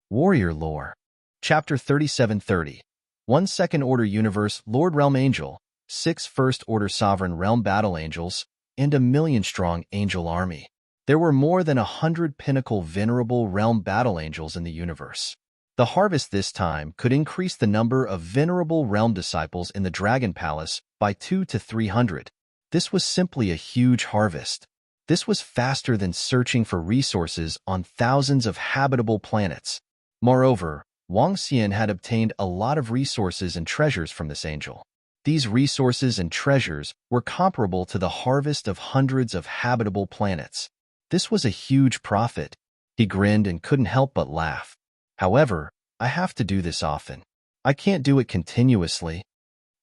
Warrior Lore. Chapter 3730. 1 Second Order Universe Lord Realm Angel, 6 First Order Sovereign Realm Battle Angels, and a million-strong angel army. There were more than 100 pinnacle venerable realm battle angels in the universe. The harvest this time could increase the number of venerable realm disciples in the Dragon Palace by 200 to 300. This was simply a huge harvest. This was faster than searching for resources on thousands of habitable planets. Moreover, Wang Xian had obtained a lot of resources and treasures from this angel. These resources and treasures were comparable to the harvest of hundreds of habitable planets. This was a huge profit. He grinned and couldn't help but laugh. However, I have to do this often. I can't do it continuously,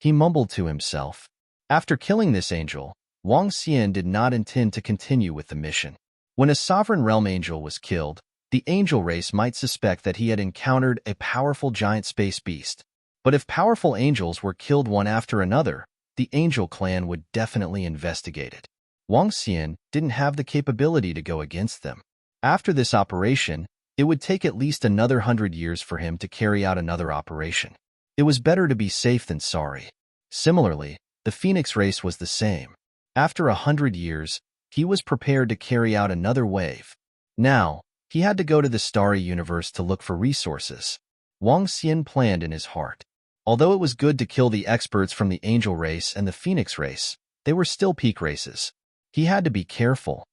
he mumbled to himself. After killing this angel, Wang Xian did not intend to continue with the mission. When a sovereign realm angel was killed, the angel race might suspect that he had encountered a powerful giant space beast. But if powerful angels were killed one after another, the angel clan would definitely investigate it. Wang Xian didn't have the capability to go against them. After this operation, it would take at least another 100 years for him to carry out another operation. It was better to be safe than sorry. Similarly, the Phoenix race was the same. After 100 years, he was prepared to carry out another wave. Now, he had to go to the starry universe to look for resources. Wang Xian planned in his heart. Although it was good to kill the experts from the angel race and the Phoenix race, they were still peak races. He had to be careful.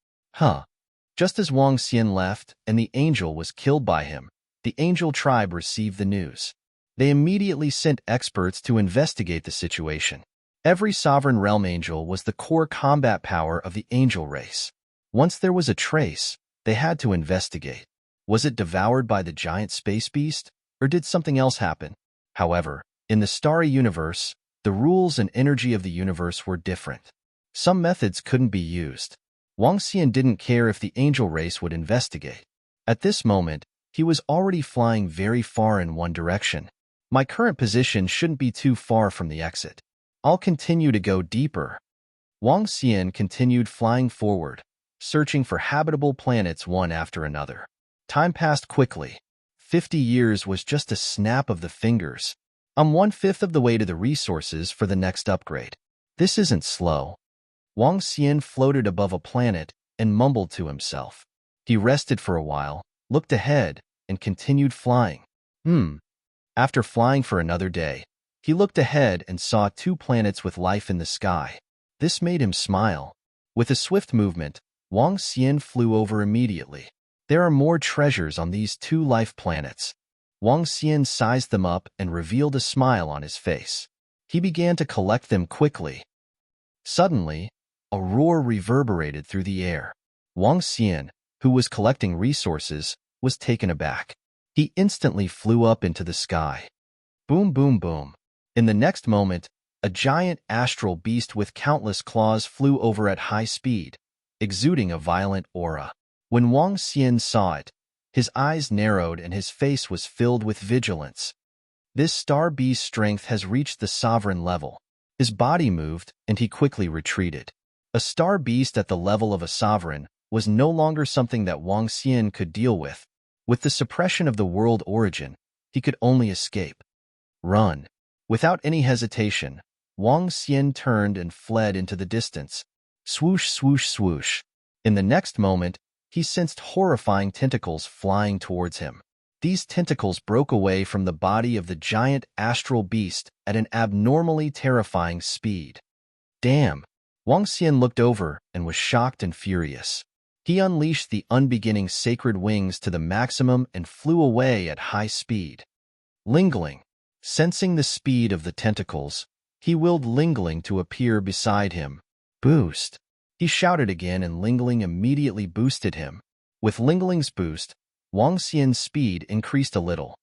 Just as Wang Xian left and the angel was killed by him, the angel tribe received the news. They immediately sent experts to investigate the situation. Every sovereign realm angel was the core combat power of the angel race. Once there was a trace, they had to investigate. Was it devoured by the giant space beast, or did something else happen? However, in the starry universe, the rules and energy of the universe were different. Some methods couldn't be used. Wang Xian didn't care if the angel race would investigate. At this moment, he was already flying very far in one direction. My current position shouldn't be too far from the exit. I'll continue to go deeper. Wang Xian continued flying forward, searching for habitable planets one after another. Time passed quickly. 50 years was just a snap of the fingers. I'm 1/5 of the way to the resources for the next upgrade. This isn't slow. Wang Xian floated above a planet and mumbled to himself. He rested for a while, looked ahead, and continued flying. After flying for another day, he looked ahead and saw 2 planets with life in the sky. This made him smile. With a swift movement, Wang Xian flew over immediately. There are more treasures on these 2 life planets. Wang Xian sized them up and revealed a smile on his face. He began to collect them quickly. Suddenly, a roar reverberated through the air. Wang Xian, who was collecting resources, was taken aback. He instantly flew up into the sky. Boom, boom, boom. In the next moment, a giant astral beast with countless claws flew over at high speed, exuding a violent aura. When Wang Xian saw it, his eyes narrowed and his face was filled with vigilance. This star beast's strength has reached the sovereign level. His body moved, and he quickly retreated. A star beast at the level of a sovereign was no longer something that Wang Xian could deal with. With the suppression of the world origin, he could only escape. Run. Without any hesitation, Wang Xian turned and fled into the distance. Swoosh, swoosh, swoosh. In the next moment, he sensed horrifying tentacles flying towards him. These tentacles broke away from the body of the giant astral beast at an abnormally terrifying speed. Damn! Wang Xian looked over and was shocked and furious. He unleashed the unbeginning sacred wings to the maximum and flew away at high speed. Lingling. Sensing the speed of the tentacles, he willed Lingling to appear beside him. Boost! He shouted again and Lingling immediately boosted him. With Lingling's boost, Wang Xian's speed increased a little.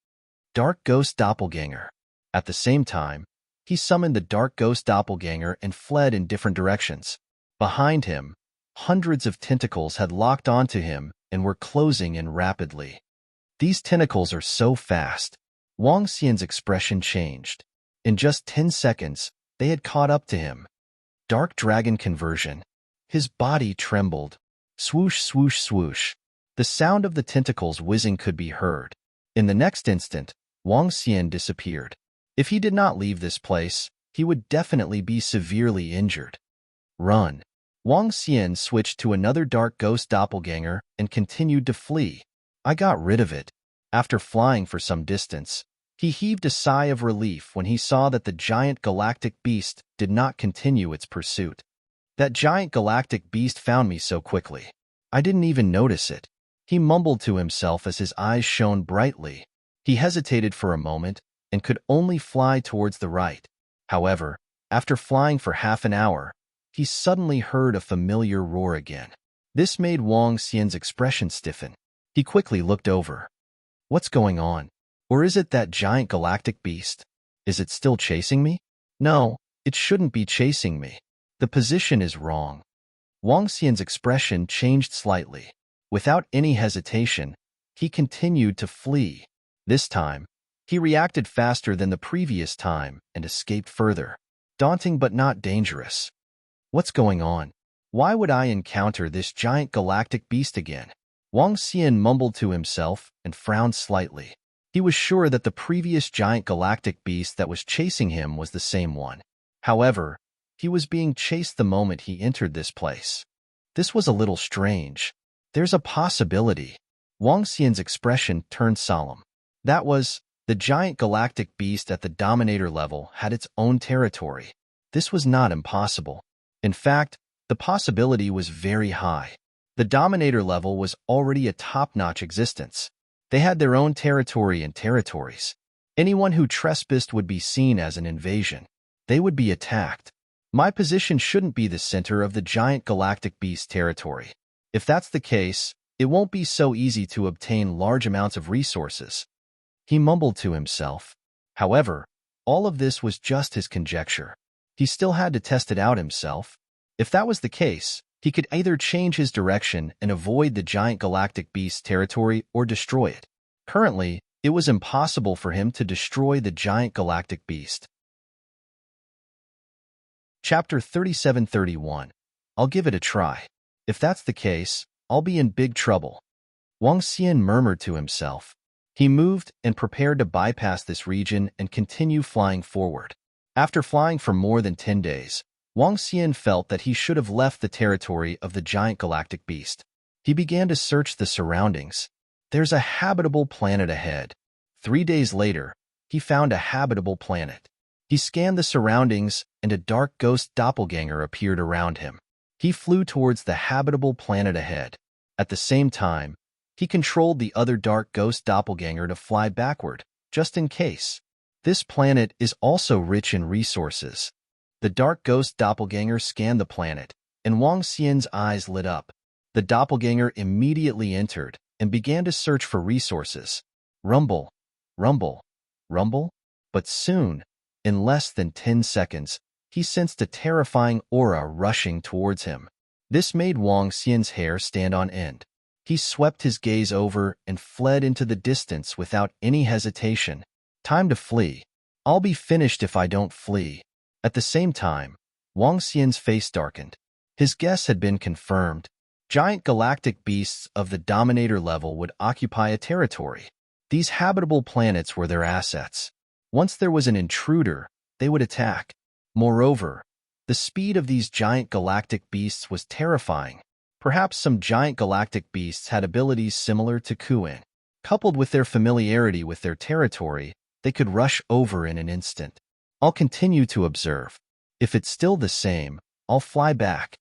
Dark Ghost Doppelganger. At the same time, he summoned the Dark Ghost Doppelganger and fled in different directions. Behind him, hundreds of tentacles had locked onto him and were closing in rapidly. These tentacles are so fast. Wang Xian's expression changed. In just 10 seconds, they had caught up to him. Dark Dragon Conversion. His body trembled. Swoosh, swoosh, swoosh. The sound of the tentacles whizzing could be heard. In the next instant, Wang Xian disappeared. If he did not leave this place, he would definitely be severely injured. Run. Wang Xian switched to another dark ghost doppelganger and continued to flee. I got rid of it. After flying for some distance, he heaved a sigh of relief when he saw that the giant galactic beast did not continue its pursuit. That giant galactic beast found me so quickly. I didn't even notice it. He mumbled to himself as his eyes shone brightly. He hesitated for a moment and could only fly towards the right. However, after flying for half an hour, he suddenly heard a familiar roar again. This made Wang Xian's expression stiffen. He quickly looked over. What's going on? Or is it that giant galactic beast? Is it still chasing me? No, it shouldn't be chasing me. The position is wrong. Wang Xian's expression changed slightly. Without any hesitation, he continued to flee. This time, he reacted faster than the previous time and escaped further. Daunting but not dangerous. What's going on? Why would I encounter this giant galactic beast again? Wang Xian mumbled to himself and frowned slightly. He was sure that the previous giant galactic beast that was chasing him was the same one. However, he was being chased the moment he entered this place. This was a little strange. There's a possibility. Wang Xian's expression turned solemn. That was, the giant galactic beast at the Dominator level had its own territory. This was not impossible. In fact, the possibility was very high. The Dominator level was already a top-notch existence. They had their own territory and territories. Anyone who trespassed would be seen as an invasion. They would be attacked. My position shouldn't be the center of the giant galactic beast territory. If that's the case, it won't be so easy to obtain large amounts of resources. He mumbled to himself. However, all of this was just his conjecture. He still had to test it out himself. If that was the case, he could either change his direction and avoid the giant galactic beast's territory or destroy it. Currently, it was impossible for him to destroy the giant galactic beast. Chapter 3731. I'll give it a try. If that's the case, I'll be in big trouble. Wang Xian murmured to himself. He moved and prepared to bypass this region and continue flying forward. After flying for more than 10 days, Wang Xian felt that he should have left the territory of the giant galactic beast. He began to search the surroundings. There's a habitable planet ahead. 3 days later, he found a habitable planet. He scanned the surroundings, and a dark ghost doppelganger appeared around him. He flew towards the habitable planet ahead. At the same time, he controlled the other dark ghost doppelganger to fly backward, just in case. This planet is also rich in resources. The dark ghost doppelganger scanned the planet, and Wang Xian's eyes lit up. The doppelganger immediately entered and began to search for resources. Rumble, rumble, rumble. But soon, in less than 10 seconds, he sensed a terrifying aura rushing towards him. This made Wang Xian's hair stand on end. He swept his gaze over and fled into the distance without any hesitation. Time to flee. I'll be finished if I don't flee. At the same time, Wang Xian's face darkened. His guess had been confirmed. Giant galactic beasts of the Dominator level would occupy a territory. These habitable planets were their assets. Once there was an intruder, they would attack. Moreover, the speed of these giant galactic beasts was terrifying. Perhaps some giant galactic beasts had abilities similar to Kuin. Coupled with their familiarity with their territory, they could rush over in an instant. I'll continue to observe. If it's still the same, I'll fly back.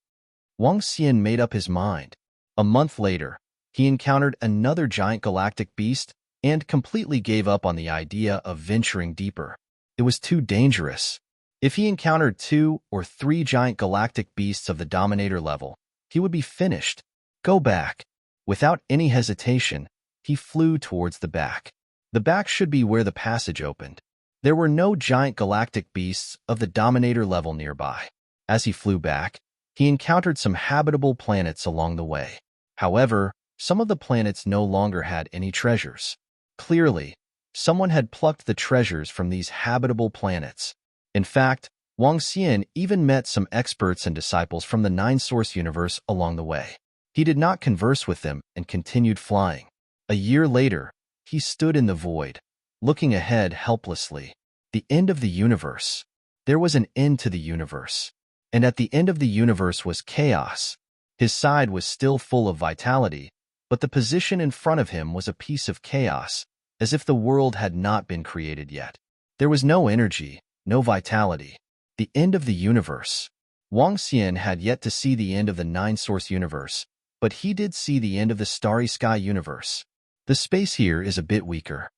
Wang Xian made up his mind. A month later, he encountered another giant galactic beast and completely gave up on the idea of venturing deeper. It was too dangerous. If he encountered 2 or 3 giant galactic beasts of the Dominator level, he would be finished. Go back. Without any hesitation, he flew towards the back. The back should be where the passage opened. There were no giant galactic beasts of the Dominator level nearby. As he flew back, he encountered some habitable planets along the way. However, some of the planets no longer had any treasures. Clearly, someone had plucked the treasures from these habitable planets. In fact, Wang Xian even met some experts and disciples from the 9-source universe along the way. He did not converse with them and continued flying. A year later, He stood in the void, looking ahead helplessly. The end of the universe. There was an end to the universe. And at the end of the universe was chaos. His side was still full of vitality, but the position in front of him was a piece of chaos, as if the world had not been created yet. There was no energy, no vitality. The end of the universe. Wang Xian had yet to see the end of the nine-source universe, but he did see the end of the starry sky universe. The space here is a bit weaker.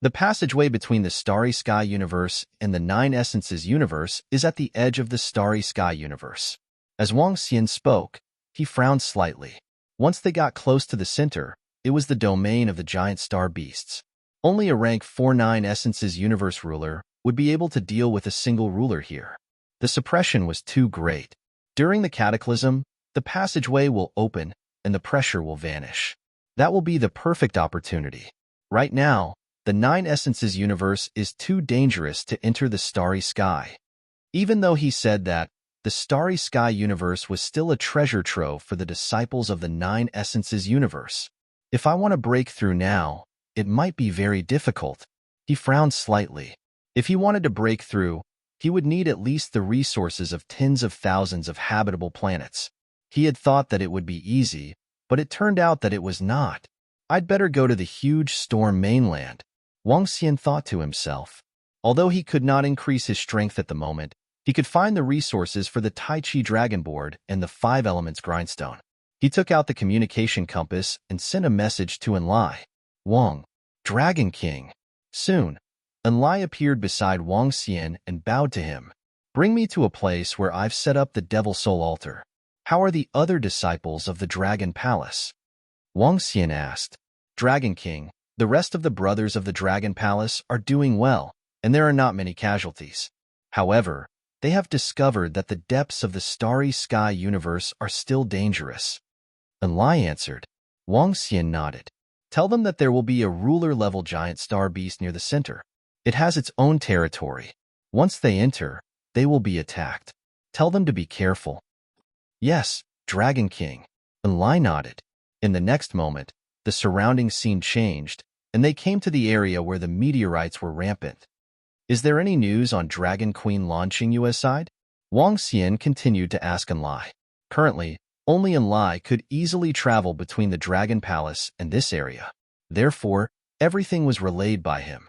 The passageway between the starry sky universe and the nine essences universe is at the edge of the starry sky universe. As Wang Xian spoke, he frowned slightly. Once they got close to the center, it was the domain of the giant star beasts. Only a rank 4-9 essences universe ruler would be able to deal with a single ruler here. The suppression was too great. During the cataclysm, the passageway will open and the pressure will vanish. That will be the perfect opportunity. Right now, the nine essences universe is too dangerous to enter the starry sky. Even though he said that, the starry sky universe was still a treasure trove for the disciples of the nine essences universe. If I want to break through now, it might be very difficult. He frowned slightly. If he wanted to break through, he would need at least the resources of tens of thousands of habitable planets. He had thought that it would be easy, but it turned out that it was not. I'd better go to the huge storm mainland, Wang Xian thought to himself. Although he could not increase his strength at the moment, he could find the resources for the Tai Chi Dragon Board and the 5 Elements Grindstone. He took out the communication compass and sent a message to Enlai. Wang, Dragon King. Soon, Enlai appeared beside Wang Xian and bowed to him. Bring me to a place where I've set up the Devil Soul Altar. How are the other disciples of the Dragon Palace? Wang Xian asked. Dragon King, the rest of the brothers of the Dragon Palace are doing well, and there are not many casualties. However, they have discovered that the depths of the starry sky universe are still dangerous. Enlai answered. Wang Xian nodded. Tell them that there will be a ruler-level giant star beast near the center. It has its own territory. Once they enter, they will be attacked. Tell them to be careful. Yes, Dragon King. Enlai nodded. In the next moment, the surrounding scene changed, and they came to the area where the meteorites were rampant. Is there any news on Dragon Queen launching US side? Wang Xian continued to ask Enlai. Currently, only Enlai could easily travel between the Dragon Palace and this area. Therefore, everything was relayed by him.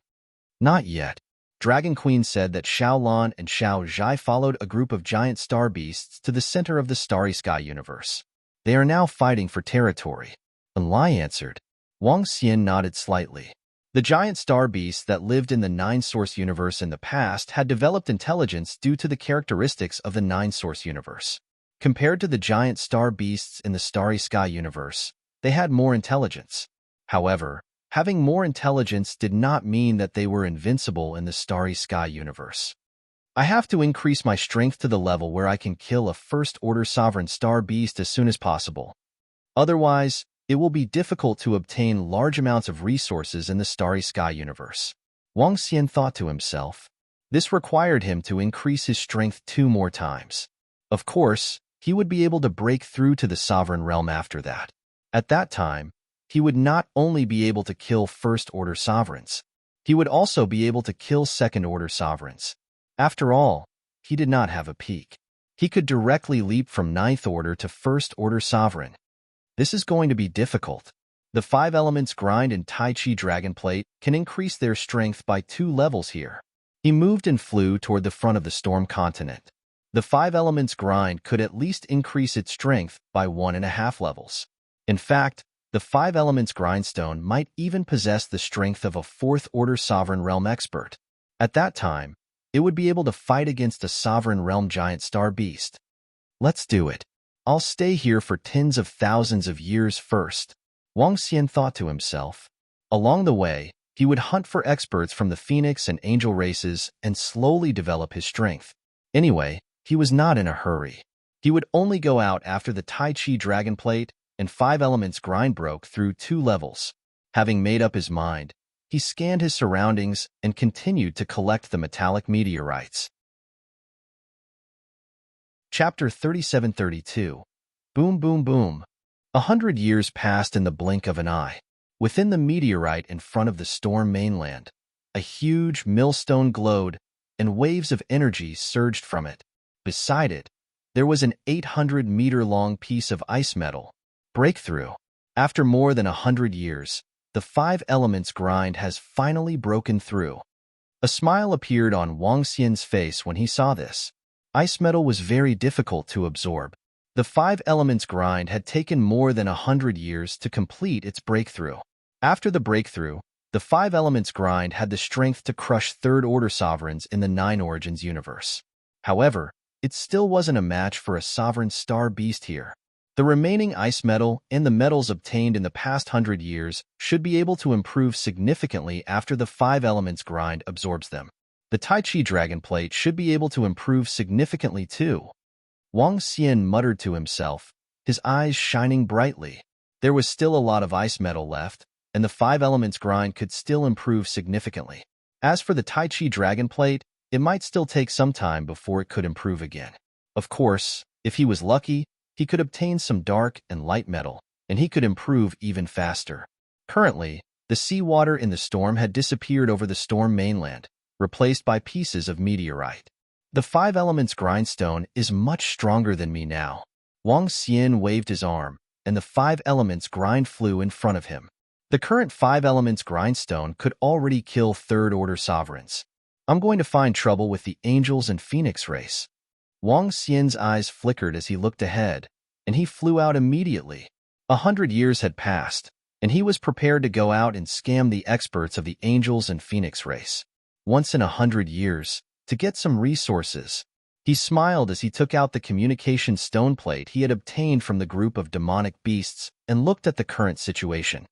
Not yet. Dragon Queen said that Xiaolan and Xiao Zhai followed a group of giant star beasts to the center of the starry sky universe. They are now fighting for territory. Enlai answered. Wang Xian nodded slightly. The giant star beasts that lived in the nine-source universe in the past had developed intelligence due to the characteristics of the nine-source universe. Compared to the giant star beasts in the starry sky universe, they had more intelligence. However, having more intelligence did not mean that they were invincible in the starry sky universe. I have to increase my strength to the level where I can kill a first-order sovereign star beast as soon as possible. Otherwise, it will be difficult to obtain large amounts of resources in the starry sky universe. Wang Xian thought to himself. This required him to increase his strength 2 more times. Of course, he would be able to break through to the sovereign realm after that. At that time, he would not only be able to kill first-order sovereigns, he would also be able to kill second-order sovereigns. After all, he did not have a peak. He could directly leap from ninth order to first-order sovereign. This is going to be difficult. The 5 elements grind and Tai Chi Dragon Plate can increase their strength by 2 levels here. He moved and flew toward the front of the storm continent. The 5 elements grind could at least increase its strength by 1.5 levels. In fact, the 5 elements grindstone might even possess the strength of a 4th-order sovereign realm expert. At that time, it would be able to fight against a sovereign realm giant star beast. Let's do it. I'll stay here for tens of thousands of years first, Wang Xian thought to himself. Along the way, he would hunt for experts from the Phoenix and Angel races and slowly develop his strength. Anyway, he was not in a hurry. He would only go out after the Tai Chi Dragon Plate and 5 elements grind broke through 2 levels. Having made up his mind, he scanned his surroundings and continued to collect the metallic meteorites. Chapter 3732. Boom, boom, boom. 100 years passed in the blink of an eye. Within the meteorite in front of the storm mainland, a huge millstone glowed, and waves of energy surged from it. Beside it, there was an 800-meter-long piece of ice metal. Breakthrough. After more than 100 years, the five elements grind has finally broken through. A smile appeared on Wang Xian's face when he saw this. Ice metal was very difficult to absorb. The five elements grind had taken more than 100 years to complete its breakthrough. After the breakthrough, the five elements grind had the strength to crush third-order sovereigns in the Nine Origins universe. However, it still wasn't a match for a sovereign star beast here. The remaining ice metal and the metals obtained in the past 100 years should be able to improve significantly after the five elements grind absorbs them. The Tai Chi Dragon Plate should be able to improve significantly too. Wang Xian muttered to himself, his eyes shining brightly. There was still a lot of ice metal left, and the five elements grind could still improve significantly. As for the Tai Chi Dragon Plate, it might still take some time before it could improve again. Of course, if he was lucky, he could obtain some dark and light metal, and he could improve even faster. Currently, the seawater in the storm had disappeared over the storm mainland, replaced by pieces of meteorite. The five elements grindstone is much stronger than me now. Wang Xian waved his arm, and the five elements grind flew in front of him. The current five elements grindstone could already kill third-order sovereigns. I'm going to find trouble with the Angels and Phoenix race. Wang Xian's eyes flickered as he looked ahead, and he flew out immediately. 100 years had passed, and he was prepared to go out and scam the experts of the Angels and Phoenix race. Once in 100 years, to get some resources. He smiled as he took out the communication stone plate he had obtained from the group of demonic beasts and looked at the current situation.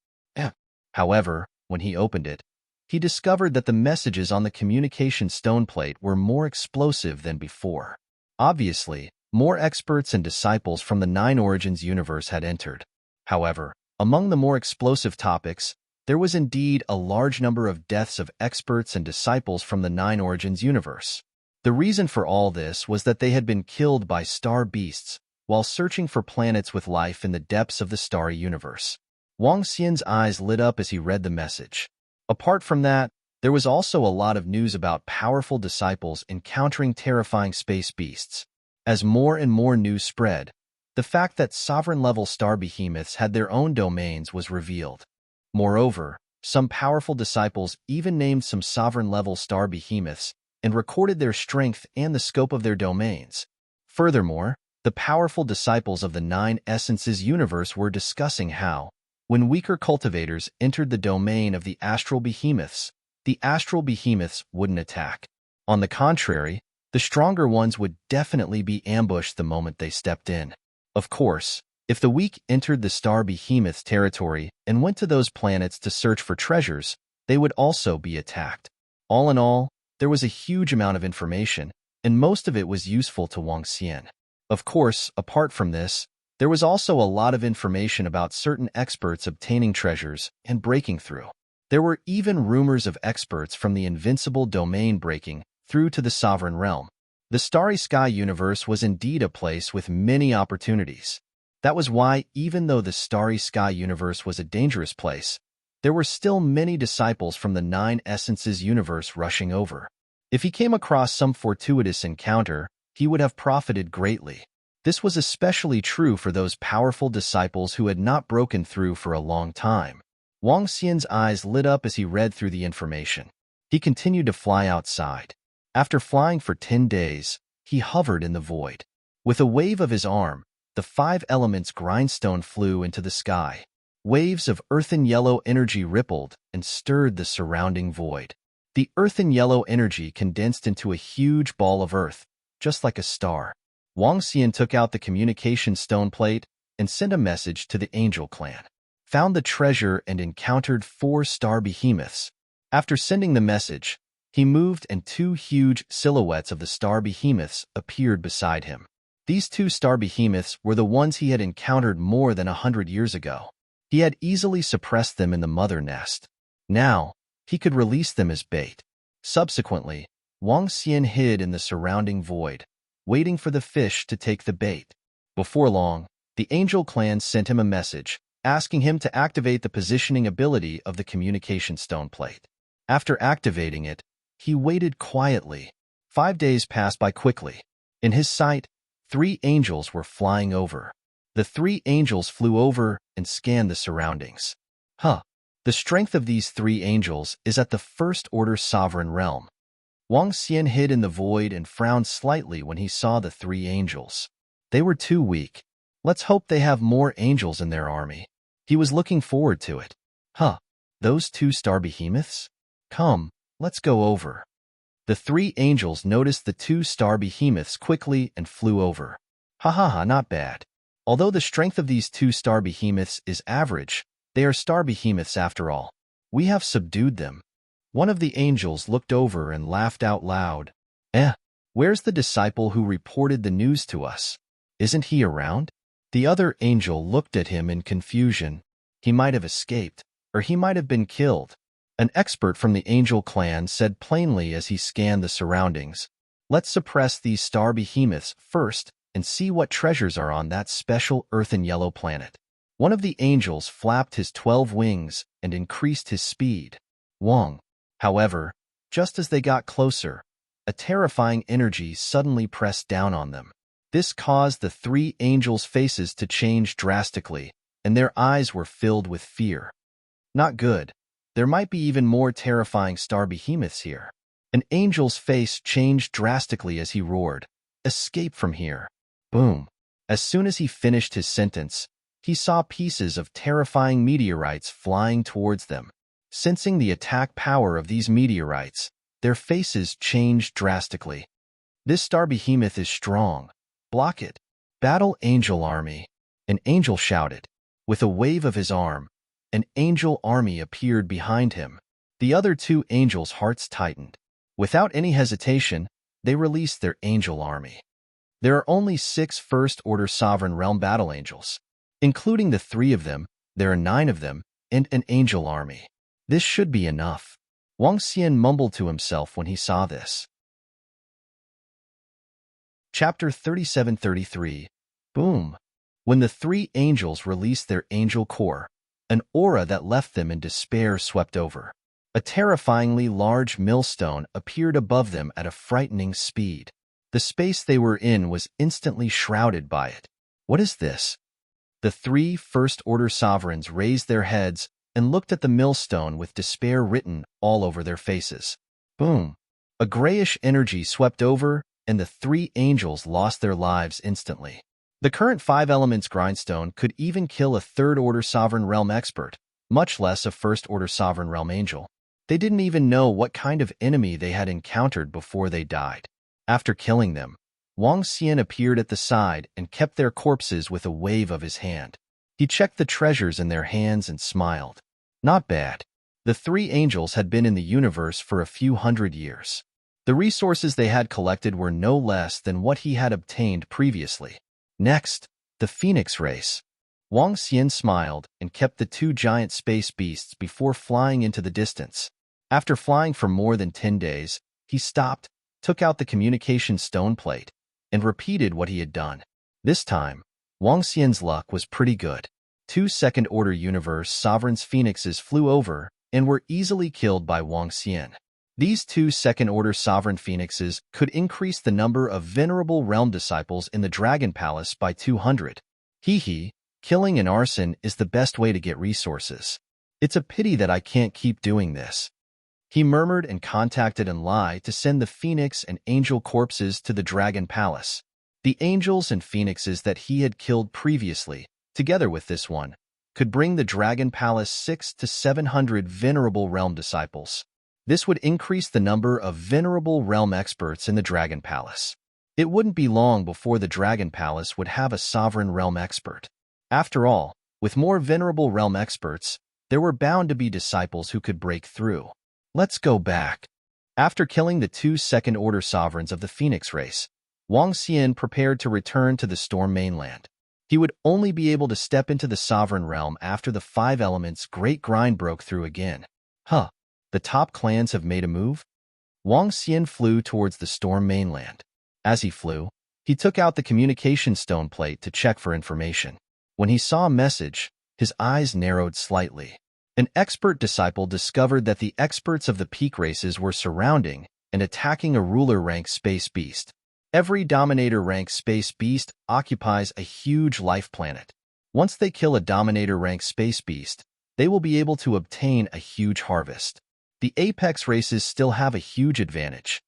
However, when he opened it, he discovered that the messages on the communication stone plate were more explosive than before. Obviously, more experts and disciples from the Nine Origins universe had entered. However, among the more explosive topics, there was indeed a large number of deaths of experts and disciples from the Nine Origins universe. The reason for all this was that they had been killed by star beasts while searching for planets with life in the depths of the starry universe. Wang Xian's eyes lit up as he read the message. Apart from that, there was also a lot of news about powerful disciples encountering terrifying space beasts. As more and more news spread, the fact that sovereign-level star behemoths had their own domains was revealed. Moreover, some powerful disciples even named some sovereign-level star behemoths and recorded their strength and the scope of their domains. Furthermore, the powerful disciples of the Nine Essences universe were discussing how, when weaker cultivators entered the domain of the astral behemoths, the astral behemoths wouldn't attack. On the contrary, the stronger ones would definitely be ambushed the moment they stepped in. Of course, if the weak entered the star behemoth's territory and went to those planets to search for treasures, they would also be attacked. All in all, there was a huge amount of information, and most of it was useful to Wang Xian. Of course, apart from this, there was also a lot of information about certain experts obtaining treasures and breaking through. There were even rumors of experts from the invincible domain breaking through to the sovereign realm. The Starry Sky universe was indeed a place with many opportunities. That was why, even though the Starry Sky universe was a dangerous place, there were still many disciples from the Nine Essences universe rushing over. If he came across some fortuitous encounter, he would have profited greatly. This was especially true for those powerful disciples who had not broken through for a long time. Wang Xian's eyes lit up as he read through the information. He continued to fly outside. After flying for 10 days, he hovered in the void. With a wave of his arm, the five elements grindstone flew into the sky. Waves of earthen yellow energy rippled and stirred the surrounding void. The earthen yellow energy condensed into a huge ball of earth, just like a star. Wang Xian took out the communication stone plate and sent a message to the Angel clan. Found the treasure and encountered 4 star behemoths. After sending the message, he moved and 2 huge silhouettes of the star behemoths appeared beside him. These 2 star behemoths were the ones he had encountered more than 100 years ago. He had easily suppressed them in the mother nest. Now, he could release them as bait. Subsequently, Wang Xian hid in the surrounding void, waiting for the fish to take the bait. Before long, the Angel clan sent him a message, asking him to activate the positioning ability of the communication stone plate. After activating it, he waited quietly. 5 days passed by quickly. In his sight, 3 angels were flying over. The 3 angels flew over and scanned the surroundings. The strength of these 3 angels is at the first-order sovereign realm. Wang Xian hid in the void and frowned slightly when he saw the 3 angels. They were too weak. Let's hope they have more angels in their army. He was looking forward to it. Those 2 star behemoths? Come, let's go over. The 3 angels noticed the 2 star behemoths quickly and flew over. Not bad. Although the strength of these 2 star behemoths is average, they are star behemoths after all. We have subdued them. One of the angels looked over and laughed out loud. Where's the disciple who reported the news to us? Isn't he around? The other angel looked at him in confusion. He might have escaped, or he might have been killed. An expert from the angel clan said plainly as he scanned the surroundings, "Let's suppress these star behemoths first and see what treasures are on that special earthen yellow planet." One of the angels flapped his 12 wings and increased his speed. However, just as they got closer, a terrifying energy suddenly pressed down on them. This caused the 3 angels' faces to change drastically, and their eyes were filled with fear. Not good. There might be even more terrifying star behemoths here. An angel's face changed drastically as he roared, "Escape from here." Boom. As soon as he finished his sentence, he saw pieces of terrifying meteorites flying towards them. Sensing the attack power of these meteorites, their faces changed drastically. "This star behemoth is strong. Block it. Battle angel army." An angel shouted. With a wave of his arm, an angel army appeared behind him. The other 2 angels' hearts tightened. Without any hesitation, they released their angel army. There are only 6 first-order sovereign realm battle angels. Including the 3 of them, there are 9 of them, and an angel army. This should be enough. Wang Xian mumbled to himself when he saw this. Chapter 37-33. Boom. When the 3 angels released their angel core, an aura that left them in despair swept over. A terrifyingly large millstone appeared above them at a frightening speed. The space they were in was instantly shrouded by it. What is this? The 3 first-order sovereigns raised their heads and looked at the millstone with despair written all over their faces. Boom. A grayish energy swept over, and the 3 angels lost their lives instantly. The current 5 elements grindstone could even kill a 3rd-order sovereign realm expert, much less a 1st-order sovereign realm angel. They didn't even know what kind of enemy they had encountered before they died. After killing them, Wang Xian appeared at the side and kept their corpses with a wave of his hand. He checked the treasures in their hands and smiled. Not bad. The 3 angels had been in the universe for a few hundred years. The resources they had collected were no less than what he had obtained previously. Next, the Phoenix race. Wang Xian smiled and kept the 2 giant space beasts before flying into the distance. After flying for more than 10 days, he stopped, took out the communication stone plate, and repeated what he had done. This time, Wang Xian's luck was pretty good. 2 second-order universe sovereigns phoenixes flew over and were easily killed by Wang Xian. These 2 second-order sovereign phoenixes could increase the number of venerable realm disciples in the Dragon Palace by 200. Killing and arson is the best way to get resources. It's a pity that I can't keep doing this. He murmured and contacted Enlai to send the phoenix and angel corpses to the Dragon Palace. The angels and phoenixes that he had killed previously, together with this one, could bring the Dragon Palace 600 to 700 venerable realm disciples. This would increase the number of venerable realm experts in the Dragon Palace. It wouldn't be long before the Dragon Palace would have a sovereign realm expert. After all, with more venerable realm experts, there were bound to be disciples who could break through. Let's go back. After killing the 2 second-order sovereigns of the Phoenix race, Wang Xian prepared to return to the Storm mainland. He would only be able to step into the sovereign realm after the 5 elements Great Grind broke through again. The top clans have made a move? Wang Xian flew towards the Storm mainland. As he flew, he took out the communication stone plate to check for information. When he saw a message, His eyes narrowed slightly. An expert disciple discovered that the experts of the peak races were surrounding and attacking a ruler-rank space beast. Every dominator-rank space beast occupies a huge life planet. Once they kill a dominator-rank space beast, they will be able to obtain a huge harvest. The apex races still have a huge advantage.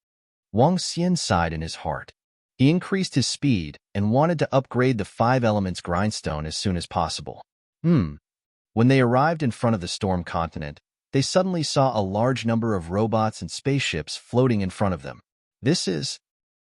Wang Xian sighed in his heart. He increased his speed and wanted to upgrade the 5 elements grindstone as soon as possible. When they arrived in front of the storm continent, they suddenly saw a large number of robots and spaceships floating in front of them.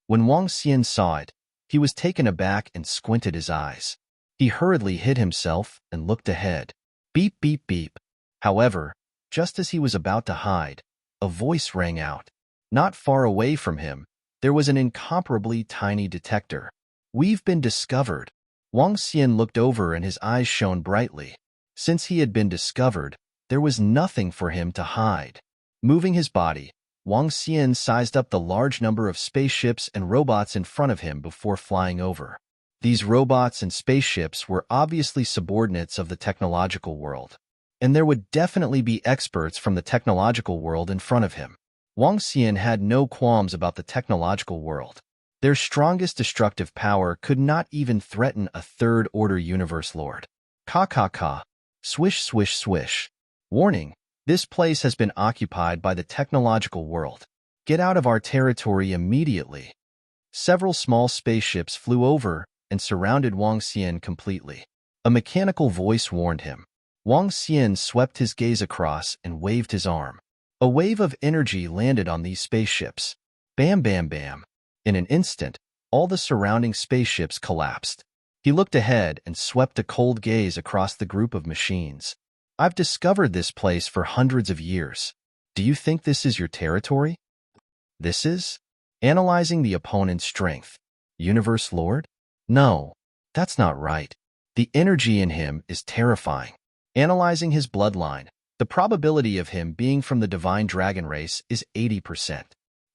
When Wang Xian saw it, he was taken aback and squinted his eyes. He hurriedly hid himself and looked ahead. Beep, beep, beep. However, just as he was about to hide, a voice rang out. Not far away from him, there was an incomparably tiny detector. We've been discovered. Wang Xian looked over and his eyes shone brightly. Since he had been discovered, there was nothing for him to hide. Moving his body, Wang Xian sized up the large number of spaceships and robots in front of him before flying over. These robots and spaceships were obviously subordinates of the technological world, and there would definitely be experts from the technological world in front of him. Wang Xian had no qualms about the technological world. Their strongest destructive power could not even threaten a third-order universe lord. Ka ka ka. Swish, swish, swish. Warning, this place has been occupied by the technological world. Get out of our territory immediately. Several small spaceships flew over and surrounded Wang Xian completely. A mechanical voice warned him. Wang Xian swept his gaze across and waved his arm. A wave of energy landed on these spaceships. Bam, bam, bam. In an instant, all the surrounding spaceships collapsed. He looked ahead and swept a cold gaze across the group of machines. I've discovered this place for hundreds of years. Do you think this is your territory? This is? Analyzing the opponent's strength. Universe Lord? No, that's not right. The energy in him is terrifying. Analyzing his bloodline, the probability of him being from the divine dragon race is 80%.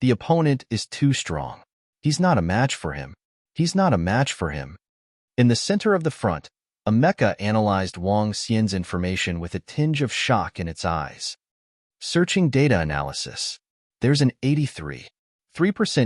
The opponent is too strong. He's not a match for him. He's not a match for him. In the center of the front, a mecha analyzed Wang Xian's information with a tinge of shock in its eyes. Searching data analysis. There's an 83%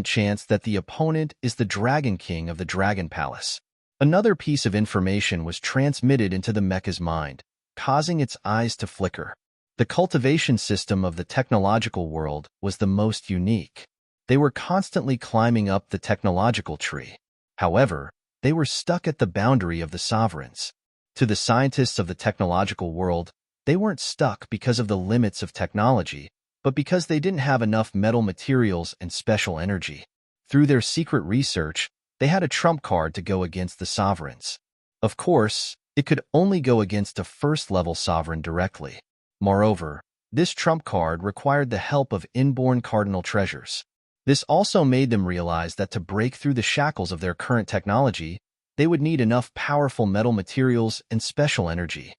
chance that the opponent is the Dragon King of the Dragon Palace. Another piece of information was transmitted into the mecha's mind, causing its eyes to flicker. The cultivation system of the technological world was the most unique. They were constantly climbing up the technological tree. However, they were stuck at the boundary of the sovereigns. To the scientists of the technological world, they weren't stuck because of the limits of technology, but because they didn't have enough metal materials and special energy. Through their secret research, they had a trump card to go against the sovereigns. Of course, it could only go against a first-level sovereign directly. Moreover, this trump card required the help of inborn cardinal treasures. This also made them realize that to break through the shackles of their current technology, they would need enough powerful metal materials and special energy.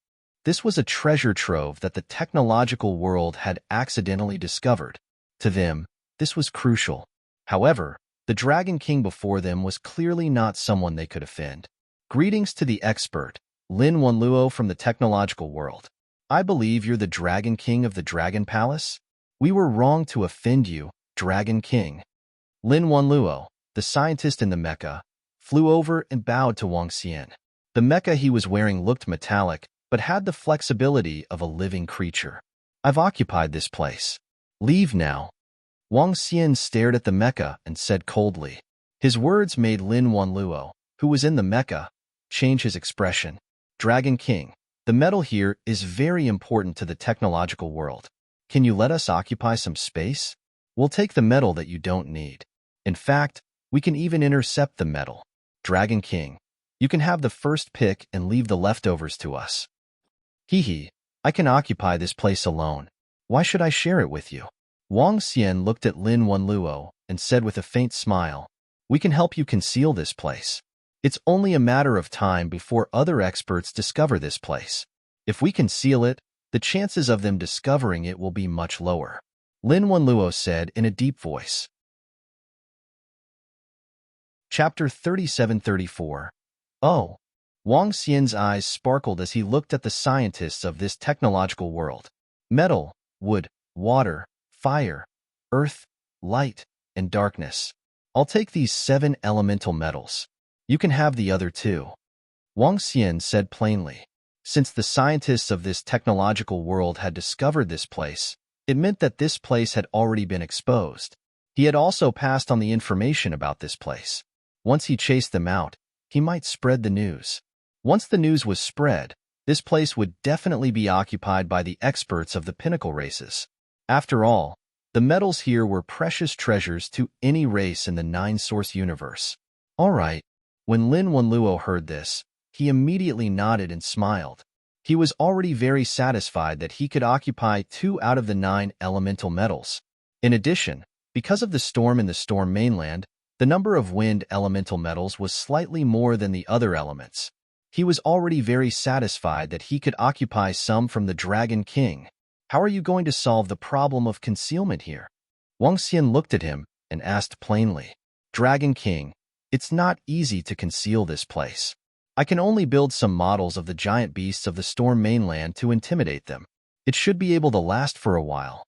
This was a treasure trove that the technological world had accidentally discovered. To them, this was crucial. However, the Dragon King before them was clearly not someone they could offend. Greetings to the expert, Lin Wanluo from the technological world. I believe you're the Dragon King of the Dragon Palace? We were wrong to offend you, Dragon King. Lin Wanluo, the scientist in the mecha, flew over and bowed to Wang Xian. The mecha he was wearing looked metallic, but had the flexibility of a living creature. I've occupied this place. Leave now. Wang Xian stared at the mecha and said coldly. His words made Lin Wanluo, who was in the mecha, change his expression. Dragon King, the metal here is very important to the technological world. Can you let us occupy some space? We'll take the metal that you don't need. In fact, we can even intercept the metal. Dragon King, you can have the first pick and leave the leftovers to us. Hee, I can occupy this place alone. Why should I share it with you? Wang Xian looked at Lin Wanluo and said with a faint smile, we can help you conceal this place. It's only a matter of time before other experts discover this place. If we conceal it, the chances of them discovering it will be much lower. Lin Wanluo said in a deep voice. Chapter 37-34. Oh, Wang Xian's eyes sparkled as he looked at the scientists of this technological world. Metal, wood, water, fire, earth, light, and darkness. I'll take these 7 elemental metals. You can have the other 2. Wang Xian said plainly. Since the scientists of this technological world had discovered this place, it meant that this place had already been exposed. He had also passed on the information about this place. Once he chased them out, he might spread the news. Once the news was spread, this place would definitely be occupied by the experts of the pinnacle races. After all, the metals here were precious treasures to any race in the 9-source universe. All right. When Lin Wenluo heard this, he immediately nodded and smiled. He was already very satisfied that he could occupy 2 out of the 9 elemental metals. In addition, because of the storm in the storm mainland, the number of wind elemental metals was slightly more than the other elements. He was already very satisfied that he could occupy some from the Dragon King. How are you going to solve the problem of concealment here? Wang Xian looked at him and asked plainly. Dragon King, it's not easy to conceal this place. I can only build some models of the giant beasts of the storm mainland to intimidate them. It should be able to last for a while.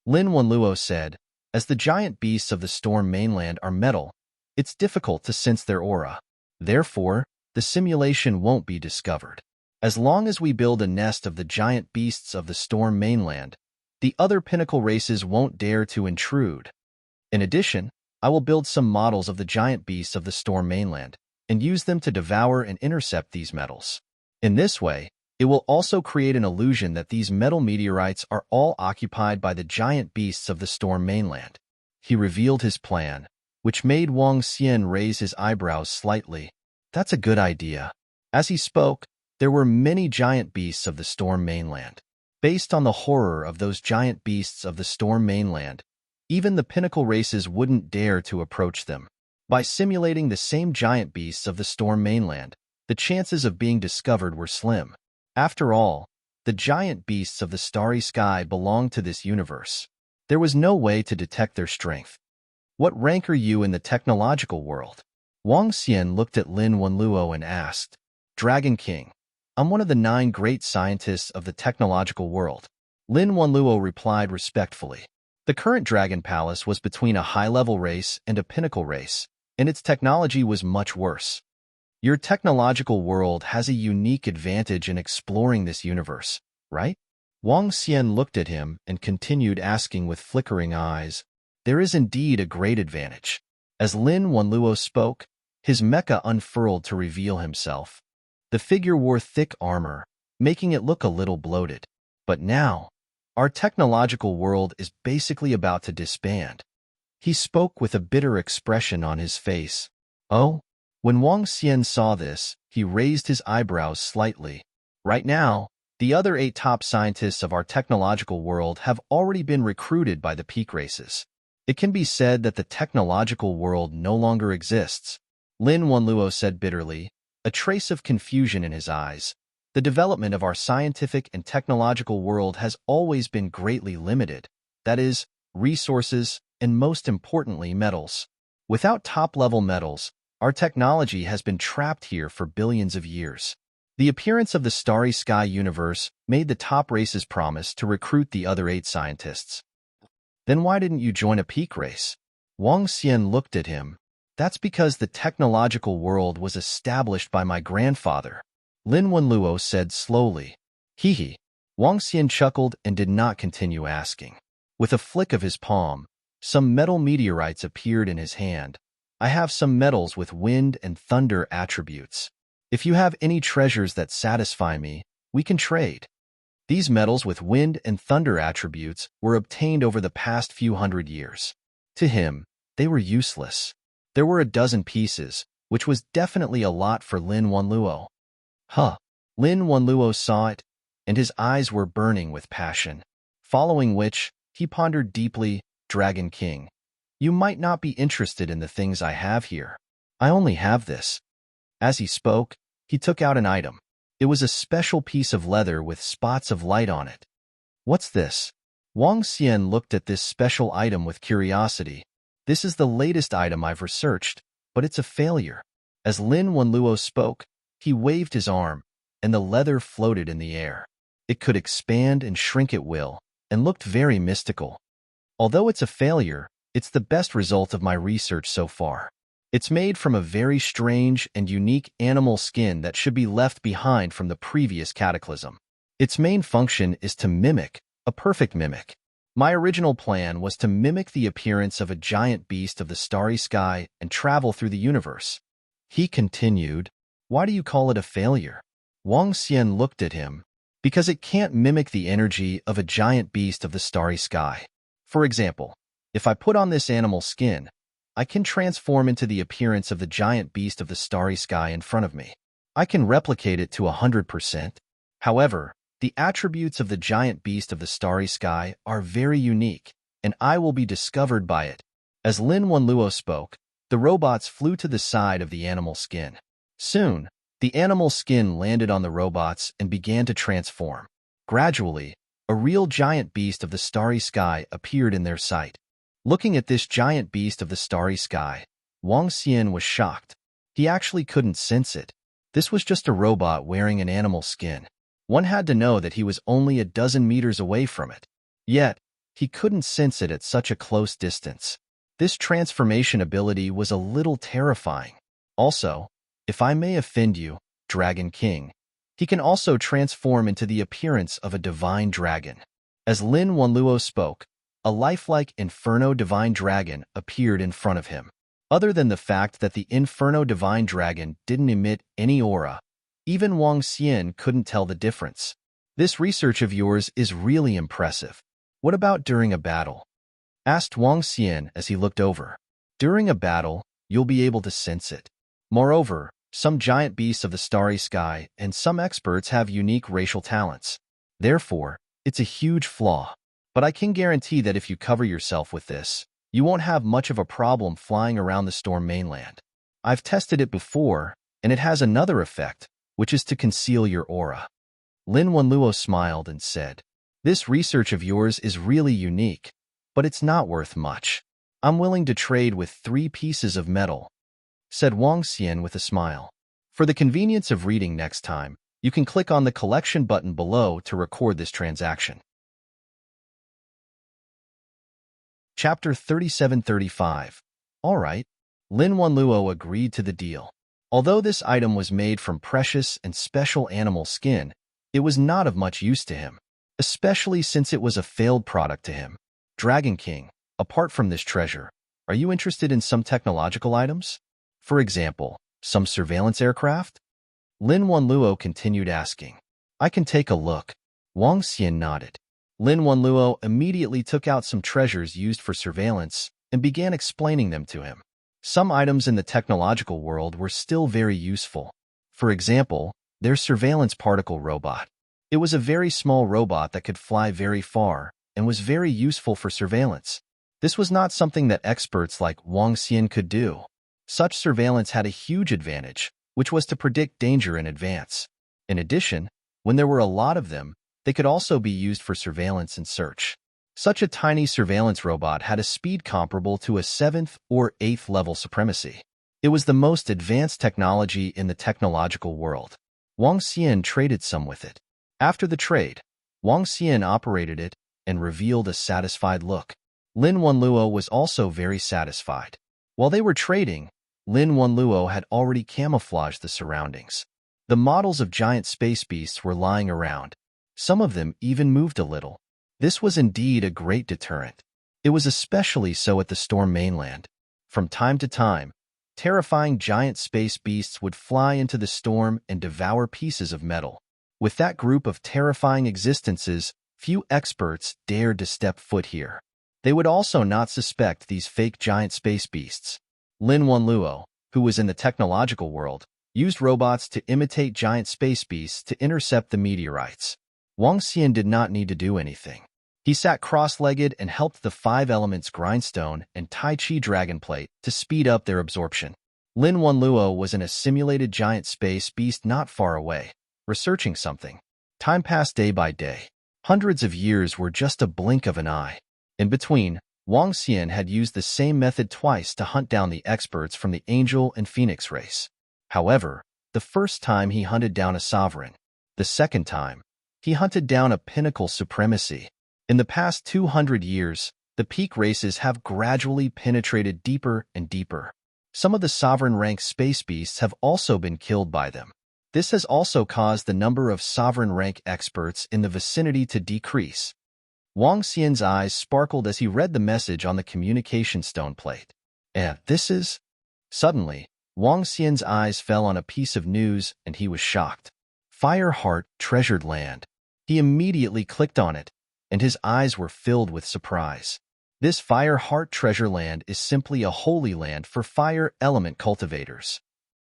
Lin Wenluo said, as the giant beasts of the storm mainland are metal, it's difficult to sense their aura. Therefore, the simulation won't be discovered. As long as we build a nest of the giant beasts of the storm mainland, the other pinnacle races won't dare to intrude. In addition, I will build some models of the giant beasts of the storm mainland and use them to devour and intercept these metals. In this way, it will also create an illusion that these metal meteorites are all occupied by the giant beasts of the storm mainland. He revealed his plan, which made Wang Xian raise his eyebrows slightly. That's a good idea. As he spoke, there were many giant beasts of the storm mainland. Based on the horror of those giant beasts of the storm mainland, even the pinnacle races wouldn't dare to approach them. By simulating the same giant beasts of the storm mainland, the chances of being discovered were slim. After all, the giant beasts of the starry sky belonged to this universe. There was no way to detect their strength. What rank are you in the technological world? Wang Xian looked at Lin Wenluo and asked, Dragon King, I'm one of the 9 great scientists of the technological world. Lin Wenluo replied respectfully. The current Dragon Palace was between a high-level race and a pinnacle race, and its technology was much worse. Your technological world has a unique advantage in exploring this universe, right? Wang Xian looked at him and continued asking with flickering eyes. There is indeed a great advantage. As Lin Wenluo spoke, his mecha unfurled to reveal himself. The figure wore thick armor, making it look a little bloated. But now, our technological world is basically about to disband. He spoke with a bitter expression on his face. Oh? When Wang Xian saw this, he raised his eyebrows slightly. Right now, the other 8 top scientists of our technological world have already been recruited by the peak races. It can be said that the technological world no longer exists. Lin Wenluo said bitterly, a trace of confusion in his eyes. The development of our scientific and technological world has always been greatly limited. That is, resources, and most importantly, metals. Without top-level metals, our technology has been trapped here for billions of years. The appearance of the starry sky universe made the top races promise to recruit the other 8 scientists. Then why didn't you join a peak race? Wang Xian looked at him. That's because the technological world was established by my grandfather. Lin Wenluo said slowly. Hee. Wang Xian chuckled and did not continue asking. With a flick of his palm, some metal meteorites appeared in his hand. I have some metals with wind and thunder attributes. If you have any treasures that satisfy me, we can trade. These metals with wind and thunder attributes were obtained over the past few hundred years. To him, they were useless. There were a dozen pieces, which was definitely a lot for Lin Wenluo. Huh. Lin Wenluo saw it, and his eyes were burning with passion. Following which, he pondered deeply, Dragon King, you might not be interested in the things I have here. I only have this. As he spoke, he took out an item. It was a special piece of leather with spots of light on it. What's this? Wang Xian looked at this special item with curiosity. This is the latest item I've researched, but it's a failure. As Lin Wenluo spoke, He waved his arm, and the leather floated in the air. It could expand and shrink at will, and looked very mystical. Although it's a failure, it's the best result of my research so far. It's made from a very strange and unique animal skin that should be left behind from the previous cataclysm. Its main function is to mimic, a perfect mimic. My original plan was to mimic the appearance of a giant beast of the starry sky and travel through the universe. He continued, "Why do you call it a failure?" Wang Xian looked at him. Because it can't mimic the energy of a giant beast of the starry sky. For example, if I put on this animal skin, I can transform into the appearance of the giant beast of the starry sky in front of me. I can replicate it to 100%. However, the attributes of the giant beast of the starry sky are very unique, and I will be discovered by it. As Lin Wanluo spoke, the robots flew to the side of the animal skin. Soon, the animal skin landed on the robots and began to transform. Gradually, a real giant beast of the starry sky appeared in their sight. Looking at this giant beast of the starry sky, Wang Xian was shocked. He actually couldn't sense it. This was just a robot wearing an animal skin. One had to know that he was only a dozen meters away from it. Yet, he couldn't sense it at such a close distance. This transformation ability was a little terrifying. Also, if I may offend you, Dragon King, he can also transform into the appearance of a divine dragon. As Lin Wanluo spoke, a lifelike Inferno Divine Dragon appeared in front of him. Other than the fact that the Inferno Divine Dragon didn't emit any aura, even Wang Xian couldn't tell the difference. This research of yours is really impressive. What about during a battle? Asked Wang Xian as he looked over. During a battle, you'll be able to sense it. Moreover, some giant beasts of the starry sky and some experts have unique racial talents. Therefore, it's a huge flaw. But I can guarantee that if you cover yourself with this, you won't have much of a problem flying around the storm mainland. I've tested it before, and it has another effect, which is to conceal your aura. Lin Wanluo smiled and said, "This research of yours is really unique, but it's not worth much. I'm willing to trade with 3 pieces of metal," said Wang Xian with a smile. For the convenience of reading next time, you can click on the collection button below to record this transaction. Chapter 3735. All right. Lin Wanluo agreed to the deal. Although this item was made from precious and special animal skin, it was not of much use to him, especially since it was a failed product to him. Dragon King, apart from this treasure, are you interested in some technological items? For example, some surveillance aircraft? Lin Wanluo continued asking. I can take a look. Wang Xian nodded. Lin Wanluo immediately took out some treasures used for surveillance and began explaining them to him. Some items in the technological world were still very useful. For example, their surveillance particle robot. It was a very small robot that could fly very far and was very useful for surveillance. This was not something that experts like Wang Xian could do. Such surveillance had a huge advantage, which was to predict danger in advance. In addition, when there were a lot of them, they could also be used for surveillance and search. Such a tiny surveillance robot had a speed comparable to a 7th or 8th level supremacy. It was the most advanced technology in the technological world. Wang Xian traded some with it. After the trade, Wang Xian operated it and revealed a satisfied look. Lin Wanluo was also very satisfied. While they were trading, Lin Wanluo had already camouflaged the surroundings. The models of giant space beasts were lying around. Some of them even moved a little. This was indeed a great deterrent. It was especially so at the storm mainland. From time to time, terrifying giant space beasts would fly into the storm and devour pieces of metal. With that group of terrifying existences, few experts dared to step foot here. They would also not suspect these fake giant space beasts. Lin Wanluo, who was in the technological world, used robots to imitate giant space beasts to intercept the meteorites. Wang Xian did not need to do anything. He sat cross-legged and helped the 5 elements grindstone and Tai Chi dragon plate to speed up their absorption. Lin Wanluo was in a simulated giant space beast not far away, researching something. Time passed day by day. Hundreds of years were just a blink of an eye. In between, Wang Xian had used the same method twice to hunt down the experts from the Angel and Phoenix race. However, The first time he hunted down a sovereign. The second time, he hunted down a pinnacle supremacy. In the past 200 years, the peak races have gradually penetrated deeper and deeper. Some of the sovereign-rank space beasts have also been killed by them. This has also caused the number of sovereign-rank experts in the vicinity to decrease. Wang Xian's eyes sparkled as he read the message on the communication stone plate. This is... Suddenly, Wang Xian's eyes fell on a piece of news and he was shocked. Fire Heart Treasured Land. He immediately clicked on it, and his eyes were filled with surprise. This Fire Heart Treasure Land is simply a holy land for fire element cultivators.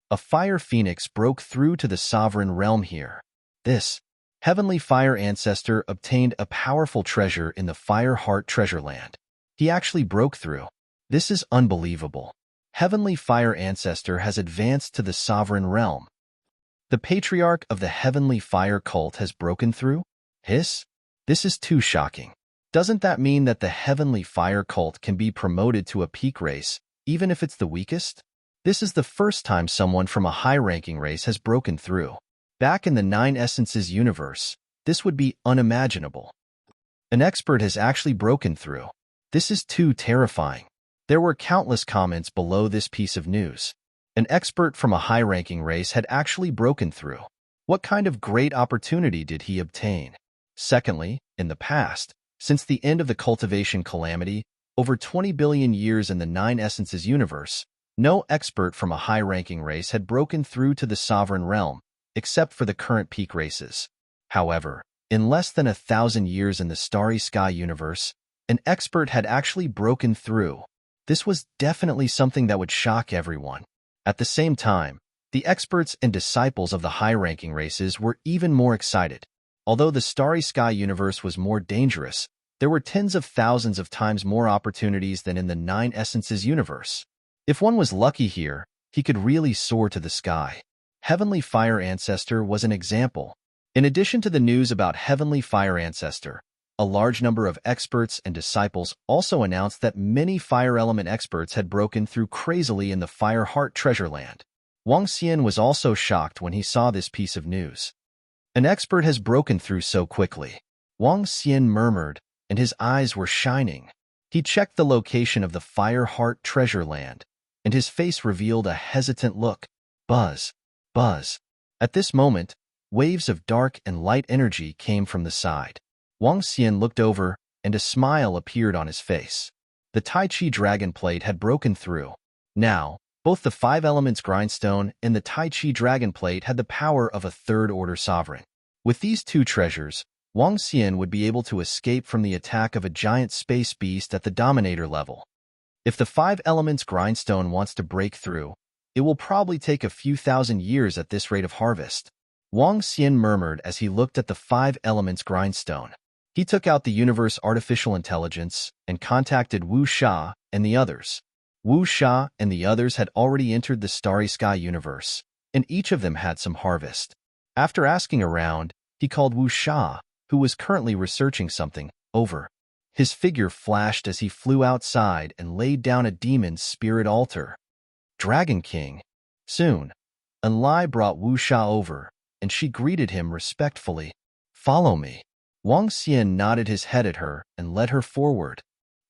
A fire phoenix broke through to the sovereign realm here. This heavenly fire ancestor obtained a powerful treasure in the Fire Heart Treasure Land. He actually broke through. This is unbelievable. Heavenly fire ancestor has advanced to the sovereign realm. The patriarch of the heavenly fire cult has broken through? This is too shocking. Doesn't that mean that the heavenly fire cult can be promoted to a peak race, even if it's the weakest? This is the first time someone from a high-ranking race has broken through. Back in the Nine Essences universe, this would be unimaginable. An expert has actually broken through. This is too terrifying. There were countless comments below this piece of news. An expert from a high-ranking race had actually broken through. What kind of great opportunity did he obtain? Secondly, in the past, since the end of the cultivation calamity, over 20 billion years in the Nine Essences universe, no expert from a high-ranking race had broken through to the sovereign realm, except for the current peak races. However, in less than 1,000 years in the Starry Sky universe, an expert had actually broken through. This was definitely something that would shock everyone. At the same time, the experts and disciples of the high-ranking races were even more excited. Although the Starry Sky universe was more dangerous, there were tens of thousands of times more opportunities than in the Nine Essences universe. If one was lucky here, he could really soar to the sky. Heavenly Fire Ancestor was an example. In addition to the news about Heavenly Fire Ancestor, a large number of experts and disciples also announced that many fire element experts had broken through crazily in the Fire Heart Treasure Land. Wang Xian was also shocked when he saw this piece of news. An expert has broken through so quickly. Wang Xian murmured, and his eyes were shining. He checked the location of the Fire Heart Treasure Land, and his face revealed a hesitant look. Buzz, buzz. At this moment, waves of dark and light energy came from the side. Wang Xian looked over, and a smile appeared on his face. The Tai Chi Dragon Plate had broken through. Now, both the Five Elements Grindstone and the Tai Chi Dragon Plate had the power of a third-order sovereign. With these two treasures, Wang Xian would be able to escape from the attack of a giant space beast at the Dominator level. If the Five Elements Grindstone wants to break through, it will probably take a few thousand years at this rate of harvest. Wang Xian murmured as he looked at the Five Elements Grindstone. He took out the universe artificial intelligence and contacted Wu Sha and the others. Wu Sha and the others had already entered the Starry Sky universe, and each of them had some harvest. After asking around, he called Wu Sha, who was currently researching something, over. His figure flashed as he flew outside and laid down a demon's spirit altar. Dragon King. Soon, Enlai brought Wu Sha over, and she greeted him respectfully. Follow me. Wang Xian nodded his head at her and led her forward.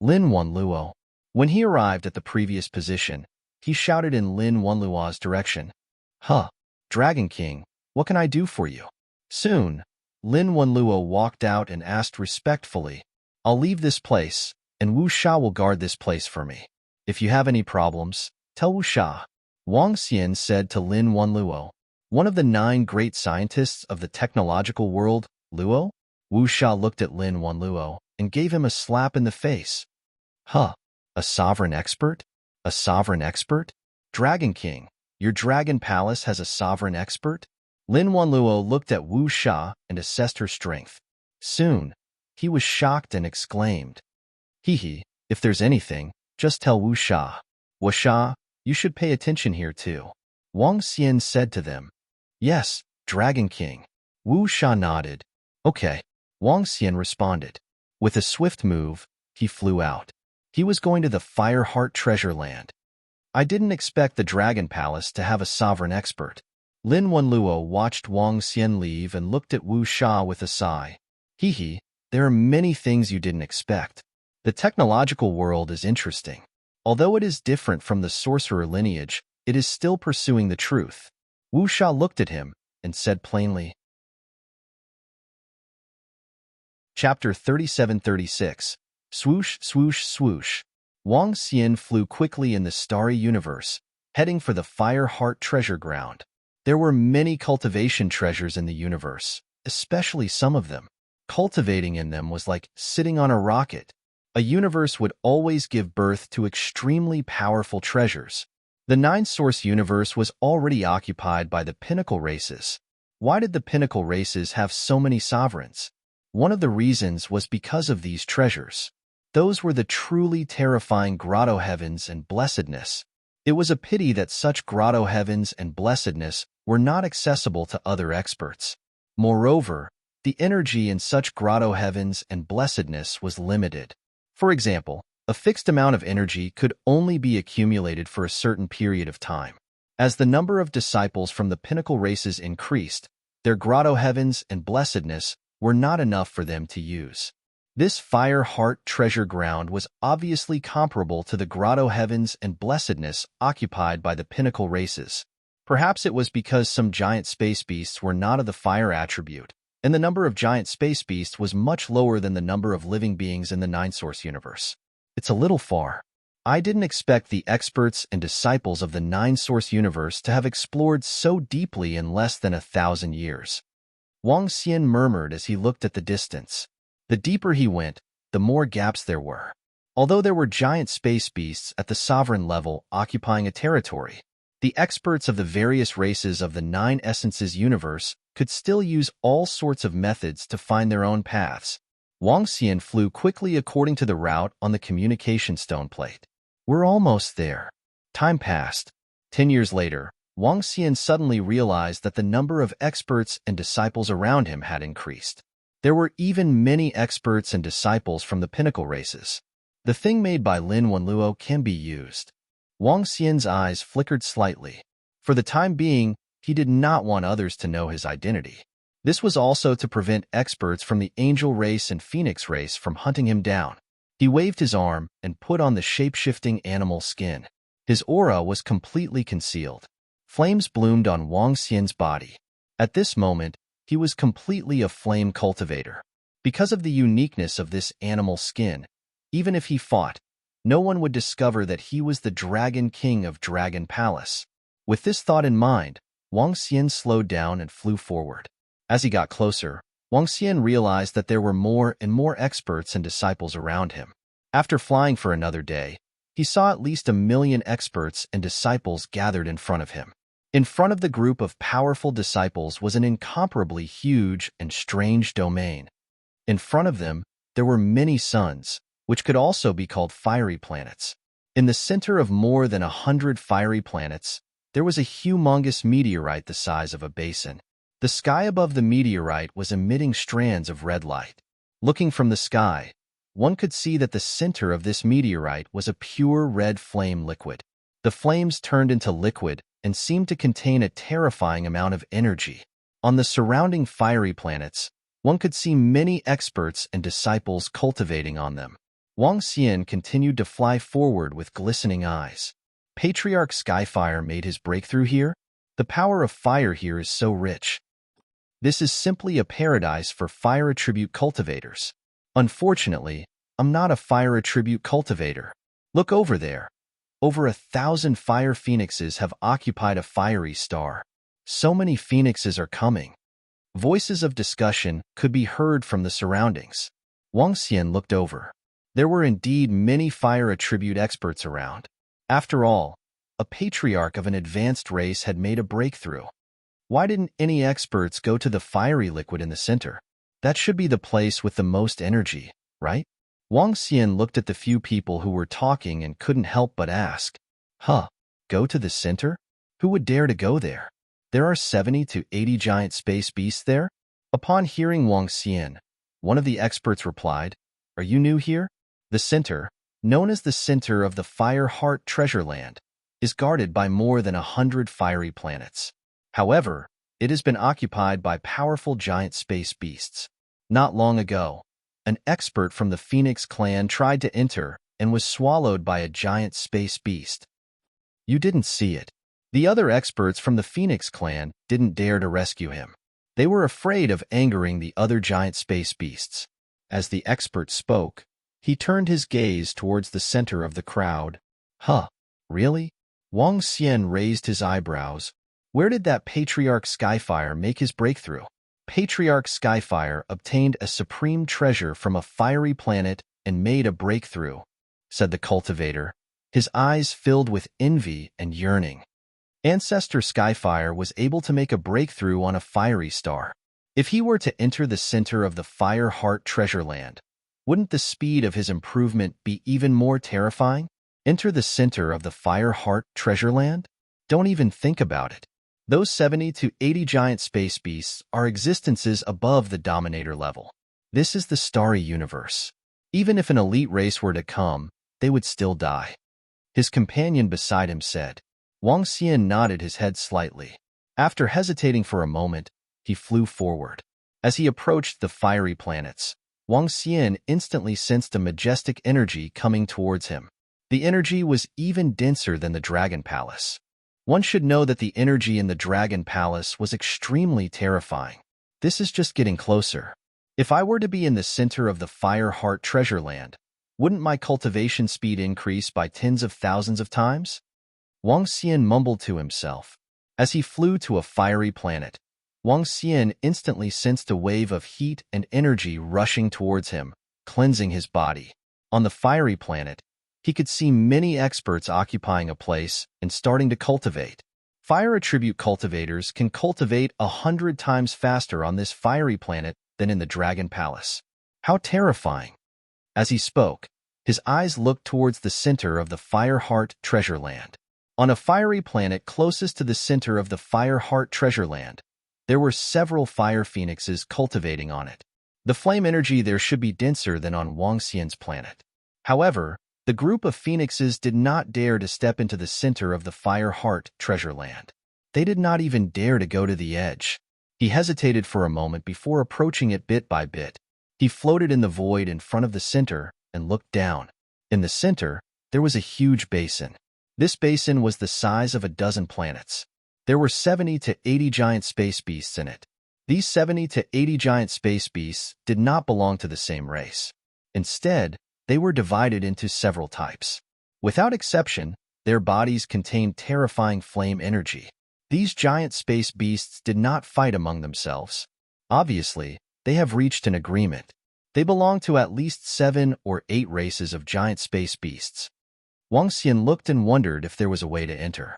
Lin Wanluo. When he arrived at the previous position, he shouted in Lin Wanluo's direction. Dragon King, what can I do for you? Soon, Lin Wanluo walked out and asked respectfully, I'll leave this place, and Wu Sha will guard this place for me. If you have any problems, tell Wu Sha. Wang Xian said to Lin Wanluo, one of the 9 great scientists of the technological world, Luo? Wu Sha looked at Lin Wanluo and gave him a slap in the face. A sovereign expert? A sovereign expert? Dragon King, your dragon palace has a sovereign expert? Lin Wanluo looked at Wu Sha and assessed her strength. Soon, he was shocked and exclaimed, if there's anything, just tell Wu Sha. Wu Sha, you should pay attention here too. Wang Xian said to them. Yes, Dragon King. Wu Sha nodded. Okay. Wang Xian responded. With a swift move, he flew out. He was going to the Fire Heart Treasure Land. I didn't expect the Dragon Palace to have a sovereign expert. Lin Wenluo watched Wang Xian leave and looked at Wu Sha with a sigh. Hee, there are many things you didn't expect. The technological world is interesting. Although it is different from the sorcerer lineage, it is still pursuing the truth. Wu Sha looked at him and said plainly. Chapter 37-36. Swoosh, swoosh, swoosh. Wang Xian flew quickly in the starry universe, heading for the Fire Heart treasure ground. There were many cultivation treasures in the universe, especially some of them. Cultivating in them was like sitting on a rocket. A universe would always give birth to extremely powerful treasures. The nine-source universe was already occupied by the pinnacle races. Why did the pinnacle races have so many sovereigns? One of the reasons was because of these treasures. Those were the truly terrifying grotto heavens and blessedness. It was a pity that such grotto heavens and blessedness were not accessible to other experts. Moreover, the energy in such grotto heavens and blessedness was limited. For example, a fixed amount of energy could only be accumulated for a certain period of time. As the number of disciples from the pinnacle races increased, their grotto heavens and blessedness were not enough for them to use. This Fire Heart treasure ground was obviously comparable to the grotto heavens and blessedness occupied by the pinnacle races. Perhaps it was because some giant space beasts were not of the fire attribute, and the number of giant space beasts was much lower than the number of living beings in the nine-source universe. It's a little far. I didn't expect the experts and disciples of the nine-source universe to have explored so deeply in less than 1,000 years. Wang Xian murmured as he looked at the distance. The deeper he went, the more gaps there were. Although there were giant space beasts at the sovereign level occupying a territory, the experts of the various races of the Nine Essences universe could still use all sorts of methods to find their own paths. Wang Xian flew quickly according to the route on the communication stone plate. We're almost there. Time passed. 10 years later, Wang Xian suddenly realized that the number of experts and disciples around him had increased. There were even many experts and disciples from the pinnacle races. The thing made by Lin Wenluo can be used. Wang Xian's eyes flickered slightly. For the time being, he did not want others to know his identity. This was also to prevent experts from the angel race and phoenix race from hunting him down. He waved his arm and put on the shape-shifting animal skin. His aura was completely concealed. Flames bloomed on Wang Xian's body. At this moment, he was completely a flame cultivator. Because of the uniqueness of this animal skin, even if he fought, no one would discover that he was the Dragon King of Dragon Palace. With this thought in mind, Wang Xian slowed down and flew forward. As he got closer, Wang Xian realized that there were more and more experts and disciples around him. After flying for another day, he saw at least 1 million experts and disciples gathered in front of him. In front of the group of powerful disciples was an incomparably huge and strange domain. In front of them, there were many suns, which could also be called fiery planets. In the center of more than 100 fiery planets, there was a humongous meteorite the size of a basin. The sky above the meteorite was emitting strands of red light. Looking from the sky, one could see that the center of this meteorite was a pure red flame liquid. The flames turned into liquid and seemed to contain a terrifying amount of energy. On the surrounding fiery planets, one could see many experts and disciples cultivating on them. Wang Xian continued to fly forward with glistening eyes. Patriarch Skyfire made his breakthrough here? The power of fire here is so rich. This is simply a paradise for fire attribute cultivators. Unfortunately, I'm not a fire attribute cultivator. Look over there. Over 1,000 fire phoenixes have occupied a fiery star. So many phoenixes are coming. Voices of discussion could be heard from the surroundings. Wang Xian looked over. There were indeed many fire attribute experts around. After all, a patriarch of an advanced race had made a breakthrough. Why didn't any experts go to the fiery liquid in the center? That should be the place with the most energy, right? Wang Xian looked at the few people who were talking and couldn't help but ask, go to the center? Who would dare to go there? There are 70 to 80 giant space beasts there? Upon hearing Wang Xian, one of the experts replied, Are you new here? The center, known as the center of the Fire Heart treasure land, is guarded by more than 100 fiery planets. However, it has been occupied by powerful giant space beasts. Not long ago, an expert from the Phoenix clan tried to enter and was swallowed by a giant space beast. You didn't see it. The other experts from the Phoenix clan didn't dare to rescue him. They were afraid of angering the other giant space beasts. As the expert spoke, he turned his gaze towards the center of the crowd. Huh, really? Wang Xian raised his eyebrows. Where did that Patriarch Skyfire make his breakthrough? Patriarch Skyfire obtained a supreme treasure from a fiery planet and made a breakthrough, said the cultivator, his eyes filled with envy and yearning. Ancestor Skyfire was able to make a breakthrough on a fiery star. If he were to enter the center of the Fire Heart Treasure Land, wouldn't the speed of his improvement be even more terrifying? Enter the center of the Fire Heart Treasure Land? Don't even think about it. Those 70 to 80 giant space beasts are existences above the Dominator level. This is the starry universe. Even if an elite race were to come, they would still die. His companion beside him said. Wang Xian nodded his head slightly. After hesitating for a moment, he flew forward. As he approached the fiery planets, Wang Xian instantly sensed a majestic energy coming towards him. The energy was even denser than the Dragon Palace. One should know that the energy in the Dragon Palace was extremely terrifying. This is just getting closer. If I were to be in the center of the Fire Heart Treasure Land, wouldn't my cultivation speed increase by tens of thousands of times? Wang Xian mumbled to himself. As he flew to a fiery planet, Wang Xian instantly sensed a wave of heat and energy rushing towards him, cleansing his body. On the fiery planet, he could see many experts occupying a place and starting to cultivate. Fire attribute cultivators can cultivate 100 times faster on this fiery planet than in the Dragon Palace. How terrifying! As he spoke, his eyes looked towards the center of the Fire Heart Treasure Land. On a fiery planet closest to the center of the Fire Heart Treasure Land, there were several fire phoenixes cultivating on it. The flame energy there should be denser than on Wang Xian's planet. However, the group of phoenixes did not dare to step into the center of the Fire Heart Treasure Land. They did not even dare to go to the edge. He hesitated for a moment before approaching it bit by bit. He floated in the void in front of the center and looked down. In the center, there was a huge basin. This basin was the size of a dozen planets. There were 70 to 80 giant space beasts in it. These 70 to 80 giant space beasts did not belong to the same race. Instead, they were divided into several types. Without exception, their bodies contained terrifying flame energy. These giant space beasts did not fight among themselves. Obviously, they have reached an agreement. They belong to at least 7 or 8 races of giant space beasts. Wang Xian looked and wondered if there was a way to enter.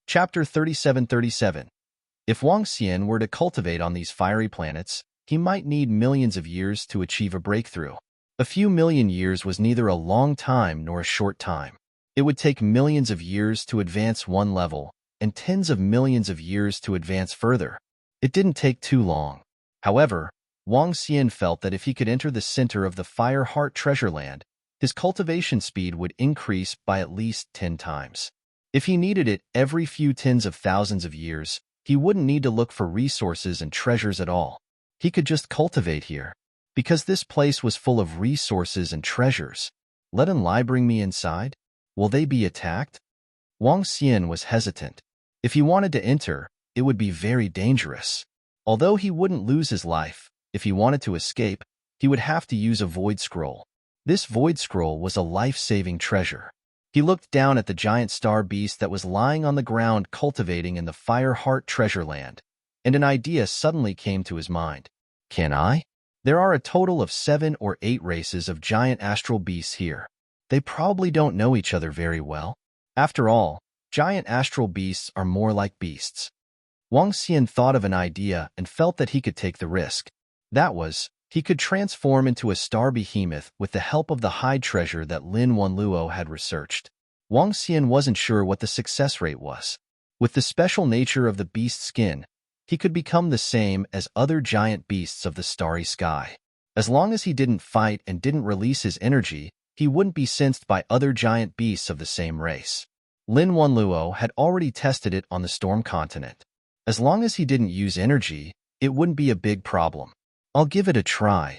Chapter 3737. If Wang Xian were to cultivate on these fiery planets, he might need millions of years to achieve a breakthrough. A few million years was neither a long time nor a short time. It would take millions of years to advance one level, and tens of millions of years to advance further. It didn't take too long. However, Wang Xian felt that if he could enter the center of the Fire Heart Treasure Land, his cultivation speed would increase by at least 10 times. If he needed it every few tens of thousands of years, he wouldn't need to look for resources and treasures at all. He could just cultivate here. Because this place was full of resources and treasures. Let an lie bring me inside? Will they be attacked? Wang Xian was hesitant. If he wanted to enter, it would be very dangerous. Although he wouldn't lose his life, if he wanted to escape, he would have to use a void scroll. This void scroll was a life-saving treasure. He looked down at the giant star beast that was lying on the ground cultivating in the Fire Heart Treasure Land, and an idea suddenly came to his mind. Can I? There are a total of 7 or 8 races of giant astral beasts here. They probably don't know each other very well. After all, giant astral beasts are more like beasts. Wang Xian thought of an idea and felt that he could take the risk. That was, he could transform into a star behemoth with the help of the hide treasure that Lin Wanluo had researched. Wang Xian wasn't sure what the success rate was. With the special nature of the beast's skin, he could become the same as other giant beasts of the starry sky. As long as he didn't fight and didn't release his energy, he wouldn't be sensed by other giant beasts of the same race. Lin Wanluo had already tested it on the storm continent. As long as he didn't use energy, it wouldn't be a big problem. I'll give it a try.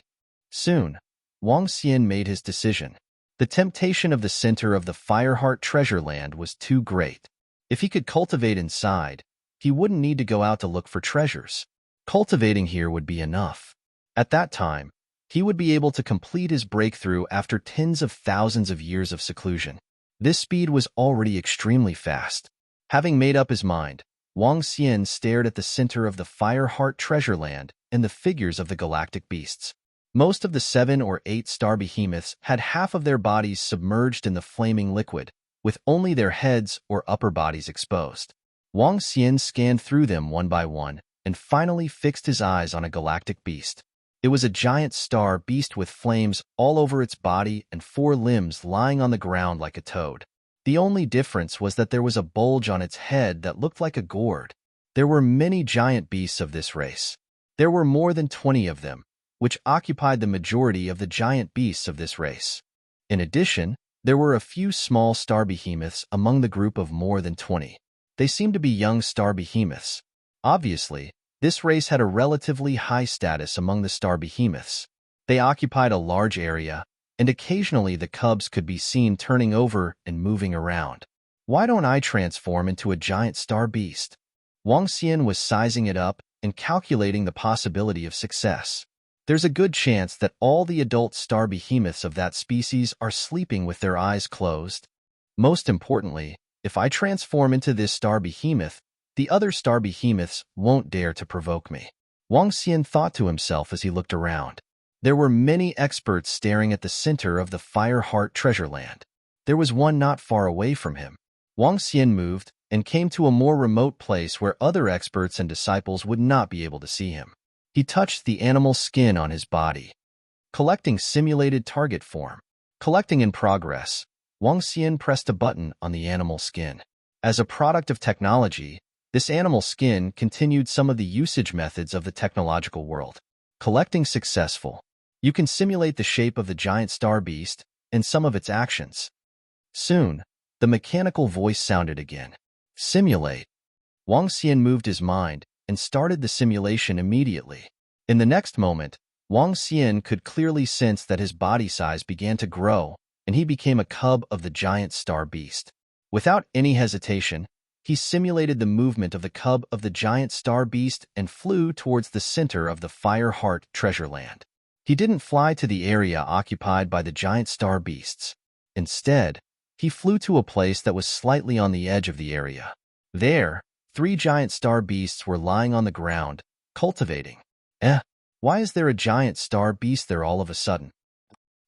Soon, Wang Xian made his decision. The temptation of the center of the Fireheart treasure land was too great. If he could cultivate inside, he wouldn't need to go out to look for treasures. Cultivating here would be enough. At that time, he would be able to complete his breakthrough after tens of thousands of years of seclusion. This speed was already extremely fast. Having made up his mind, Wang Xian stared at the center of the Fireheart treasure land and the figures of the galactic beasts. Most of the 7 or 8 star behemoths had half of their bodies submerged in the flaming liquid, with only their heads or upper bodies exposed. Wang Xian scanned through them one by one and finally fixed his eyes on a galactic beast. It was a giant star beast with flames all over its body and 4 limbs lying on the ground like a toad. The only difference was that there was a bulge on its head that looked like a gourd. There were many giant beasts of this race. There were more than 20 of them, which occupied the majority of the giant beasts of this race. In addition, there were a few small star behemoths among the group of more than 20. They seemed to be young star behemoths. Obviously, this race had a relatively high status among the star behemoths. They occupied a large area, and occasionally the cubs could be seen turning over and moving around. Why don't I transform into a giant star beast? Wang Xian was sizing it up and calculating the possibility of success. There's a good chance that all the adult star behemoths of that species are sleeping with their eyes closed. Most importantly, if I transform into this star behemoth, the other star behemoths won't dare to provoke me. Wang Xian thought to himself as he looked around. There were many experts staring at the center of the Fireheart treasure land. There was one not far away from him. Wang Xian moved and came to a more remote place where other experts and disciples would not be able to see him. He touched the animal skin on his body. Collecting simulated target form. Collecting in progress, Wang Xian pressed a button on the animal skin. As a product of technology, this animal skin continued some of the usage methods of the technological world. Collecting successful. You can simulate the shape of the giant star beast and some of its actions. Soon, the mechanical voice sounded again. Simulate. Wang Xian moved his mind and started the simulation immediately. In the next moment, Wang Xian could clearly sense that his body size began to grow, and he became a cub of the giant star beast. Without any hesitation, he simulated the movement of the cub of the giant star beast and flew towards the center of the Fireheart treasure land. He didn't fly to the area occupied by the giant star beasts. Instead, he flew to a place that was slightly on the edge of the area. There, 3 giant star beasts were lying on the ground, cultivating. Why is there a giant star beast there all of a sudden?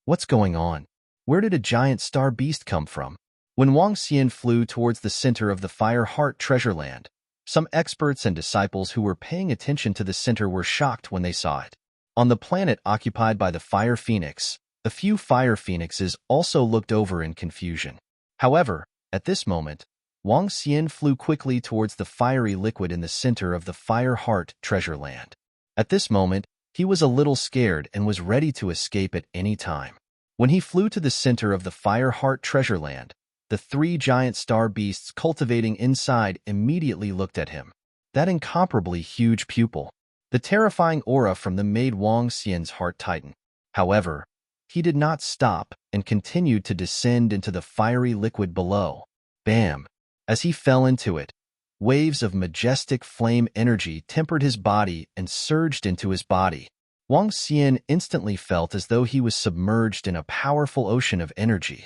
What's going on? Where did a giant star beast come from? When Wang Xian flew towards the center of the Fireheart treasure land, some experts and disciples who were paying attention to the center were shocked when they saw it. On the planet occupied by the Fire Phoenix, a few Fire Phoenixes also looked over in confusion. However, at this moment, Wang Xian flew quickly towards the fiery liquid in the center of the Fireheart treasure land. At this moment, he was a little scared and was ready to escape at any time. When he flew to the center of the Fireheart treasure land, the 3 giant star beasts cultivating inside immediately looked at him. That incomparably huge pupil. The terrifying aura from them made Wang Xian's heart tighten. However, he did not stop and continued to descend into the fiery liquid below. Bam! As he fell into it, waves of majestic flame energy tempered his body and surged into his body. Wang Xian instantly felt as though he was submerged in a powerful ocean of energy.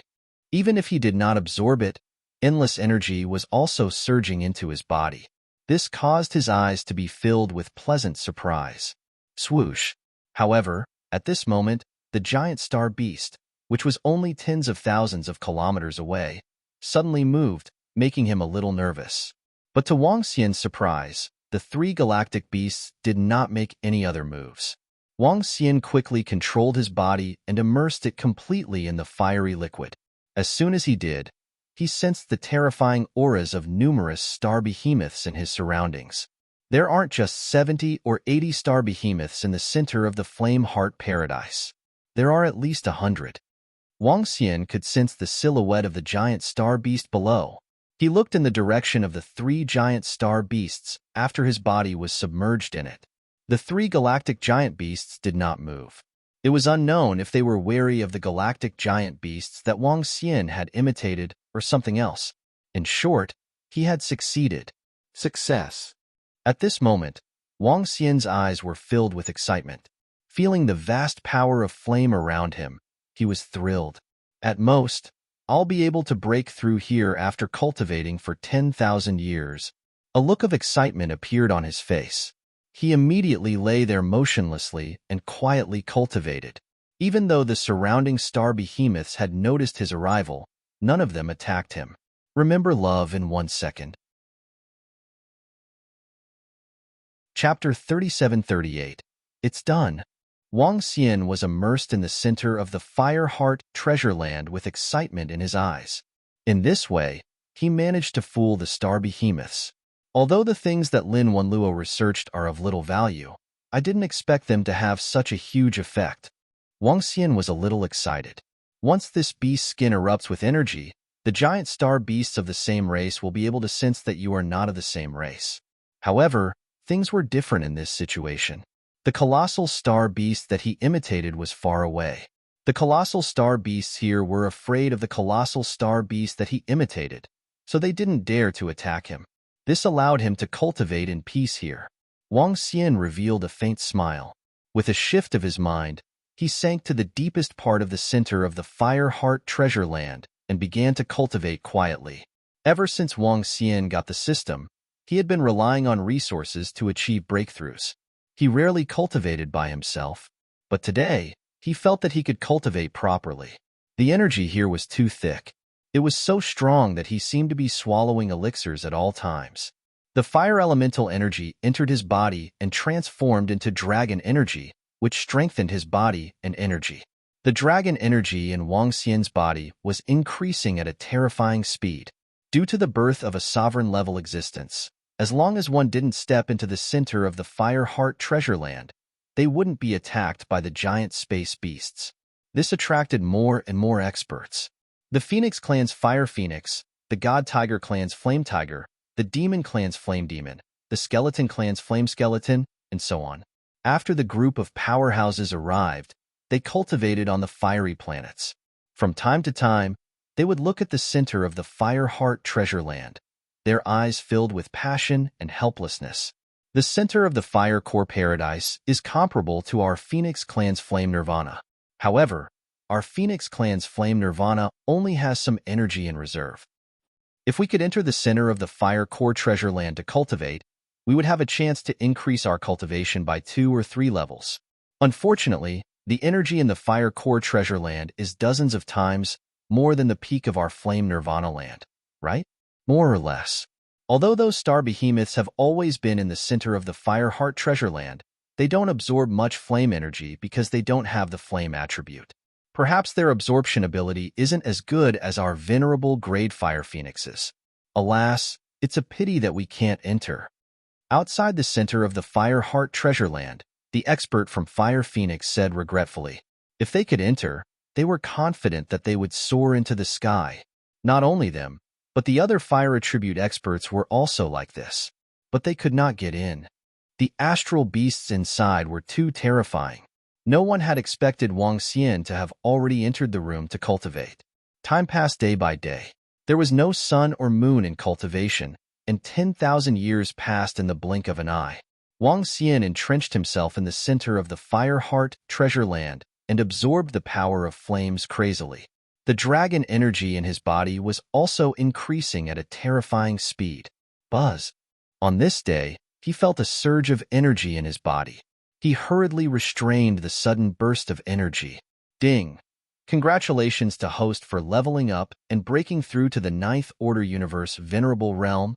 Even if he did not absorb it, endless energy was also surging into his body. This caused his eyes to be filled with pleasant surprise. Swoosh! However, at this moment, the giant star beast, which was only tens of thousands of kilometers away, suddenly moved, making him a little nervous. But to Wang Xian's surprise, the 3 galactic beasts did not make any other moves. Wang Xian quickly controlled his body and immersed it completely in the fiery liquid. As soon as he did, he sensed the terrifying auras of numerous star behemoths in his surroundings. There aren't just 70 or 80 star behemoths in the center of the Flame Heart Paradise. There are at least 100. Wang Xian could sense the silhouette of the giant star beast below. He looked in the direction of the three giant star beasts after his body was submerged in it. The three galactic giant beasts did not move. It was unknown if they were wary of the galactic giant beasts that Wang Xian had imitated or something else. In short, he had succeeded. Success. At this moment, Wang Xian's eyes were filled with excitement. Feeling the vast power of flame around him, he was thrilled. At most, I'll be able to break through here after cultivating for 10,000 years. A look of excitement appeared on his face. He immediately lay there motionlessly and quietly cultivated. Even though the surrounding star behemoths had noticed his arrival, none of them attacked him. Remember love in 1 second. Chapter 37-38. It's done. Wang Xian was immersed in the center of the Fire Heart treasure land with excitement in his eyes. In this way, he managed to fool the star behemoths. Although the things that Lin Wanluo researched are of little value, I didn't expect them to have such a huge effect. Wang Xian was a little excited. Once this beast's skin erupts with energy, the giant star beasts of the same race will be able to sense that you are not of the same race. However, things were different in this situation. The colossal star beast that he imitated was far away. The colossal star beasts here were afraid of the colossal star beast that he imitated, so they didn't dare to attack him. This allowed him to cultivate in peace here. Wang Xian revealed a faint smile. With a shift of his mind, he sank to the deepest part of the center of the Fire Heart treasure land and began to cultivate quietly. Ever since Wang Xian got the system, he had been relying on resources to achieve breakthroughs. He rarely cultivated by himself, but today, he felt that he could cultivate properly. The energy here was too thick. It was so strong that he seemed to be swallowing elixirs at all times. The fire elemental energy entered his body and transformed into dragon energy, which strengthened his body and energy. The dragon energy in Wang Xian's body was increasing at a terrifying speed. Due to the birth of a sovereign-level existence, as long as one didn't step into the center of the Fire Heart treasure land, they wouldn't be attacked by the giant space beasts. This attracted more and more experts. The Phoenix clan's Fire Phoenix, the God Tiger clan's Flame Tiger, the Demon clan's Flame Demon, the Skeleton clan's Flame Skeleton, and so on. After the group of powerhouses arrived, they cultivated on the fiery planets. From time to time, they would look at the center of the Fire Heart treasure land, their eyes filled with passion and helplessness. The center of the Fire Core Paradise is comparable to our Phoenix clan's Flame Nirvana. However, our Phoenix clan's Flame Nirvana only has some energy in reserve. If we could enter the center of the Fire Core treasure land to cultivate, we would have a chance to increase our cultivation by 2 or 3 levels. Unfortunately, the energy in the Fire Core treasure land is dozens of times more than the peak of our Flame Nirvana land, right? More or less. Although those star behemoths have always been in the center of the Fire Heart treasure land, they don't absorb much flame energy because they don't have the flame attribute. Perhaps their absorption ability isn't as good as our venerable grade Fire Phoenixes. Alas, it's a pity that we can't enter. Outside the center of the Fire Heart treasure land, the expert from Fire Phoenix said regretfully, if they could enter, they were confident that they would soar into the sky. Not only them, but the other fire attribute experts were also like this. But they could not get in. The astral beasts inside were too terrifying. No one had expected Wang Xian to have already entered the room to cultivate. Time passed day by day. There was no sun or moon in cultivation, and 10,000 years passed in the blink of an eye. Wang Xian entrenched himself in the center of the Fire Heart treasure land and absorbed the power of flames crazily. The dragon energy in his body was also increasing at a terrifying speed. Buzz. On this day, he felt a surge of energy in his body. He hurriedly restrained the sudden burst of energy. Ding! Congratulations to host for leveling up and breaking through to the 9th Order Universe Venerable Realm.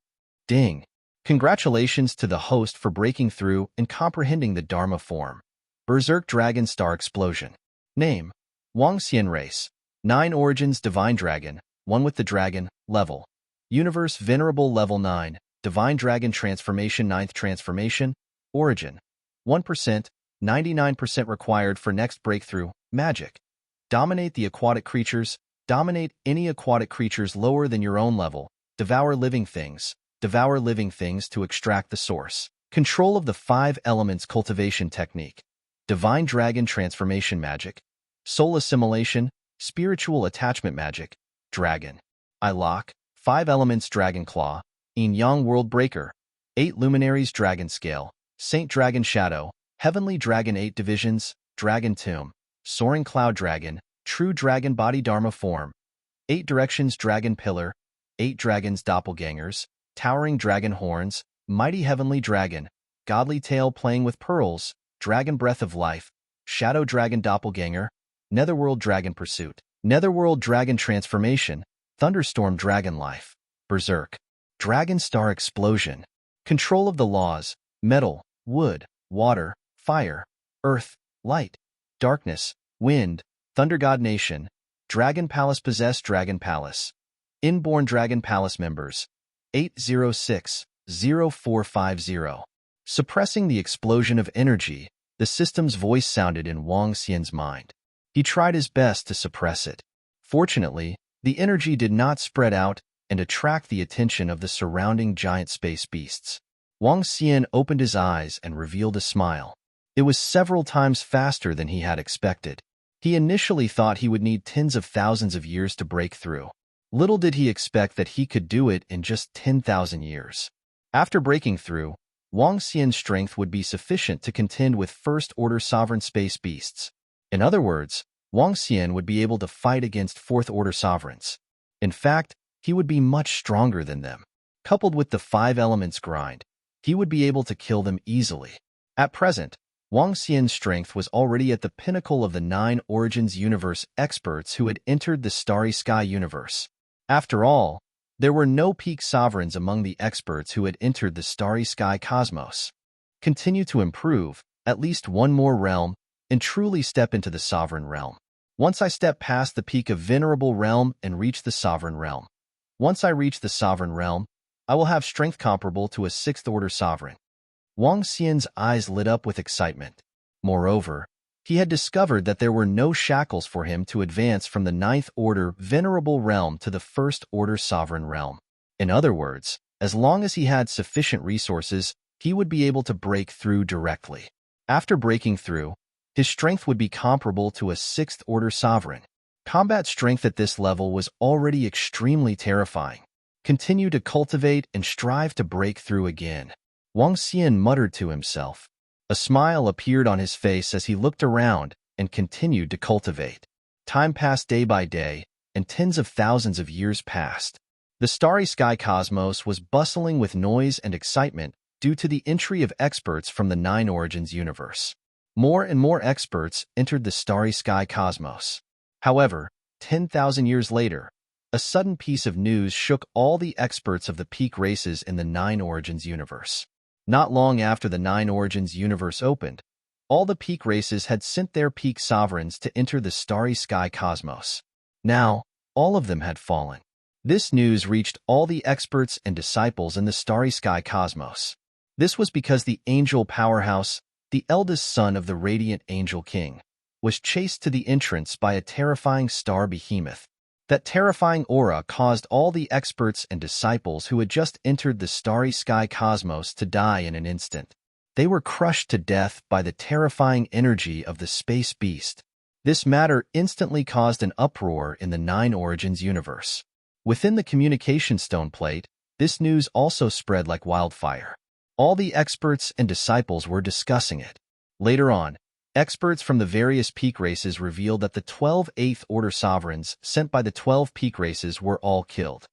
Ding! Congratulations to the host for breaking through and comprehending the Dharma form. Berserk Dragon Star Explosion. Name: Wang Xian Race. 9 Origins Divine Dragon, 1 with the Dragon, Level. Universe Venerable Level 9, Divine Dragon Transformation 9th Transformation, Origin. 1%, 99% required for next breakthrough, Magic. Dominate the aquatic creatures, dominate any aquatic creatures lower than your own level, Devour living things. Devour living things to extract the source. Control of the 5 elements cultivation technique. Divine dragon transformation magic. Soul assimilation. Spiritual attachment magic. Dragon. I lock. 5 elements dragon claw. Yin yang world breaker. 8 luminaries dragon scale. Saint dragon shadow. Heavenly dragon 8 divisions. Dragon tomb. Soaring cloud dragon. True dragon body dharma form. 8 directions dragon pillar. 8 dragons doppelgangers. Towering dragon horns. Mighty heavenly dragon. Godly tail playing with pearls. Dragon breath of life. Shadow dragon doppelganger. Netherworld dragon pursuit. Netherworld dragon transformation. Thunderstorm dragon life. Berserk. Dragon star explosion. Control of the laws. Metal, wood, water, fire, earth, light, darkness, wind, thunder god nation. Dragon palace possess dragon palace. Inborn dragon palace members. 806-0450. Suppressing the explosion of energy, the system's voice sounded in Wang Xian's mind. He tried his best to suppress it. Fortunately, the energy did not spread out and attract the attention of the surrounding giant space beasts. Wang Xian opened his eyes and revealed a smile. It was several times faster than he had expected. He initially thought he would need tens of thousands of years to break through. Little did he expect that he could do it in just 10,000 years. After breaking through, Wang Xian's strength would be sufficient to contend with first-order sovereign space beasts. In other words, Wang Xian would be able to fight against fourth-order sovereigns. In fact, he would be much stronger than them. Coupled with the 5 elements grind, he would be able to kill them easily. At present, Wang Xian's strength was already at the pinnacle of the 9 Origins universe experts who had entered the Starry Sky universe. After all, there were no peak sovereigns among the experts who had entered the Starry Sky cosmos. Continue to improve, at least one more realm, and truly step into the sovereign realm. Once I step past the peak of venerable realm and reach the sovereign realm. Once I reach the sovereign realm, I will have strength comparable to a 6th-order sovereign. Wang Xian's eyes lit up with excitement. Moreover, he had discovered that there were no shackles for him to advance from the 9th-order venerable realm to the 1st-order sovereign realm. In other words, as long as he had sufficient resources, he would be able to break through directly. After breaking through, his strength would be comparable to a 6th-order sovereign. Combat strength at this level was already extremely terrifying. Continue to cultivate and strive to break through again. Wang Xian muttered to himself. A smile appeared on his face as he looked around and continued to cultivate. Time passed day by day, and tens of thousands of years passed. The Starry Sky cosmos was bustling with noise and excitement due to the entry of experts from the 9 Origins universe. More and more experts entered the Starry Sky cosmos. However, 10,000 years later, a sudden piece of news shook all the experts of the peak races in the 9 Origins universe. Not long after the 9 Origins universe opened, all the peak races had sent their peak sovereigns to enter the Starry Sky cosmos. Now, all of them had fallen. This news reached all the experts and disciples in the Starry Sky cosmos. This was because the angel powerhouse, the eldest son of the radiant angel king, was chased to the entrance by a terrifying star behemoth. That terrifying aura caused all the experts and disciples who had just entered the Starry Sky cosmos to die in an instant. They were crushed to death by the terrifying energy of the space beast. This matter instantly caused an uproar in the 9 Origins universe. Within the communication stone plate, this news also spread like wildfire. All the experts and disciples were discussing it. Later on, experts from the various peak races revealed that the 12 8th-order sovereigns sent by the 12 peak races were all killed.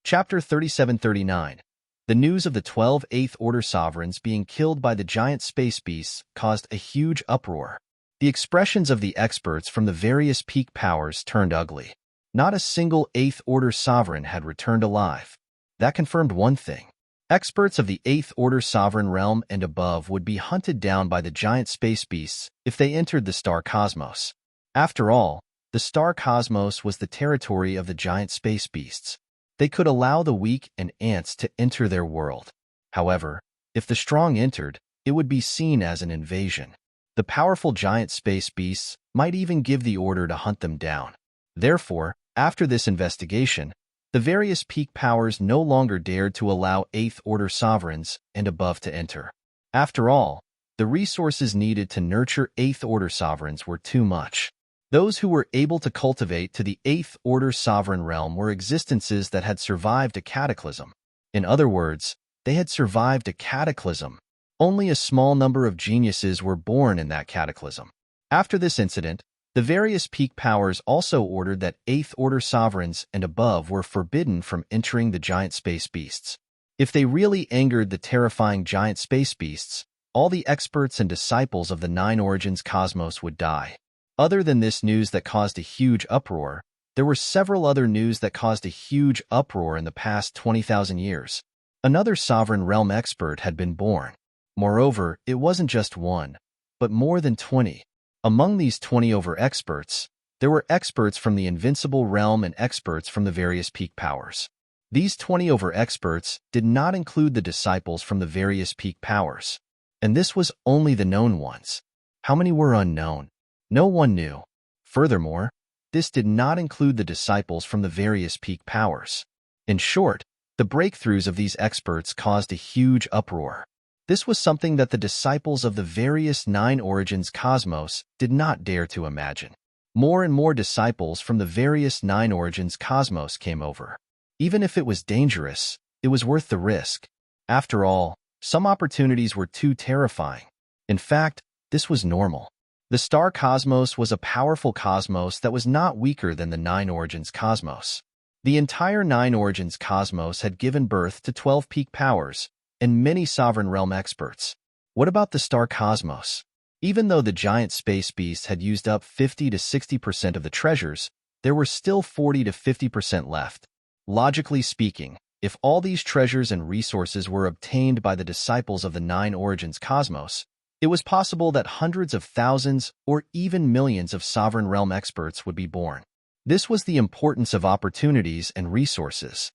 Chapter 3739. The news of the 12 8th-order sovereigns being killed by the giant space beasts caused a huge uproar. The expressions of the experts from the various peak powers turned ugly. Not a single 8th-order sovereign had returned alive. That confirmed one thing. Experts of the 8th-order sovereign realm and above would be hunted down by the giant space beasts if they entered the star cosmos. After all, the star cosmos was the territory of the giant space beasts. They could allow the weak and ants to enter their world. However, if the strong entered, it would be seen as an invasion. The powerful giant space beasts might even give the order to hunt them down. Therefore, After this investigation, the various peak powers no longer dared to allow 8th order sovereigns and above to enter. After all, the resources needed to nurture 8th order sovereigns were too much. Those who were able to cultivate to the 8th order sovereign realm were existences that had survived a cataclysm. In other words, they had survived a cataclysm. Only a small number of geniuses were born in that cataclysm. After this incident, the various peak powers also ordered that 8th order sovereigns and above were forbidden from entering the giant space beasts. If they really angered the terrifying giant space beasts, all the experts and disciples of the Nine Origins cosmos would die. Other than this news that caused a huge uproar, there were several other news that caused a huge uproar in the past 20,000 years. Another sovereign realm expert had been born. Moreover, it wasn't just one, but more than 20. Among these 20 over experts, there were experts from the invincible realm and experts from the various peak powers. These 20 over experts did not include the disciples from the various peak powers. And this was only the known ones. How many were unknown? No one knew. Furthermore, this did not include the disciples from the various peak powers. In short, the breakthroughs of these experts caused a huge uproar. This was something that the disciples of the various Nine Origins cosmos did not dare to imagine. More and more disciples from the various Nine Origins cosmos came over. Even if it was dangerous, it was worth the risk. After all, some opportunities were too terrifying. In fact, this was normal. The star cosmos was a powerful cosmos that was not weaker than the Nine Origins cosmos. The entire Nine Origins cosmos had given birth to 12 peak powers and many sovereign realm experts. What about the star cosmos? Even though the giant space beasts had used up 50 to 60% of the treasures, there were still 40 to 50% left. Logically speaking, if all these treasures and resources were obtained by the disciples of the Nine Origins cosmos, it was possible that hundreds of thousands or even millions of sovereign realm experts would be born. This was the importance of opportunities and resources.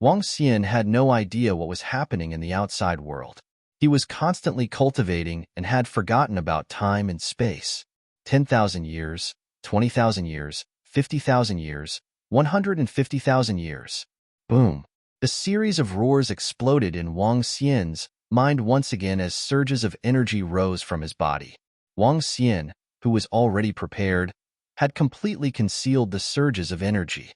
Wang Xian had no idea what was happening in the outside world. He was constantly cultivating and had forgotten about time and space. 10,000 years, 20,000 years, 50,000 years, 150,000 years. Boom! A series of roars exploded in Wang Xian's mind once again as surges of energy rose from his body. Wang Xian, who was already prepared, had completely concealed the surges of energy.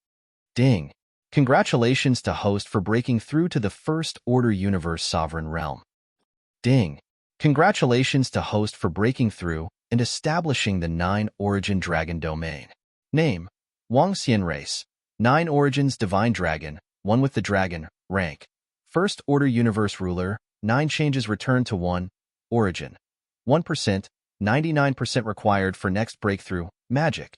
Ding! Congratulations to host for breaking through to the First Order Universe Sovereign Realm. Ding! Congratulations to host for breaking through and establishing the Nine Origin Dragon domain. Name: Wang Xian. Race: Nine Origins Divine Dragon, one with the dragon. Rank: First Order Universe Ruler. 9 changes return to 1. Origin: 1%, 99% required for next breakthrough. Magic: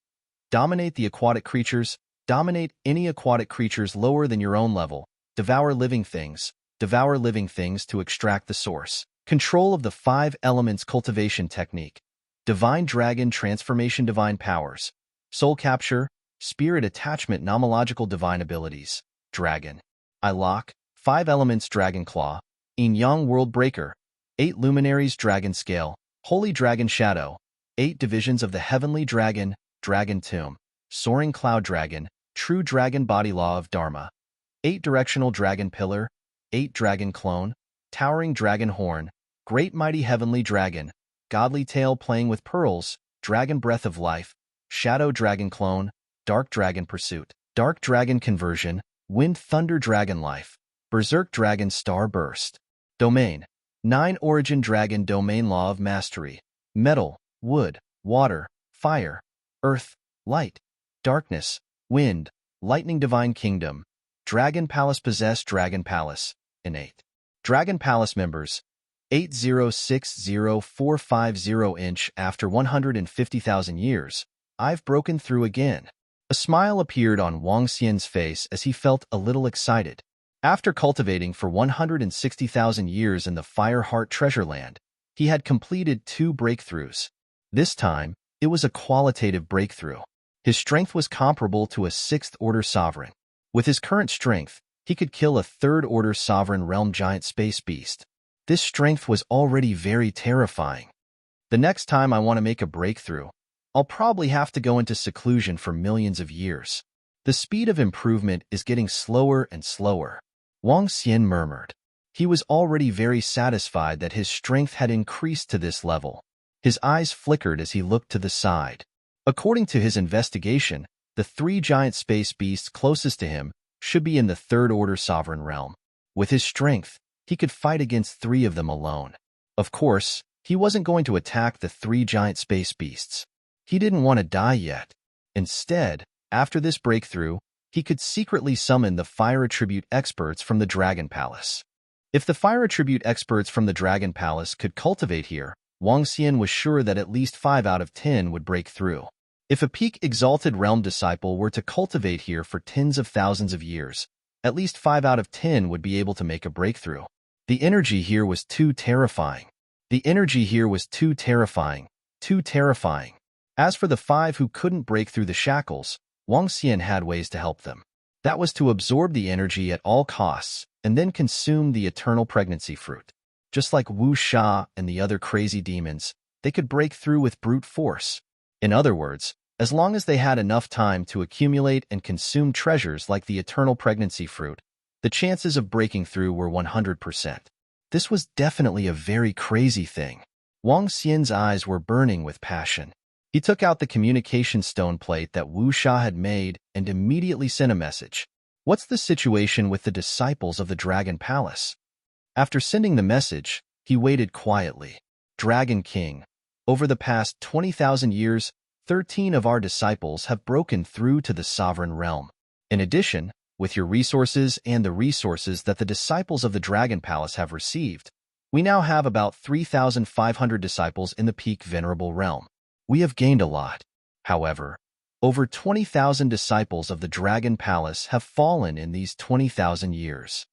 Dominate the aquatic creatures. Dominate any aquatic creatures lower than your own level. Devour living things. Devour living things to extract the source. Control of the 5 elements cultivation technique. Divine Dragon Transformation Divine Powers. Soul Capture. Spirit Attachment Nomological Divine Abilities. Dragon. I lock. 5 elements Dragon Claw. Yin Yang World Breaker. 8 Luminaries Dragon Scale. Holy Dragon Shadow. 8 Divisions of the Heavenly Dragon. Dragon Tomb. Soaring Cloud Dragon. True Dragon Body Law of Dharma. 8 Directional Dragon Pillar. 8 Dragon Clone. Towering Dragon Horn. Great Mighty Heavenly Dragon. Godly Tail Playing with Pearls. Dragon Breath of Life. Shadow Dragon Clone. Dark Dragon Pursuit. Dark Dragon Conversion. Wind Thunder Dragon Life. Berserk Dragon Star Burst. Domain: Nine Origin Dragon Domain Law of Mastery. Metal, Wood, Water, Fire, Earth, Light, Darkness, Wind, Lightning Divine Kingdom. Dragon Palace Possess Dragon Palace. Innate. Dragon Palace Members. 8060450 inch. After 150,000 years, I've broken through again. A smile appeared on Wang Xian's face as he felt a little excited. After cultivating for 160,000 years in the Fireheart Treasure Land, he had completed 2 breakthroughs. This time, it was a qualitative breakthrough. His strength was comparable to a 6th-order sovereign. With his current strength, he could kill a 3rd-order sovereign realm giant space beast. This strength was already very terrifying. The next time I want to make a breakthrough, I'll probably have to go into seclusion for millions of years. The speed of improvement is getting slower and slower, Wang Xian murmured. He was already very satisfied that his strength had increased to this level. His eyes flickered as he looked to the side. According to his investigation, the 3 giant space beasts closest to him should be in the third-order sovereign realm. With his strength, he could fight against 3 of them alone. Of course, he wasn't going to attack the 3 giant space beasts. He didn't want to die yet. Instead, after this breakthrough, he could secretly summon the fire attribute experts from the Dragon Palace. If the fire attribute experts from the Dragon Palace could cultivate here, Wang Xian was sure that at least 5 out of 10 would break through. If a peak exalted realm disciple were to cultivate here for tens of thousands of years, at least 5 out of 10 would be able to make a breakthrough. The energy here was too terrifying. The energy here was too terrifying, too terrifying. As for the 5 who couldn't break through the shackles, Wang Xian had ways to help them. That was to absorb the energy at all costs and then consume the eternal pregnancy fruit. Just like Wu Sha and the other crazy demons, they could break through with brute force. In other words, as long as they had enough time to accumulate and consume treasures like the eternal pregnancy fruit, the chances of breaking through were 100%. This was definitely a very crazy thing. Wang Xian's eyes were burning with passion. He took out the communication stone plate that Wu Sha had made and immediately sent a message. What's the situation with the disciples of the Dragon Palace? After sending the message, he waited quietly. Dragon King, over the past 20,000 years, 13 of our disciples have broken through to the sovereign realm. In addition, with your resources and the resources that the disciples of the Dragon Palace have received, we now have about 3,500 disciples in the peak venerable realm. We have gained a lot. However, over 20,000 disciples of the Dragon Palace have fallen in these 20,000 years.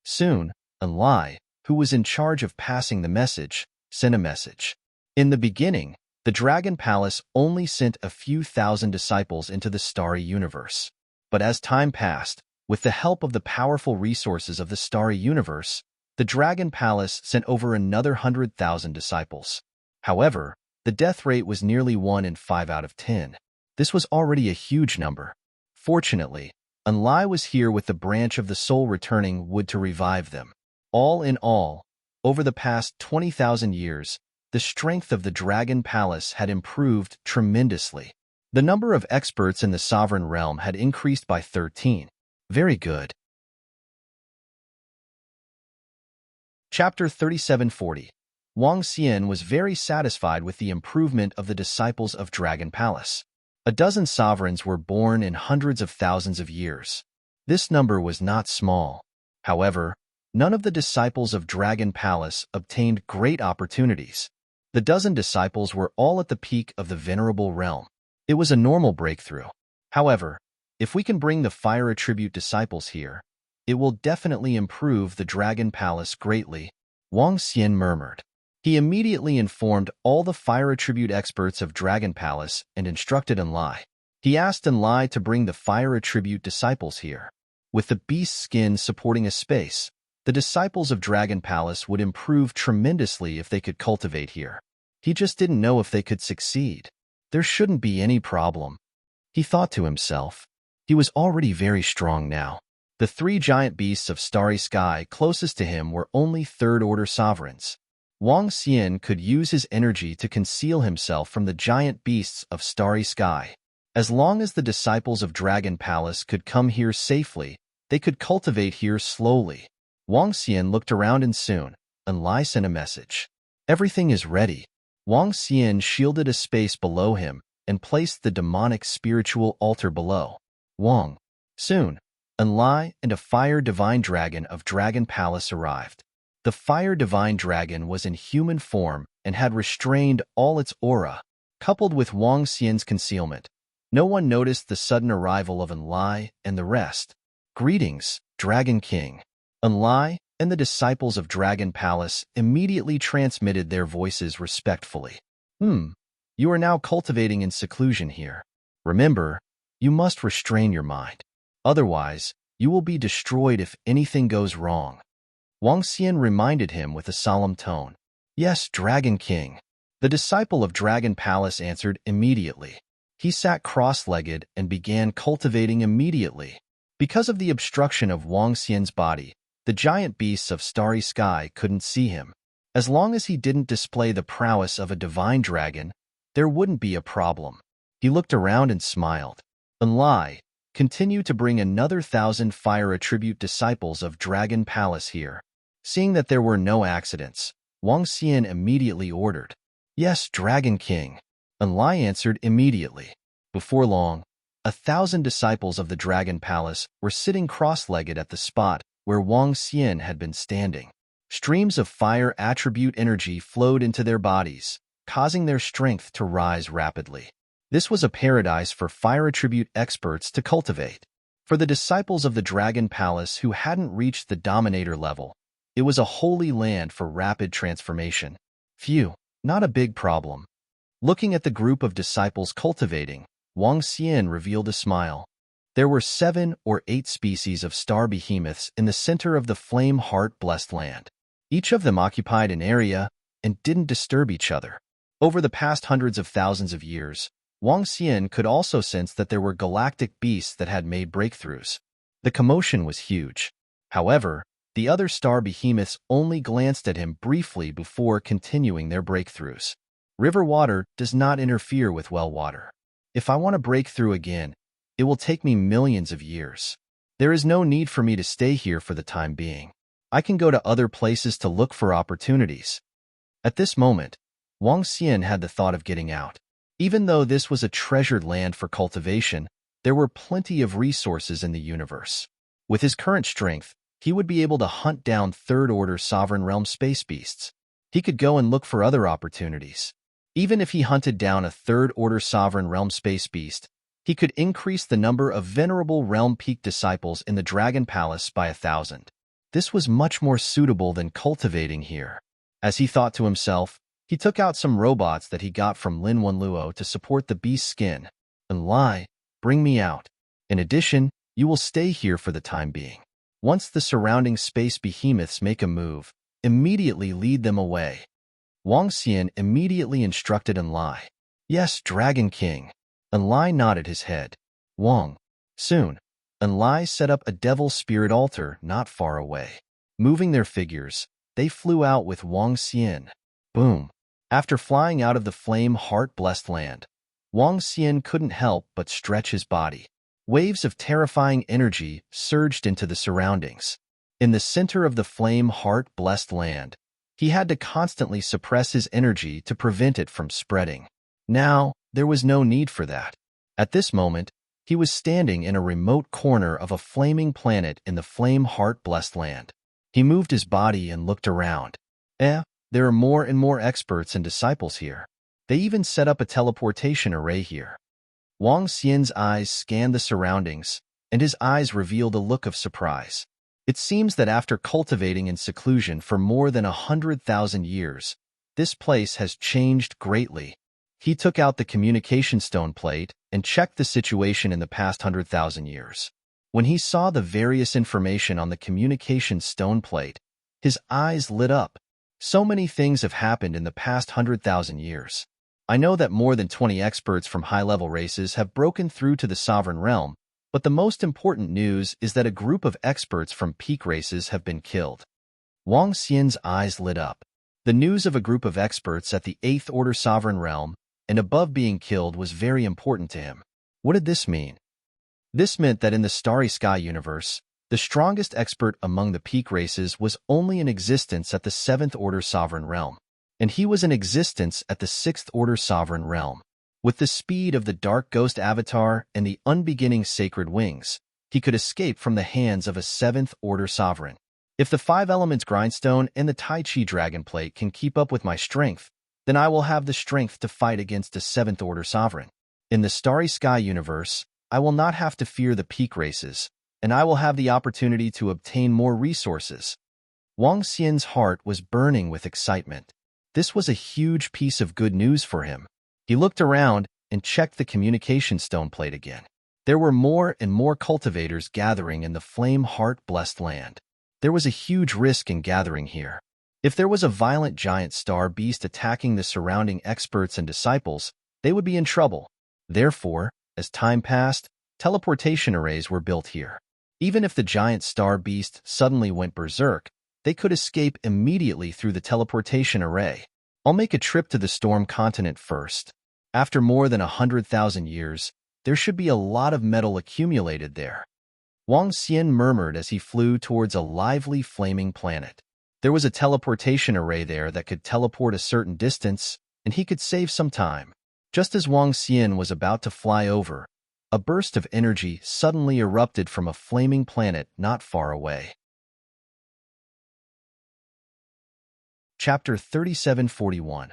Soon, Enlai, who was in charge of passing the message, sent a message. In the beginning, the Dragon Palace only sent a few thousand disciples into the starry universe. But as time passed, with the help of the powerful resources of the starry universe, the Dragon Palace sent over another 100,000 disciples. However, the death rate was nearly 1 in 5 out of 10. This was already a huge number. Fortunately, Enlai was here with the branch of the soul returning wood to revive them. All in all, over the past 20,000 years, the strength of the Dragon Palace had improved tremendously. The number of experts in the sovereign realm had increased by 13. Very good. Chapter 3740. Wang Xian was very satisfied with the improvement of the disciples of Dragon Palace. A dozen sovereigns were born in hundreds of thousands of years. This number was not small. However, none of the disciples of Dragon Palace obtained great opportunities. The dozen disciples were all at the peak of the venerable realm. It was a normal breakthrough. However, if we can bring the fire attribute disciples here, it will definitely improve the Dragon Palace greatly, Wang Xian murmured. He immediately informed all the fire attribute experts of Dragon Palace and instructed Enlai. He asked Enlai to bring the fire attribute disciples here. With the beast skin supporting a space, the disciples of Dragon Palace would improve tremendously if they could cultivate here. He just didn't know if they could succeed. There shouldn't be any problem, he thought to himself. He was already very strong now. The 3 giant beasts of starry sky closest to him were only third-order sovereigns. Wang Xian could use his energy to conceal himself from the giant beasts of starry sky. As long as the disciples of Dragon Palace could come here safely, they could cultivate here slowly. Wang Xian looked around and soon, Enlai sent a message. Everything is ready. Wang Xian shielded a space below him and placed the demonic spiritual altar below. Wang. Soon, Enlai and a fire divine dragon of Dragon Palace arrived. The fire divine dragon was in human form and had restrained all its aura. Coupled with Wang Xian's concealment, no one noticed the sudden arrival of Enlai and the rest. Greetings, Dragon King. Enlai and the disciples of Dragon Palace immediately transmitted their voices respectfully. You are now cultivating in seclusion here. Remember, you must restrain your mind. Otherwise, you will be destroyed if anything goes wrong. Wang Xian reminded him with a solemn tone. Yes, Dragon King. The disciple of Dragon Palace answered immediately. He sat cross-legged and began cultivating immediately. Because of the obstruction of Wang Xian's body, the giant beasts of starry sky couldn't see him. As long as he didn't display the prowess of a divine dragon, there wouldn't be a problem. He looked around and smiled. Enlai, continue to bring another 1,000 fire attribute disciples of Dragon Palace here. Seeing that there were no accidents, Wang Xian immediately ordered. Yes, Dragon King. Enlai answered immediately. Before long, 1,000 disciples of the Dragon Palace were sitting cross-legged at the spot where Wang Xian had been standing. Streams of fire attribute energy flowed into their bodies, causing their strength to rise rapidly. This was a paradise for fire attribute experts to cultivate. For the disciples of the Dragon Palace who hadn't reached the Dominator level, it was a holy land for rapid transformation. Phew, not a big problem. Looking at the group of disciples cultivating, Wang Xian revealed a smile. There were 7 or 8 species of star behemoths in the center of the Flame Heart Blessed Land. Each of them occupied an area and didn't disturb each other. Over the past hundreds of thousands of years, Wang Xian could also sense that there were galactic beasts that had made breakthroughs. The commotion was huge. However, the other star behemoths only glanced at him briefly before continuing their breakthroughs. River water does not interfere with well water. If I want to break through again, it will take me millions of years. There is no need for me to stay here for the time being. I can go to other places to look for opportunities. At this moment, Wang Xian had the thought of getting out. Even though this was a treasured land for cultivation, there were plenty of resources in the universe. With his current strength, he would be able to hunt down third-order sovereign realm space beasts. He could go and look for other opportunities. Even if he hunted down a third-order sovereign realm space beast, he could increase the number of venerable realm peak disciples in the Dragon Palace by 1,000. This was much more suitable than cultivating here. As he thought to himself, he took out some robots that he got from Lin Wenluo to support the beast's skin. Enlai, bring me out. In addition, you will stay here for the time being. Once the surrounding space behemoths make a move, immediately lead them away. Wang Xian immediately instructed Enlai. Yes, Dragon King. Enlai nodded his head. Wang. Soon, Enlai set up a devil spirit altar not far away. Moving their figures, they flew out with Wang Xian. Boom. After flying out of the Flame Heart Blessed Land, Wang Xian couldn't help but stretch his body. Waves of terrifying energy surged into the surroundings. In the center of the Flame Heart Blessed Land, he had to constantly suppress his energy to prevent it from spreading. Now, there was no need for that. At this moment, he was standing in a remote corner of a flaming planet in the Flame Heart Blessed Land. He moved his body and looked around. There are more and more experts and disciples here. They even set up a teleportation array here. Wang Xian's eyes scanned the surroundings, and his eyes revealed a look of surprise. It seems that after cultivating in seclusion for more than 100,000 years, this place has changed greatly. He took out the communication stone plate and checked the situation in the past 100,000 years. When he saw the various information on the communication stone plate, his eyes lit up. So many things have happened in the past 100,000 years. I know that more than 20 experts from high-level races have broken through to the sovereign realm, but the most important news is that a group of experts from peak races have been killed. Wang Xian's eyes lit up. The news of a group of experts at the 8th Order Sovereign Realm and above being killed was very important to him. What did this mean? This meant that in the Starry Sky universe, the strongest expert among the peak races was only in existence at the 7th Order Sovereign Realm, and he was in existence at the 6th Order Sovereign Realm. With the speed of the Dark Ghost Avatar and the unbeginning Sacred Wings, he could escape from the hands of a 7th Order Sovereign. If the 5 Elements Grindstone and the Tai Chi Dragon Plate can keep up with my strength, then I will have the strength to fight against a 7th Order Sovereign. In the Starry Sky universe, I will not have to fear the peak races, and I will have the opportunity to obtain more resources. Wang Xian's heart was burning with excitement. This was a huge piece of good news for him. He looked around and checked the communication stone plate again. There were more and more cultivators gathering in the Flame Heart Blessed Land. There was a huge risk in gathering here. If there was a violent giant star beast attacking the surrounding experts and disciples, they would be in trouble. Therefore, as time passed, teleportation arrays were built here. Even if the giant star beast suddenly went berserk, they could escape immediately through the teleportation array. I'll make a trip to the storm continent first. After more than 100,000 years, there should be a lot of metal accumulated there. Wang Xian murmured as he flew towards a lively flaming planet. There was a teleportation array there that could teleport a certain distance, and he could save some time. Just as Wang Xian was about to fly over, a burst of energy suddenly erupted from a flaming planet not far away. Chapter 3741.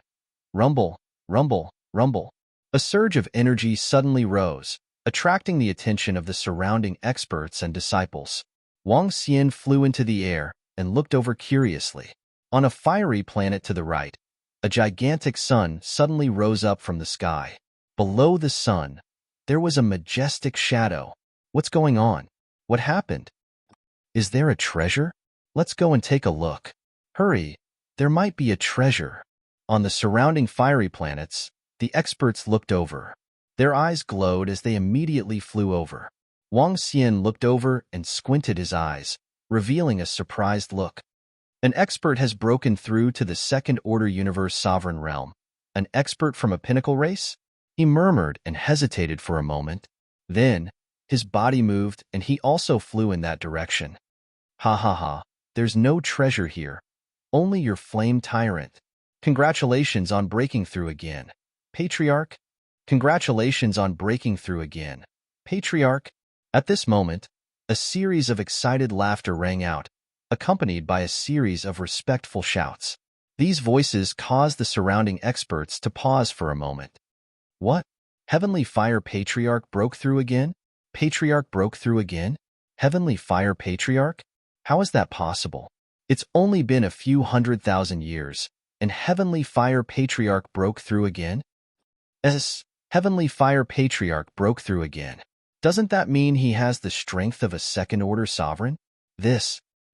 Rumble, rumble, rumble. A surge of energy suddenly rose, attracting the attention of the surrounding experts and disciples. Wang Xian flew into the air and looked over curiously. On a fiery planet to the right, a gigantic sun suddenly rose up from the sky. Below the sun, there was a majestic shadow. What's going on? What happened? Is there a treasure? Let's go and take a look. Hurry, there might be a treasure. On the surrounding fiery planets, the experts looked over. Their eyes glowed as they immediately flew over. Wang Xian looked over and squinted his eyes, revealing a surprised look. An expert has broken through to the second-order universe sovereign realm. An expert from a pinnacle race? He murmured and hesitated for a moment. Then, his body moved and he also flew in that direction. Ha ha ha, there's no treasure here. Only your flame tyrant. Congratulations on breaking through again, Patriarch. Congratulations on breaking through again, Patriarch. At this moment, a series of excited laughter rang out, accompanied by a series of respectful shouts. These voices caused the surrounding experts to pause for a moment. What? Heavenly Fire Patriarch broke through again? Patriarch broke through again? Heavenly Fire Patriarch? How is that possible? It's only been a few 100,000 years, and Heavenly Fire Patriarch broke through again? Heavenly Fire Patriarch broke through again. Doesn't that mean he has the strength of a second-order sovereign?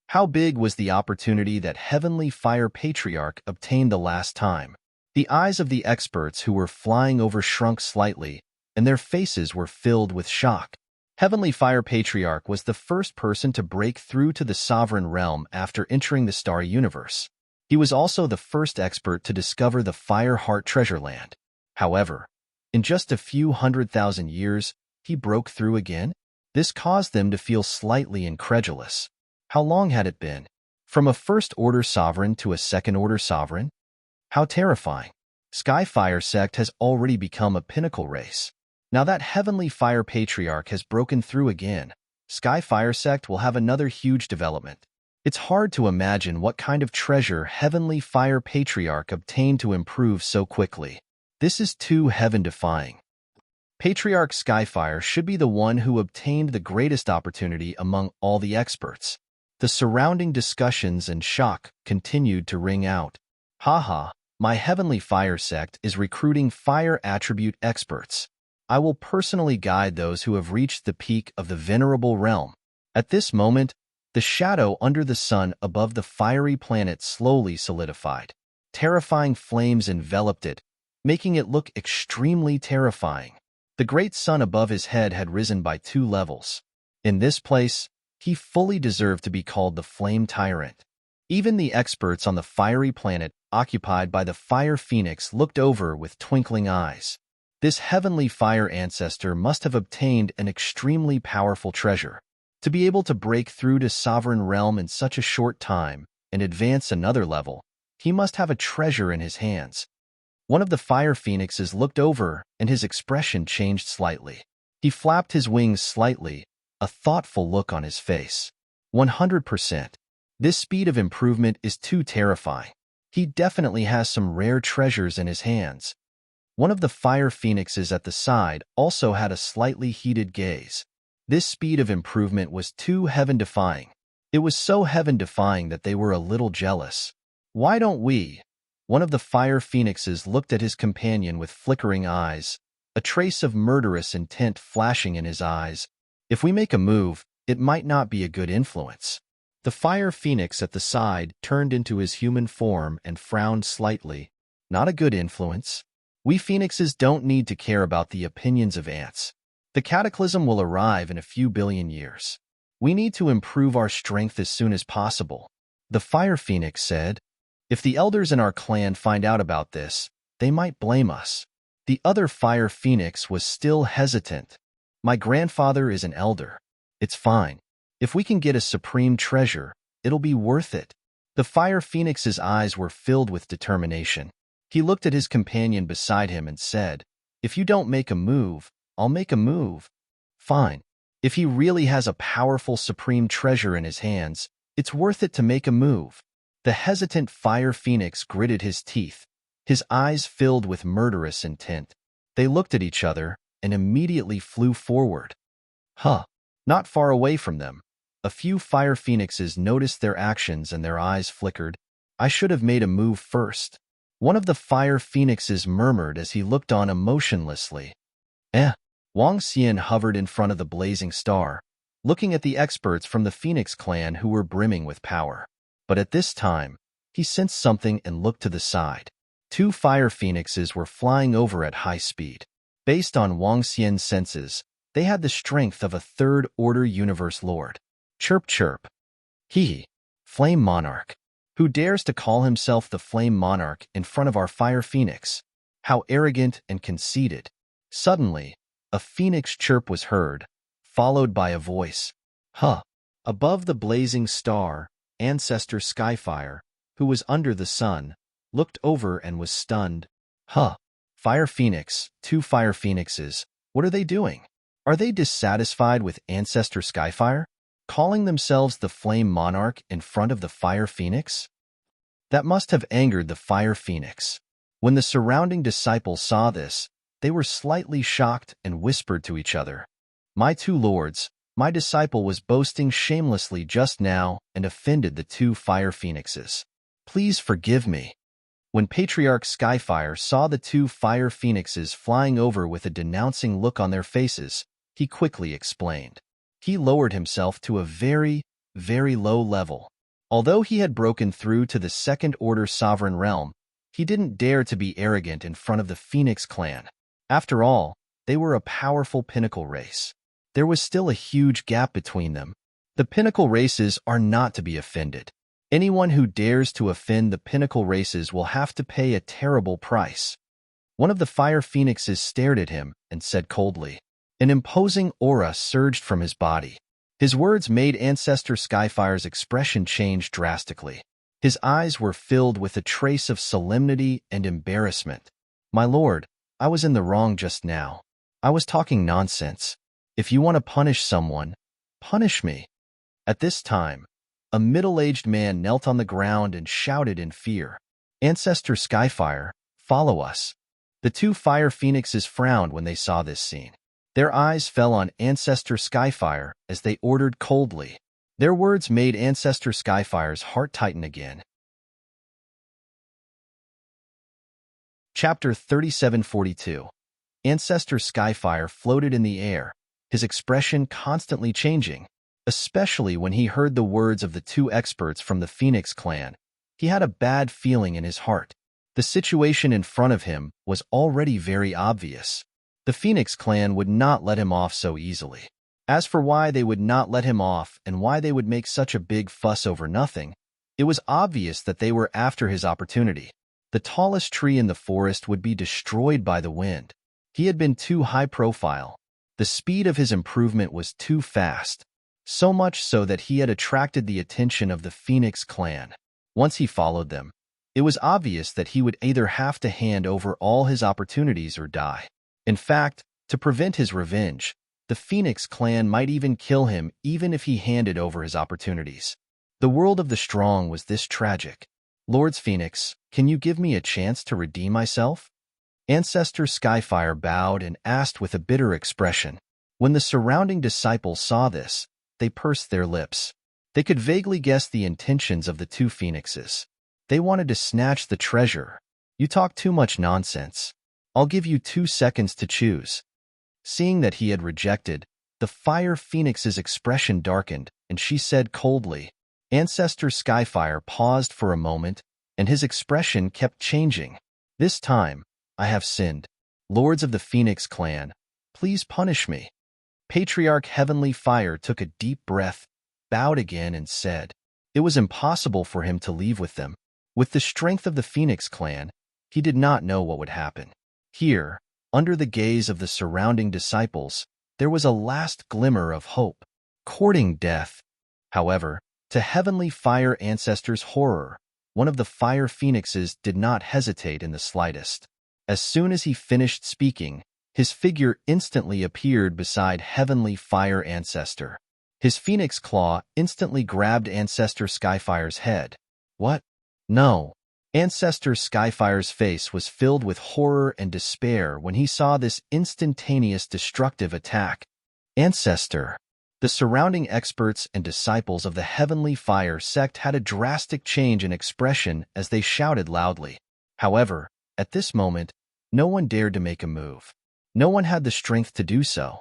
How big was the opportunity that Heavenly Fire Patriarch obtained the last time? The eyes of the experts who were flying over shrunk slightly, and their faces were filled with shock. Heavenly Fire Patriarch was the first person to break through to the sovereign realm after entering the Star Universe. He was also the first expert to discover the Fire Heart Treasure Land. However, in just a few 100,000 years, he broke through again? This caused them to feel slightly incredulous. How long had it been? From a first-order sovereign to a second-order sovereign? How terrifying. Skyfire Sect has already become a pinnacle race. Now that Heavenly Fire Patriarch has broken through again, Skyfire Sect will have another huge development. It's hard to imagine what kind of treasure Heavenly Fire Patriarch obtained to improve so quickly. This is too heaven-defying. Patriarch Skyfire should be the one who obtained the greatest opportunity among all the experts. The surrounding discussions and shock continued to ring out. Haha, my Heavenly Fire Sect is recruiting fire attribute experts. I will personally guide those who have reached the peak of the venerable realm. At this moment, the shadow under the sun above the fiery planet slowly solidified. Terrifying flames enveloped it, making it look extremely terrifying. The great sun above his head had risen by 2 levels. In this place, he fully deserved to be called the Flame Tyrant. Even the experts on the fiery planet occupied by the Fire Phoenix looked over with twinkling eyes. This heavenly fire ancestor must have obtained an extremely powerful treasure. To be able to break through to Sovereign Realm in such a short time and advance another level, he must have a treasure in his hands. One of the Fire Phoenixes looked over and his expression changed slightly. He flapped his wings slightly, a thoughtful look on his face. 100%. This speed of improvement is too terrifying. He definitely has some rare treasures in his hands. One of the Fire Phoenixes at the side also had a slightly heated gaze. This speed of improvement was too heaven-defying. It was so heaven-defying that they were a little jealous. Why don't we? One of the Fire Phoenixes looked at his companion with flickering eyes, a trace of murderous intent flashing in his eyes. If we make a move, it might not be a good influence. The Fire Phoenix at the side turned into his human form and frowned slightly. Not a good influence. We phoenixes don't need to care about the opinions of ants. The cataclysm will arrive in a few billion years. We need to improve our strength as soon as possible. The fire phoenix said, if the elders in our clan find out about this, they might blame us. The other fire phoenix was still hesitant. My grandfather is an elder. It's fine. If we can get a supreme treasure, it'll be worth it. The fire phoenix's eyes were filled with determination. He looked at his companion beside him and said, if you don't make a move, I'll make a move. Fine. If he really has a powerful supreme treasure in his hands, it's worth it to make a move. The hesitant fire phoenix gritted his teeth, his eyes filled with murderous intent. They looked at each other and immediately flew forward. Not far away from them, a few fire phoenixes noticed their actions and their eyes flickered. I should have made a move first. One of the fire phoenixes murmured as he looked on emotionlessly. Wang Xian hovered in front of the blazing star, looking at the experts from the Phoenix clan who were brimming with power. But at this time, he sensed something and looked to the side. Two fire phoenixes were flying over at high speed. Based on Wang Xian's senses, they had the strength of a third-order universe lord. Chirp chirp. Flame monarch. Who dares to call himself the flame monarch in front of our fire phoenix? How arrogant and conceited. Suddenly, a phoenix chirp was heard, followed by a voice. Above the blazing star, Ancestor Skyfire, who was under the sun, looked over and was stunned. Fire Phoenix, two fire phoenixes, what are they doing? Are they dissatisfied with Ancestor Skyfire, calling themselves the Flame Monarch in front of the Fire Phoenix? That must have angered the Fire Phoenix. When the surrounding disciples saw this, they were slightly shocked and whispered to each other. My two lords, my disciple was boasting shamelessly just now and offended the two fire phoenixes. Please forgive me. When Patriarch Skyfire saw the two fire phoenixes flying over with a denouncing look on their faces, he quickly explained. He lowered himself to a very, very low level. Although he had broken through to the second-order sovereign realm, he didn't dare to be arrogant in front of the Phoenix clan. After all, they were a powerful pinnacle race. There was still a huge gap between them. The pinnacle races are not to be offended. Anyone who dares to offend the pinnacle races will have to pay a terrible price. One of the fire phoenixes stared at him and said coldly. An imposing aura surged from his body. His words made Ancestor Skyfire's expression change drastically. His eyes were filled with a trace of solemnity and embarrassment. My lord, I was in the wrong just now. I was talking nonsense. If you want to punish someone, punish me. At this time, a middle-aged man knelt on the ground and shouted in fear. Ancestor Skyfire, follow us. The two fire phoenixes frowned when they saw this scene. Their eyes fell on Ancestor Skyfire as they ordered coldly. Their words made Ancestor Skyfire's heart tighten again. Chapter 3742. Ancestor Skyfire floated in the air, his expression constantly changing. Especially when he heard the words of the two experts from the Phoenix clan, he had a bad feeling in his heart. The situation in front of him was already very obvious. The Phoenix clan would not let him off so easily. As for why they would not let him off and why they would make such a big fuss over nothing, it was obvious that they were after his opportunity. The tallest tree in the forest would be destroyed by the wind. He had been too high profile. The speed of his improvement was too fast. So much so that he had attracted the attention of the Phoenix clan. Once he followed them, it was obvious that he would either have to hand over all his opportunities or die. In fact, to prevent his revenge, the Phoenix clan might even kill him even if he handed over his opportunities. The world of the strong was this tragic. Lords Phoenix, can you give me a chance to redeem myself? Ancestor Skyfire bowed and asked with a bitter expression. When the surrounding disciples saw this, they pursed their lips. They could vaguely guess the intentions of the two phoenixes. They wanted to snatch the treasure. You talk too much nonsense. I'll give you 2 seconds to choose. Seeing that he had rejected, the fire phoenix's expression darkened, and she said coldly. Ancestor Skyfire paused for a moment, and his expression kept changing. This time, I have sinned. Lords of the Phoenix clan, please punish me. Patriarch Heavenly Fire took a deep breath, bowed again, and said, it was impossible for him to leave with them. With the strength of the Phoenix clan, he did not know what would happen. Here, under the gaze of the surrounding disciples, there was a last glimmer of hope, courting death. However, to Heavenly Fire Ancestor's horror, one of the fire phoenixes did not hesitate in the slightest. As soon as he finished speaking, his figure instantly appeared beside Heavenly Fire Ancestor. His phoenix claw instantly grabbed Ancestor Skyfire's head. What? No. Ancestor Skyfire's face was filled with horror and despair when he saw this instantaneous destructive attack. Ancestor. The surrounding experts and disciples of the Heavenly Fire sect had a drastic change in expression as they shouted loudly. However, at this moment, no one dared to make a move. No one had the strength to do so.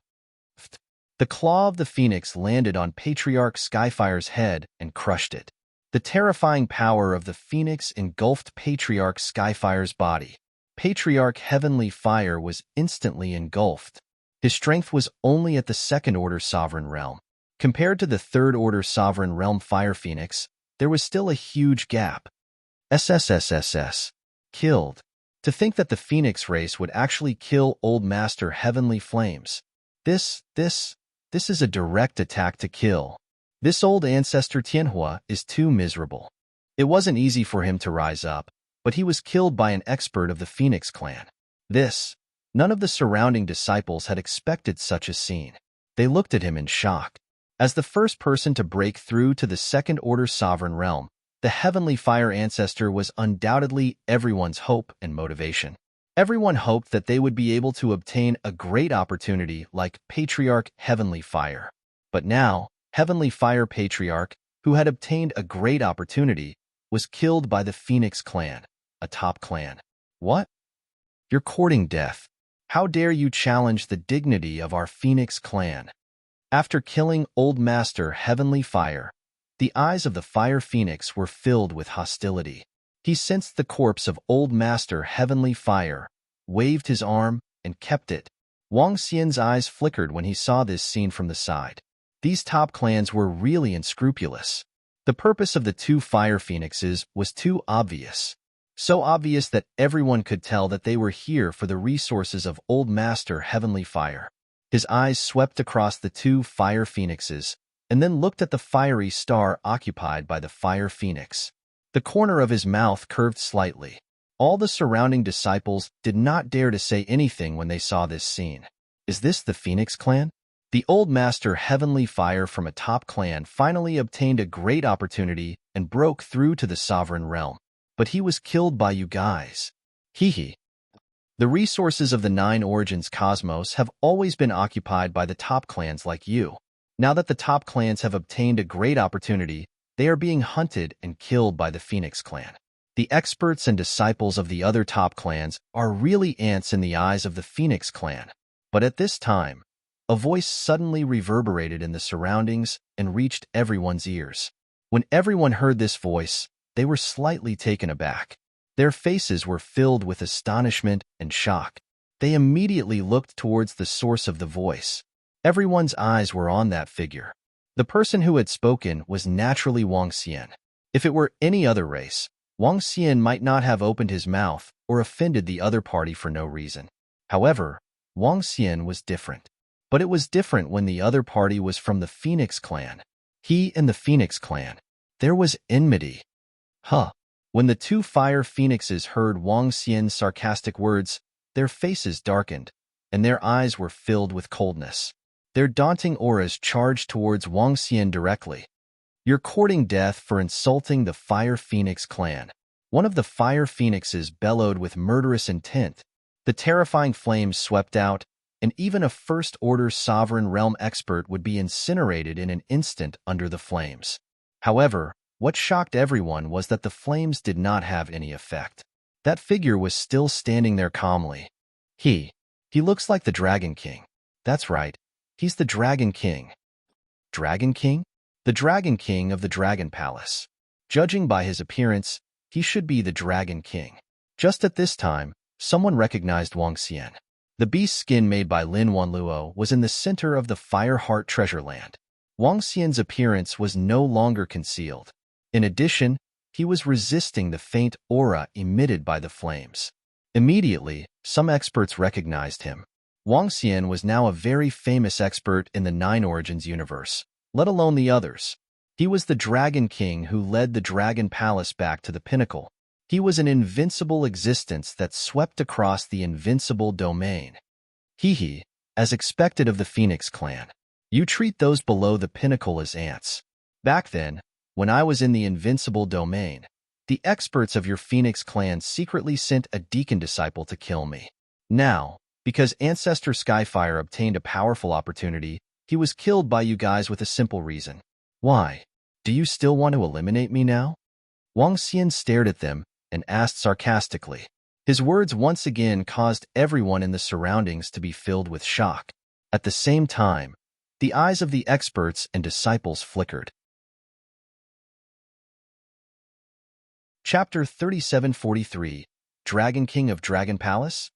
The claw of the phoenix landed on Patriarch Skyfire's head and crushed it. The terrifying power of the phoenix engulfed Patriarch Skyfire's body. Patriarch Heavenly Fire was instantly engulfed. His strength was only at the second-order sovereign realm. Compared to the third-order sovereign realm Fire Phoenix, there was still a huge gap. SSSSS. Killed. To think that the Phoenix race would actually kill Old Master Heavenly Flames. This is a direct attack to kill. This old ancestor Tianhua is too miserable. It wasn't easy for him to rise up, but he was killed by an expert of the Phoenix clan. None of the surrounding disciples had expected such a scene. They looked at him in shock. As the first person to break through to the second-order sovereign realm, the Heavenly Fire Ancestor was undoubtedly everyone's hope and motivation. Everyone hoped that they would be able to obtain a great opportunity like Patriarch Heavenly Fire. But now, Heavenly Fire Patriarch, who had obtained a great opportunity, was killed by the Phoenix clan, a top clan. What? You're courting death. How dare you challenge the dignity of our Phoenix clan? After killing Old Master Heavenly Fire, the eyes of the Fire Phoenix were filled with hostility. He sensed the corpse of Old Master Heavenly Fire, waved his arm, and kept it. Wang Xian's eyes flickered when he saw this scene from the side. These top clans were really unscrupulous. The purpose of the two Fire Phoenixes was too obvious. So obvious that everyone could tell that they were here for the resources of Old Master Heavenly Fire. His eyes swept across the two Fire Phoenixes, and then looked at the fiery star occupied by the Fire Phoenix. The corner of his mouth curved slightly. All the surrounding disciples did not dare to say anything when they saw this scene. Is this the Phoenix clan? The Old Master Heavenly Fire from a top clan finally obtained a great opportunity and broke through to the sovereign realm. But he was killed by you guys. Hee. The resources of the Nine Origins cosmos have always been occupied by the top clans like you. Now that the top clans have obtained a great opportunity, they are being hunted and killed by the Phoenix clan. The experts and disciples of the other top clans are really ants in the eyes of the Phoenix clan. But at this time, a voice suddenly reverberated in the surroundings and reached everyone's ears. When everyone heard this voice, they were slightly taken aback. Their faces were filled with astonishment and shock. They immediately looked towards the source of the voice. Everyone's eyes were on that figure. The person who had spoken was naturally Wang Xian. If it were any other race, Wang Xian might not have opened his mouth or offended the other party for no reason. However, Wang Xian was different. But it was different when the other party was from the Phoenix clan. He and the Phoenix clan. There was enmity. When the two Fire Phoenixes heard Wang Xian's sarcastic words, their faces darkened, and their eyes were filled with coldness. Their daunting auras charged towards Wang Xian directly. You're courting death for insulting the Fire Phoenix clan. One of the Fire Phoenixes bellowed with murderous intent. The terrifying flames swept out, and even a first-order sovereign realm expert would be incinerated in an instant under the flames. However, what shocked everyone was that the flames did not have any effect. That figure was still standing there calmly. He looks like the Dragon King. That's right, he's the Dragon King. Dragon King? The Dragon King of the Dragon Palace. Judging by his appearance, he should be the Dragon King. Just at this time, someone recognized Wang Xian. The beast skin made by Lin Wanluo was in the center of the Fire Heart treasure land. Wang Xian's appearance was no longer concealed. In addition, he was resisting the faint aura emitted by the flames. Immediately, some experts recognized him. Wang Xian was now a very famous expert in the Nine Origins universe, let alone the others. He was the Dragon King who led the Dragon Palace back to the pinnacle. He was an invincible existence that swept across the invincible domain. Hee, as expected of the Phoenix clan. You treat those below the pinnacle as ants. Back then, when I was in the invincible domain, the experts of your Phoenix clan secretly sent a deacon disciple to kill me. Now, because Ancestor Skyfire obtained a powerful opportunity, he was killed by you guys with a simple reason. Why? Do you still want to eliminate me now? Wang Xian stared at them and asked sarcastically. His words once again caused everyone in the surroundings to be filled with shock. At the same time, the eyes of the experts and disciples flickered. Chapter 3743, Dragon King of Dragon Palace?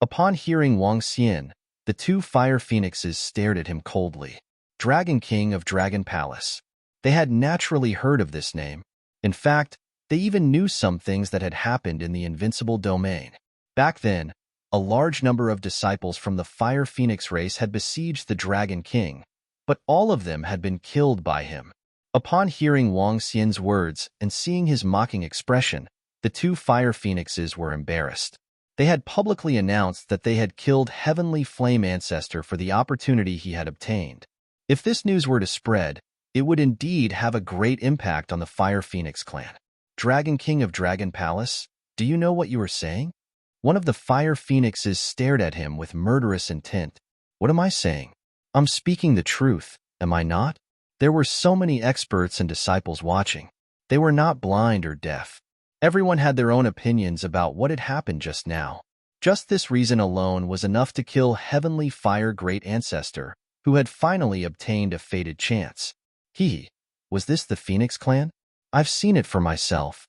Upon hearing Wang Xian, the two fire phoenixes stared at him coldly. Dragon King of Dragon Palace. They had naturally heard of this name. In fact, they even knew some things that had happened in the invincible domain. Back then, a large number of disciples from the Fire Phoenix race had besieged the Dragon King, but all of them had been killed by him. Upon hearing Wang Xian's words and seeing his mocking expression, the two Fire Phoenixes were embarrassed. They had publicly announced that they had killed Heavenly Flame Ancestor for the opportunity he had obtained. If this news were to spread, it would indeed have a great impact on the Fire Phoenix clan. Dragon King of Dragon Palace, do you know what you are saying? One of the Fire Phoenixes stared at him with murderous intent. What am I saying? I'm speaking the truth, am I not? There were so many experts and disciples watching. They were not blind or deaf. Everyone had their own opinions about what had happened just now. Just this reason alone was enough to kill Heavenly Fire Great Ancestor, who had finally obtained a fated chance. Was this the Phoenix clan? I've seen it for myself.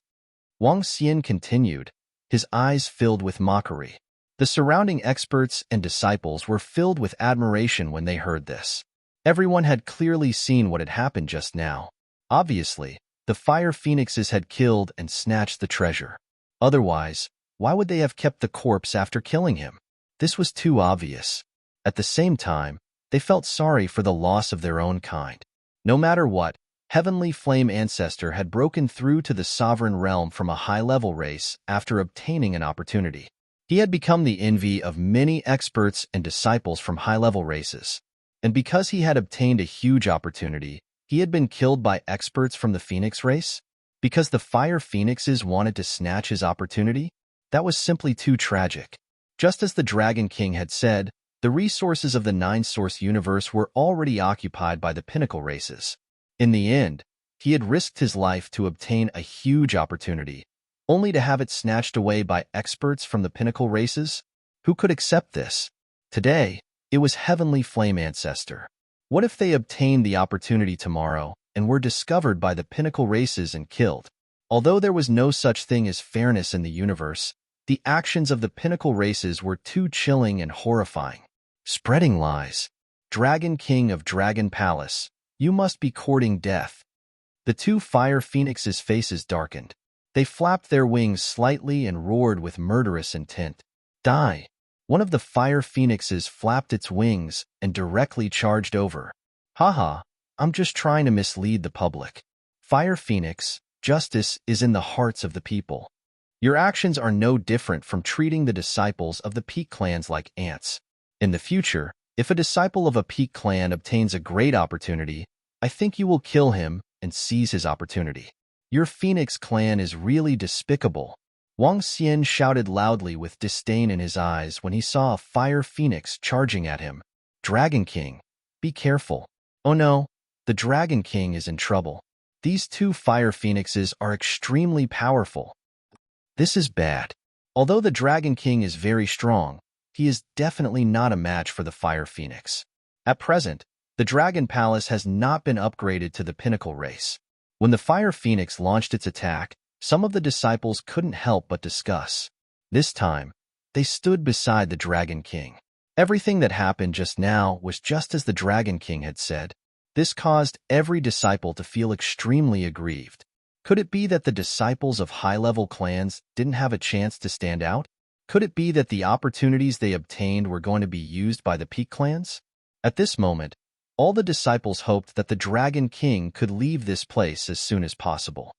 Wang Xian continued, his eyes filled with mockery. The surrounding experts and disciples were filled with admiration when they heard this. Everyone had clearly seen what had happened just now. Obviously, the Fire Phoenixes had killed and snatched the treasure. Otherwise, why would they have kept the corpse after killing him? This was too obvious. At the same time, they felt sorry for the loss of their own kind. No matter what, Heavenly Flame Ancestor had broken through to the sovereign realm from a high-level race after obtaining an opportunity. He had become the envy of many experts and disciples from high-level races. And because he had obtained a huge opportunity, he had been killed by experts from the Phoenix race? Because the Fire Phoenixes wanted to snatch his opportunity? That was simply too tragic. Just as the Dragon King had said, the resources of the Nine-Source universe were already occupied by the Pinnacle races. In the end, he had risked his life to obtain a huge opportunity, only to have it snatched away by experts from the Pinnacle races? Who could accept this? Today, it was Heavenly Flame Ancestor. What if they obtained the opportunity tomorrow and were discovered by the Pinnacle races and killed? Although there was no such thing as fairness in the universe, the actions of the Pinnacle races were too chilling and horrifying. Spreading lies. Dragon King of Dragon Palace, you must be courting death. The two Fire Phoenixes' faces darkened. They flapped their wings slightly and roared with murderous intent. Die! One of the Fire Phoenixes flapped its wings and directly charged over. Haha, I'm just trying to mislead the public. Fire Phoenix, justice is in the hearts of the people. Your actions are no different from treating the disciples of the Peak clans like ants. In the future, if a disciple of a Peak clan obtains a great opportunity, I think you will kill him and seize his opportunity. Your Phoenix clan is really despicable. Wang Xian shouted loudly with disdain in his eyes when he saw a Fire Phoenix charging at him. Dragon King, be careful. Oh no, the Dragon King is in trouble. These two Fire Phoenixes are extremely powerful. This is bad. Although the Dragon King is very strong, he is definitely not a match for the Fire Phoenix. At present, the Dragon Palace has not been upgraded to the Pinnacle race. When the Fire Phoenix launched its attack, some of the disciples couldn't help but discuss. This time, They stood beside the Dragon King. Everything that happened just now was just as the Dragon King had said. This caused every disciple to feel extremely aggrieved. Could it be that the disciples of high-level clans didn't have a chance to stand out? Could it be that the opportunities they obtained were going to be used by the peak clans? At this moment, all the disciples hoped that the Dragon King could leave this place as soon as possible.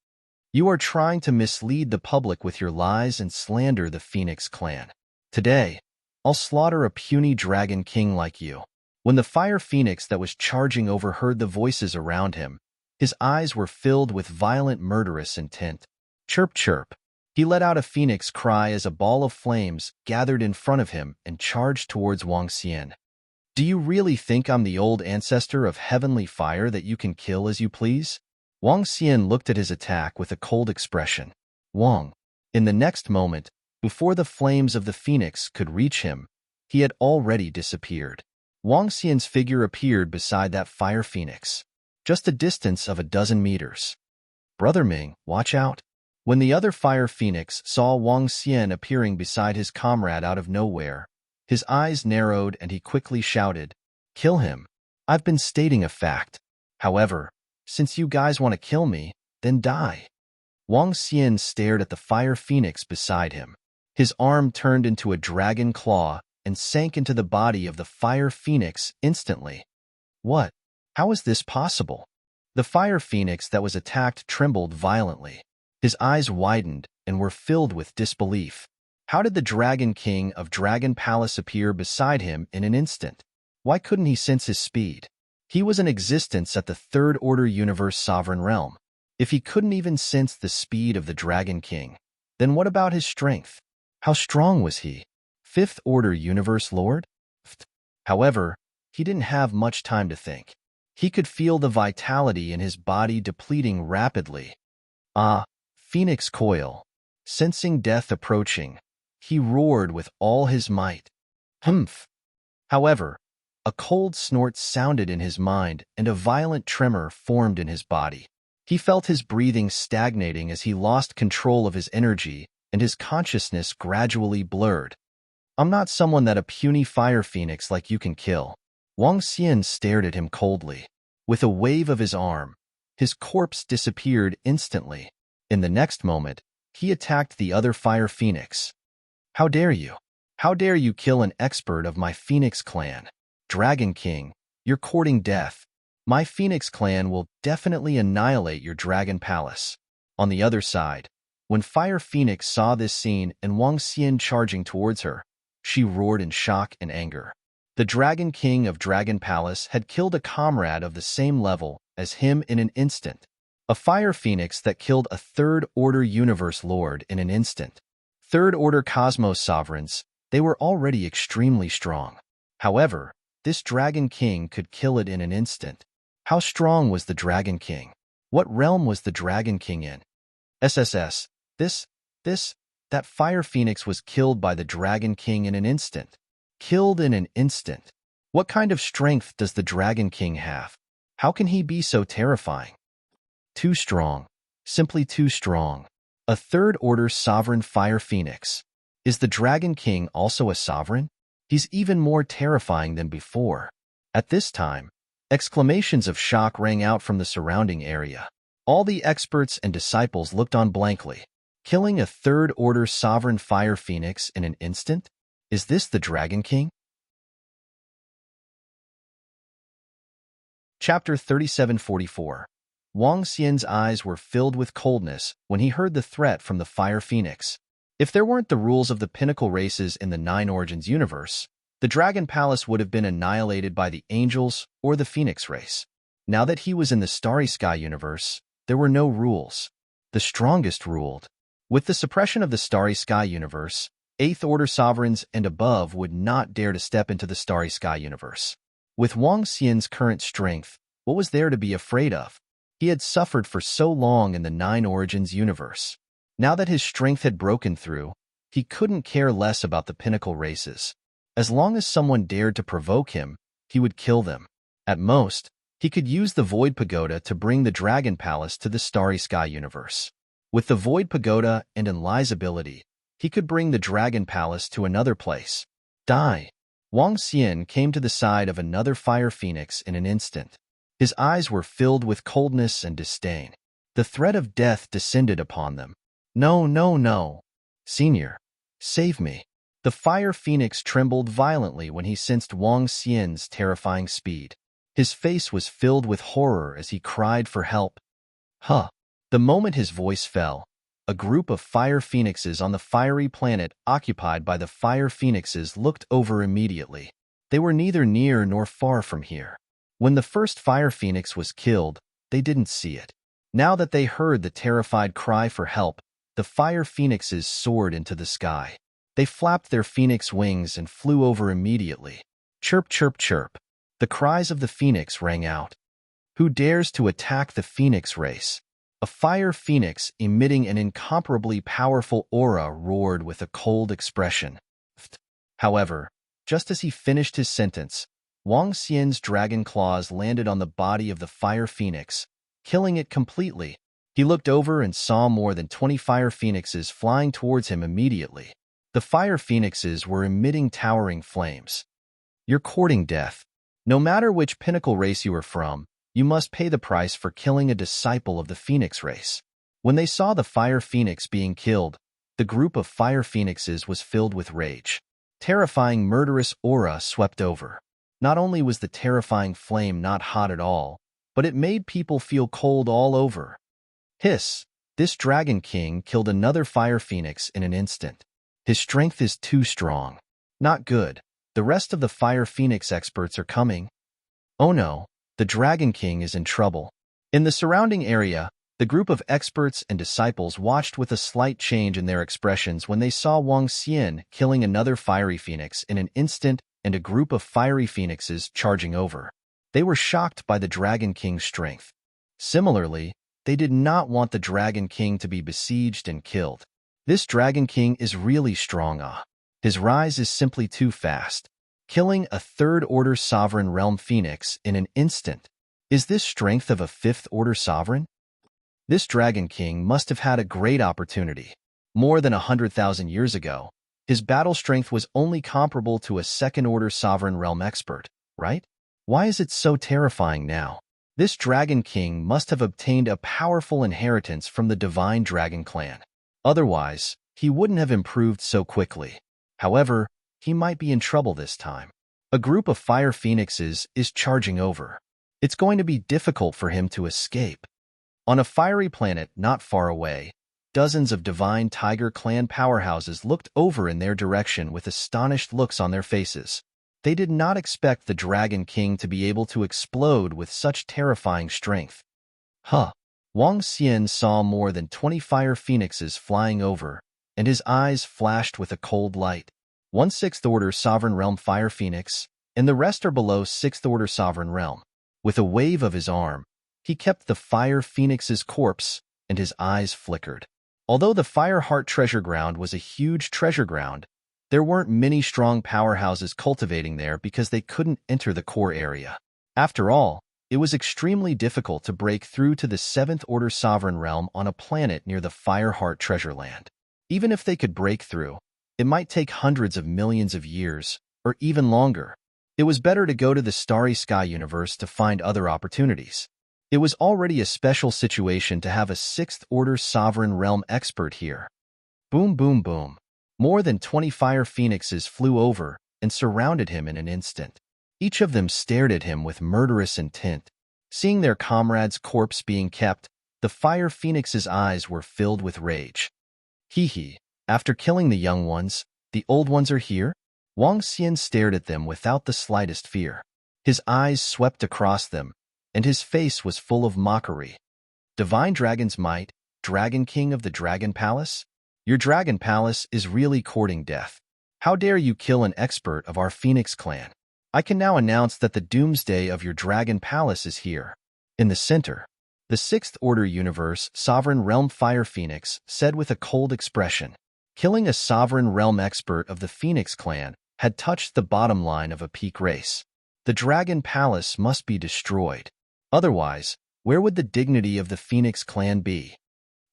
You are trying to mislead the public with your lies and slander the Phoenix clan. Today, I'll slaughter a puny Dragon King like you. When the fire phoenix that was charging overheard the voices around him, his eyes were filled with violent murderous intent. Chirp, chirp. He let out a phoenix cry as a ball of flames gathered in front of him and charged towards Wang Xian. Do you really think I'm the old ancestor of heavenly fire that you can kill as you please? Wang Xian looked at his attack with a cold expression. Wang. In the next moment, before the flames of the phoenix could reach him, he had already disappeared. Wang Xian's figure appeared beside that fire phoenix, just a distance of 12 meters. Brother Ming, watch out. When the other fire phoenix saw Wang Xian appearing beside his comrade out of nowhere, his eyes narrowed and he quickly shouted, Kill him. I've been stating a fact. However, since you guys want to kill me, then die. Wang Xian stared at the fire phoenix beside him. His arm turned into a dragon claw and sank into the body of the fire phoenix instantly. What? How is this possible? The fire phoenix that was attacked trembled violently. His eyes widened and were filled with disbelief. How did the Dragon King of Dragon Palace appear beside him in an instant? Why couldn't he sense his speed? He was in existence at the Third Order Universe Sovereign Realm. If he couldn't even sense the speed of the Dragon King, then what about his strength? How strong was he? Fifth Order Universe Lord? However, he didn't have much time to think. He could feel the vitality in his body depleting rapidly. Ah, Phoenix Coil. Sensing death approaching, he roared with all his might. Humph! However, a cold snort sounded in his mind and a violent tremor formed in his body. He felt his breathing stagnating as he lost control of his energy and his consciousness gradually blurred. I'm not someone that a puny fire phoenix like you can kill. Wang Xian stared at him coldly. With a wave of his arm, his corpse disappeared instantly. In the next moment, he attacked the other fire phoenix. How dare you? How dare you kill an expert of my Phoenix clan? Dragon King, you're courting death. My Phoenix clan will definitely annihilate your Dragon Palace. On the other side, when Fire Phoenix saw this scene and Wang Xian charging towards her, she roared in shock and anger. The Dragon King of Dragon Palace had killed a comrade of the same level as him in an instant. A Fire Phoenix that killed a Third Order Universe Lord in an instant. Third Order Cosmos Sovereigns, they were already extremely strong. However, this Dragon King could kill it in an instant. How strong was the Dragon King? What realm was the Dragon King in? SSS, that Fire Phoenix was killed by the Dragon King in an instant. Killed in an instant. What kind of strength does the Dragon King have? How can he be so terrifying? Too strong. Simply too strong. A Third Order Sovereign Fire Phoenix. Is the Dragon King also a sovereign? He's even more terrifying than before. At this time, exclamations of shock rang out from the surrounding area. All the experts and disciples looked on blankly. Killing a Third Order Sovereign Fire Phoenix in an instant? Is this the Dragon King? Chapter 3744. Wang Xian's eyes were filled with coldness when he heard the threat from the Fire Phoenix. If there weren't the rules of the pinnacle races in the Nine Origins universe, the Dragon Palace would have been annihilated by the Angels or the Phoenix race. Now that he was in the Starry Sky universe, there were no rules. The strongest ruled. With the suppression of the Starry Sky universe, Eighth Order Sovereigns and above would not dare to step into the Starry Sky universe. With Wang Xian's current strength, what was there to be afraid of? He had suffered for so long in the Nine Origins universe. Now that his strength had broken through, he couldn't care less about the pinnacle races. As long as someone dared to provoke him, he would kill them. At most, he could use the Void Pagoda to bring the Dragon Palace to the Starry Sky universe. With the Void Pagoda and Enli's ability, He could bring the Dragon Palace to another place. Die. Wang Xian came to the side of another fire phoenix in an instant. His eyes were filled with coldness and disdain. The threat of death descended upon them. No, no, no. Senior, save me. The fire phoenix trembled violently when he sensed Wang Xian's terrifying speed. His face was filled with horror as he cried for help. Huh. The moment his voice fell, a group of fire phoenixes on the fiery planet occupied by the fire phoenixes looked over immediately. They were neither near nor far from here. When the first fire phoenix was killed, they didn't see it. Now that they heard the terrified cry for help, the fire phoenixes soared into the sky. They flapped their phoenix wings and flew over immediately. Chirp, chirp, chirp. The cries of the phoenix rang out. Who dares to attack the phoenix race? A fire phoenix emitting an incomparably powerful aura roared with a cold expression. However, just as he finished his sentence, Wang Xian's dragon claws landed on the body of the fire phoenix, killing it completely. He looked over and saw more than 20 fire phoenixes flying towards him immediately. The fire phoenixes were emitting towering flames. You're courting death. No matter which pinnacle race you are from, you must pay the price for killing a disciple of the phoenix race. When they saw the fire phoenix being killed, the group of fire phoenixes was filled with rage. Terrifying murderous aura swept over. Not only was the terrifying flame not hot at all, but it made people feel cold all over. Hiss! This Dragon King killed another fire phoenix in an instant. His strength is too strong. Not good. The rest of the fire phoenix experts are coming. Oh no, the Dragon King is in trouble. In the surrounding area, the group of experts and disciples watched with a slight change in their expressions when they saw Wang Xian killing another fiery phoenix in an instant and a group of fiery phoenixes charging over. They were shocked by the Dragon King's strength. Similarly, they did not want the Dragon King to be besieged and killed. This Dragon King is really strong. His rise is simply too fast, killing a third-order sovereign realm phoenix in an instant. Is this strength of a fifth-order sovereign? This Dragon King must have had a great opportunity. More than 100,000 years ago, his battle strength was only comparable to a second-order sovereign realm expert, right? Why is it so terrifying now? This Dragon King must have obtained a powerful inheritance from the Divine Dragon clan. Otherwise, he wouldn't have improved so quickly. However, he might be in trouble this time. A group of fire phoenixes is charging over. It's going to be difficult for him to escape. On a fiery planet not far away, dozens of Divine Tiger clan powerhouses looked over in their direction with astonished looks on their faces. They did not expect the Dragon King to be able to explode with such terrifying strength. Wang Xian saw more than 20 fire phoenixes flying over, and his eyes flashed with a cold light. 1 6th-order sovereign realm fire phoenix, and the rest are below 6th-order sovereign realm. With a wave of his arm, he kept the fire phoenix's corpse, and his eyes flickered. Although the Fire Heart Treasure Ground was a huge treasure ground, there weren't many strong powerhouses cultivating there because they couldn't enter the core area. After all, it was extremely difficult to break through to the 7th-order sovereign realm on a planet near the Fire Heart Treasure Land. Even if they could break through, it might take hundreds of millions of years, or even longer. It was better to go to the Starry Sky universe to find other opportunities. It was already a special situation to have a 6th-order sovereign realm expert here. Boom, boom, boom. More than 20 fire phoenixes flew over and surrounded him in an instant. Each of them stared at him with murderous intent. Seeing their comrade's corpse being kept, the fire phoenix's eyes were filled with rage. Hee. After killing the young ones, the old ones are here? Wang Xian stared at them without the slightest fear. His eyes swept across them, and his face was full of mockery. Divine Dragon's might, Dragon King of the Dragon Palace? Your Dragon Palace is really courting death. How dare you kill an expert of our Phoenix clan? I can now announce that the doomsday of your Dragon Palace is here. In the center, the 6th-order universe Sovereign Realm Fire Phoenix said with a cold expression. Killing a Sovereign Realm expert of the Phoenix clan had touched the bottom line of a peak race. The Dragon Palace must be destroyed. Otherwise, where would the dignity of the Phoenix clan be?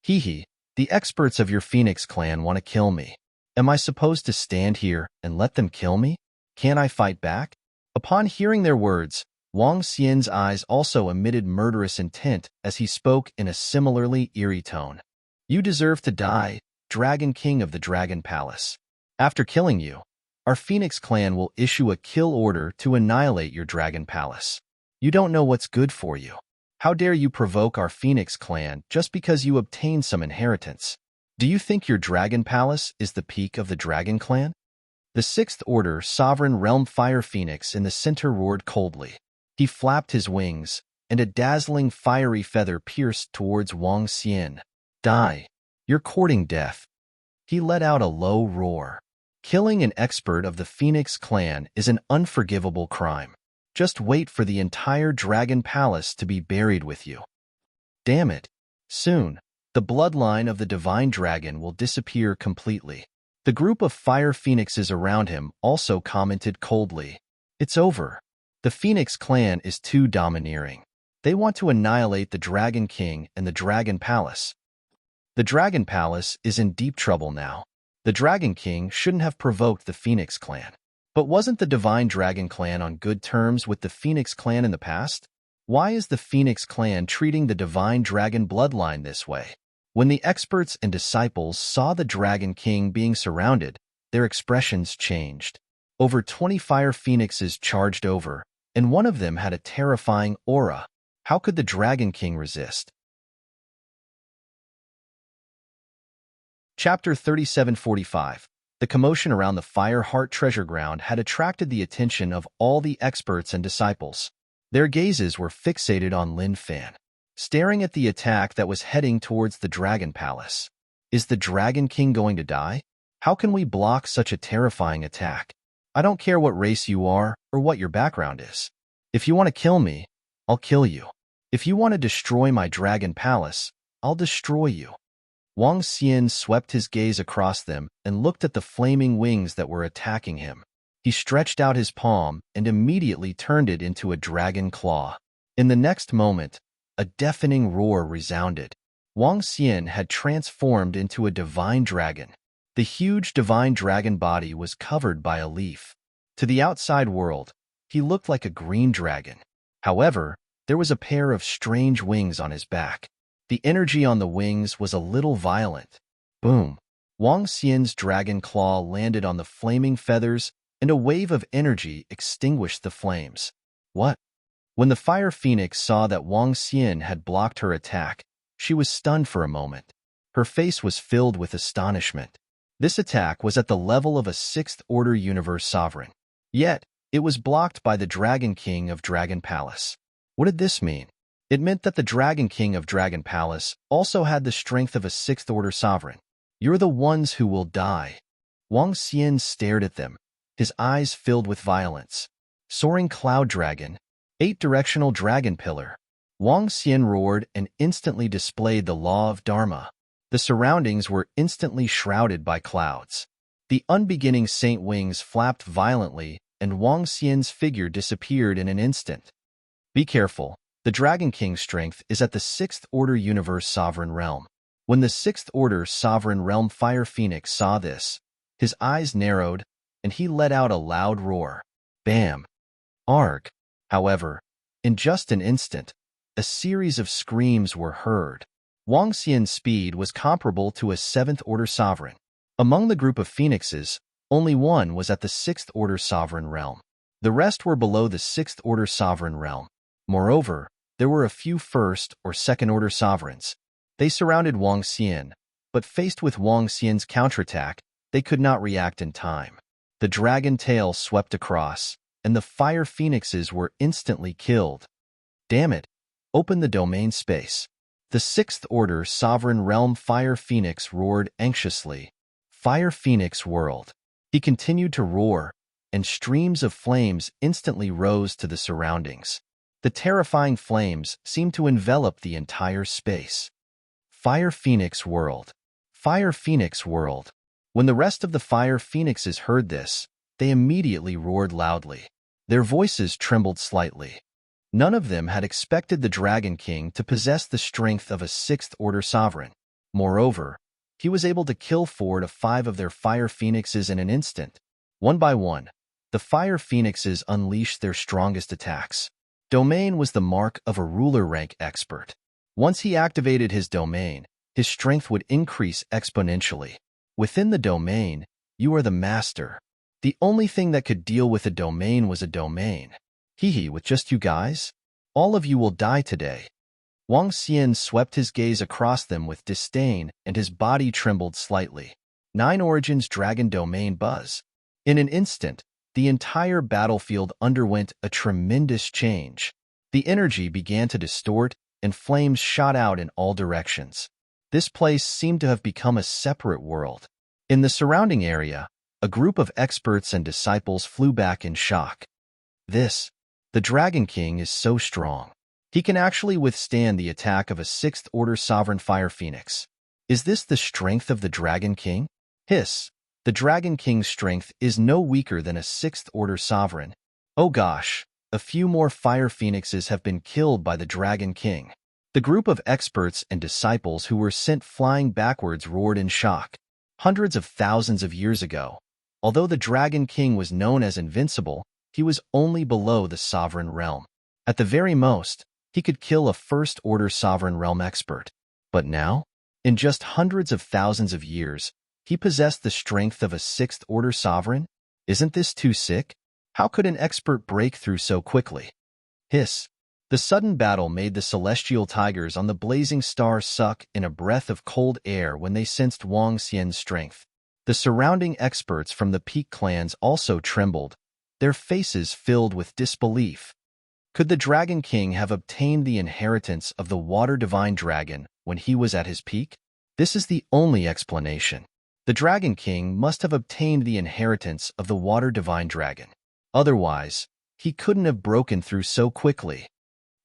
The experts of your Phoenix clan want to kill me. Am I supposed to stand here and let them kill me? Can't I fight back? Upon hearing their words, Wang Xian's eyes also emitted murderous intent as he spoke in a similarly eerie tone. You deserve to die, Dragon King of the Dragon Palace. After killing you, our Phoenix clan will issue a kill order to annihilate your Dragon Palace. You don't know what's good for you. How dare you provoke our Phoenix clan just because you obtained some inheritance? Do you think your Dragon Palace is the peak of the Dragon Clan? The Sixth Order Sovereign Realm Fire Phoenix in the center roared coldly. He flapped his wings, and a dazzling fiery feather pierced towards Wang Xian. Die. You're courting death. He let out a low roar. Killing an expert of the Phoenix clan is an unforgivable crime. Just wait for the entire Dragon Palace to be buried with you. Damn it. Soon, the bloodline of the Divine Dragon will disappear completely. The group of fire phoenixes around him also commented coldly. It's over. The Phoenix clan is too domineering. They want to annihilate the Dragon King and the Dragon Palace. The Dragon Palace is in deep trouble now. The Dragon King shouldn't have provoked the Phoenix clan. But wasn't the Divine Dragon clan on good terms with the Phoenix clan in the past? Why is the Phoenix clan treating the Divine Dragon bloodline this way? When the experts and disciples saw the Dragon King being surrounded, their expressions changed. Over 20 fire phoenixes charged over, and one of them had a terrifying aura. How could the Dragon King resist? Chapter 3745. The commotion around the Fire Heart Treasure Ground had attracted the attention of all the experts and disciples. Their gazes were fixated on Lin Fan, staring at the attack that was heading towards the Dragon Palace. Is the Dragon King going to die? How can we block such a terrifying attack? I don't care what race you are or what your background is. If you want to kill me, I'll kill you. If you want to destroy my Dragon Palace, I'll destroy you. Wang Xian swept his gaze across them and looked at the flaming wings that were attacking him. He stretched out his palm and immediately turned it into a dragon claw. In the next moment, a deafening roar resounded. Wang Xian had transformed into a divine dragon. The huge divine dragon body was covered by a leaf. To the outside world, he looked like a green dragon. However, there was a pair of strange wings on his back. The energy on the wings was a little violent. Boom! Wang Xian's dragon claw landed on the flaming feathers, and a wave of energy extinguished the flames. What? When the fire phoenix saw that Wang Xian had blocked her attack, she was stunned for a moment. Her face was filled with astonishment. This attack was at the level of a Sixth Order Universe Sovereign. Yet, it was blocked by the Dragon King of Dragon Palace. What did this mean? It meant that the Dragon King of Dragon Palace also had the strength of a Sixth Order Sovereign. You're the ones who will die. Wang Xian stared at them, his eyes filled with violence. Soaring Cloud Dragon, 8-directional Dragon Pillar. Wang Xian roared and instantly displayed the law of Dharma. The surroundings were instantly shrouded by clouds. The unbeginning saint wings flapped violently, and Wang Xian's figure disappeared in an instant. Be careful. The Dragon King's strength is at the Sixth Order Universe Sovereign Realm. When the Sixth Order Sovereign Realm Fire Phoenix saw this, his eyes narrowed, and he let out a loud roar. Bam! Arg! However, in just an instant, a series of screams were heard. Wang Xian's speed was comparable to a Seventh Order Sovereign. Among the group of phoenixes, only one was at the Sixth Order Sovereign Realm. The rest were below the Sixth Order Sovereign Realm. Moreover, there were a few First or Second Order Sovereigns. They surrounded Wang Xian, but faced with Wang Xian's counterattack, they could not react in time. The dragon tail swept across, and the fire phoenixes were instantly killed. Damn it! Open the domain space. The Sixth Order Sovereign Realm Fire Phoenix roared anxiously. Fire Phoenix World. He continued to roar, and streams of flames instantly rose to the surroundings. The terrifying flames seemed to envelop the entire space. Fire Phoenix World. Fire Phoenix World. When the rest of the Fire Phoenixes heard this, they immediately roared loudly. Their voices trembled slightly. None of them had expected the Dragon King to possess the strength of a Sixth Order Sovereign. Moreover, He was able to kill 4 to 5 of their fire phoenixes in an instant. One by one, the fire phoenixes unleashed their strongest attacks. Domain was the mark of a ruler rank expert. Once he activated his domain, his strength would increase exponentially. Within the domain, you are the master. The only thing that could deal with a domain was a domain. Hee with just you guys? All of you will die today. Wang Xian swept his gaze across them with disdain, and his body trembled slightly. 9 Origins Dragon Domain Buzz. In an instant, the entire battlefield underwent a tremendous change. The energy began to distort, and flames shot out in all directions. This place seemed to have become a separate world. In the surrounding area, a group of experts and disciples flew back in shock. The Dragon King is so strong. He can actually withstand the attack of a 6th Order Sovereign Fire Phoenix. Is this the strength of the Dragon King? Hiss. The Dragon King's strength is no weaker than a 6th Order Sovereign. Oh gosh, a few more Fire Phoenixes have been killed by the Dragon King. The group of experts and disciples who were sent flying backwards roared in shock. Hundreds of thousands of years ago, although the Dragon King was known as invincible, he was only below the Sovereign Realm. At the very most, he could kill a 1st Order Sovereign Realm expert. But now, in just hundreds of thousands of years, he possessed the strength of a 6th Order Sovereign? Isn't this too sick? How could an expert break through so quickly? Hiss. The sudden battle made the celestial tigers on the blazing star suck in a breath of cold air when they sensed Wang Xian's strength. The surrounding experts from the Peak clans also trembled, their faces filled with disbelief. Could the Dragon King have obtained the inheritance of the Water Divine Dragon when he was at his peak? This is the only explanation. The Dragon King must have obtained the inheritance of the Water Divine Dragon. Otherwise, he couldn't have broken through so quickly.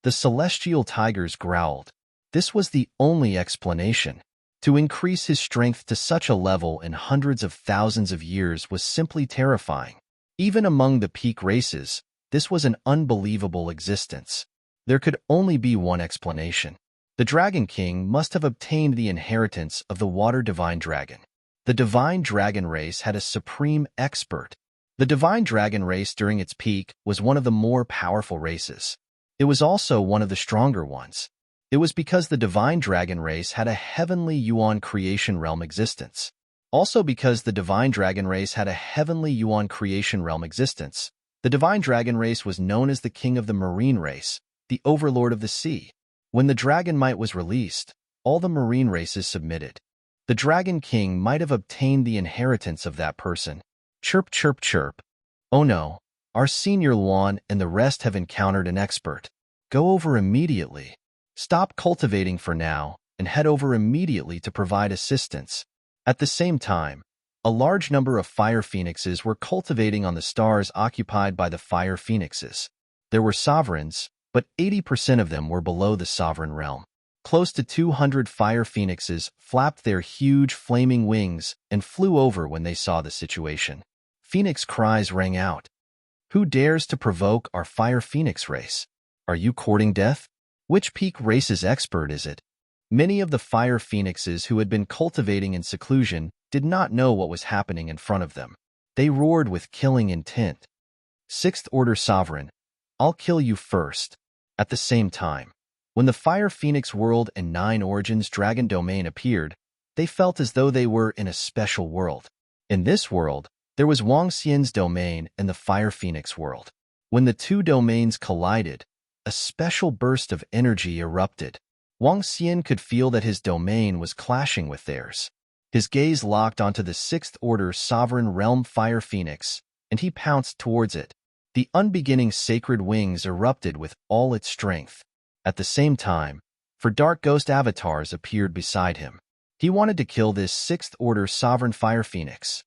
The celestial tigers growled. This was the only explanation. To increase his strength to such a level in hundreds of thousands of years was simply terrifying. Even among the peak races, this was an unbelievable existence. There could only be one explanation. The Dragon King must have obtained the inheritance of the Water Divine Dragon. The Divine Dragon race had a supreme expert. The Divine Dragon race during its peak was one of the more powerful races. It was also one of the stronger ones. It was because the Divine Dragon race had a heavenly Yuan creation realm existence. Also because the Divine Dragon race had a heavenly Yuan creation realm existence, the Divine Dragon race was known as the King of the Marine race, the Overlord of the Sea. When the Dragon Might was released, all the marine races submitted. The Dragon King might have obtained the inheritance of that person. Chirp, chirp, chirp. Oh no, our senior Luan and the rest have encountered an expert. Go over immediately. Stop cultivating for now and head over immediately to provide assistance. At the same time, a large number of fire phoenixes were cultivating on the stars occupied by the fire phoenixes. There were sovereigns, but 80% of them were below the sovereign realm. Close to 200 fire phoenixes flapped their huge flaming wings and flew over when they saw the situation. Phoenix cries rang out. Who dares to provoke our fire phoenix race? Are you courting death? Which peak race's expert is it? Many of the fire phoenixes who had been cultivating in seclusion did not know what was happening in front of them. They roared with killing intent. 6th Order Sovereign, I'll kill you first. At the same time, when the Fire Phoenix World and 9 Origins Dragon Domain appeared, they felt as though they were in a special world. In this world, there was Wang Xian's domain and the Fire Phoenix World. When the two domains collided, a special burst of energy erupted. Wang Xian could feel that his domain was clashing with theirs. His gaze locked onto the 6th Order Sovereign Realm Fire Phoenix, and he pounced towards it. The unbeginning sacred wings erupted with all its strength. At the same time, 4 dark ghost avatars appeared beside him. He wanted to kill this 6th Order Sovereign Fire Phoenix.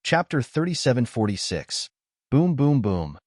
Chapter 3746. Boom Boom Boom.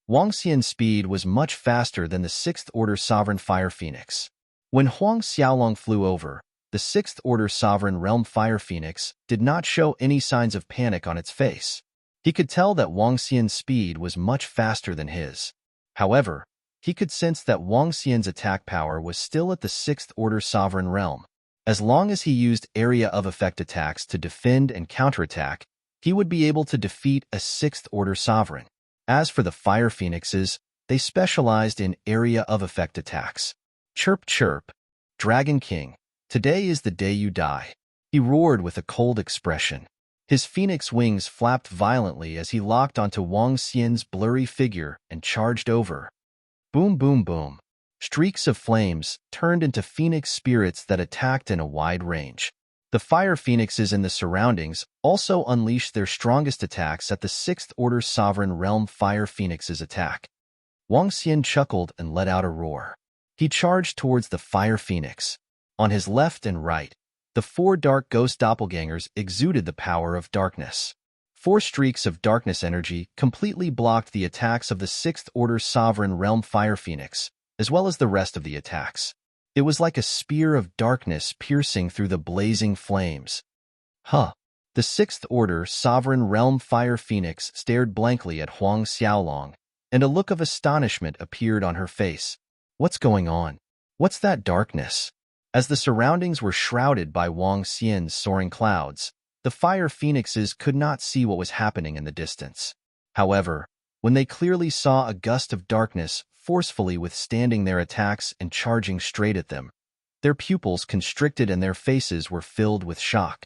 Wang Xian's speed was much faster than the 6th Order Sovereign Fire Phoenix. When Huang Xiaolong flew over, the 6th Order Sovereign Realm Fire Phoenix did not show any signs of panic on its face. He could tell that Wang Xian's speed was much faster than his. However, He could sense that Wang Xian's attack power was still at the 6th Order Sovereign Realm. As long as he used area of effect attacks to defend and counterattack, he would be able to defeat a 6th Order Sovereign. As for the Fire Phoenixes, they specialized in area of effect attacks. Chirp, chirp, Dragon King, today is the day you die. He roared with a cold expression. His phoenix wings flapped violently as he locked onto Wang Xian's blurry figure and charged over. Boom, boom, boom. Streaks of flames turned into phoenix spirits that attacked in a wide range. The fire phoenixes in the surroundings also unleashed their strongest attacks at the 6th Order Sovereign Realm Fire Phoenixes attack. Wang Xian chuckled and let out a roar. He charged towards the fire phoenix. On his left and right, the 4 dark ghost doppelgangers exuded the power of darkness. 4 streaks of darkness energy completely blocked the attacks of the 6th Order Sovereign Realm Fire Phoenix, as well as the rest of the attacks. It was like a spear of darkness piercing through the blazing flames. Huh! The 6th Order Sovereign Realm Fire Phoenix stared blankly at Huang Xiaolong, and a look of astonishment appeared on her face. What's going on? What's that darkness? As the surroundings were shrouded by Wang Xian's soaring clouds, the fire phoenixes could not see what was happening in the distance. However, when they clearly saw a gust of darkness forcefully withstanding their attacks and charging straight at them, their pupils constricted and their faces were filled with shock.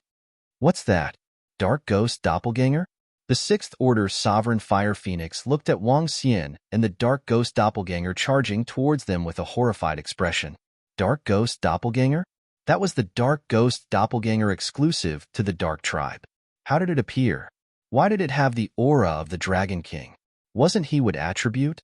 What's that? Dark ghost doppelganger? The 6th Order Sovereign Fire Phoenix looked at Wang Xian and the dark ghost doppelganger charging towards them with a horrified expression. Dark ghost doppelganger? That was the Dark Ghost Doppelganger exclusive to the Dark Tribe. How did it appear? Why did it have the aura of the Dragon King? Wasn't he would attribute?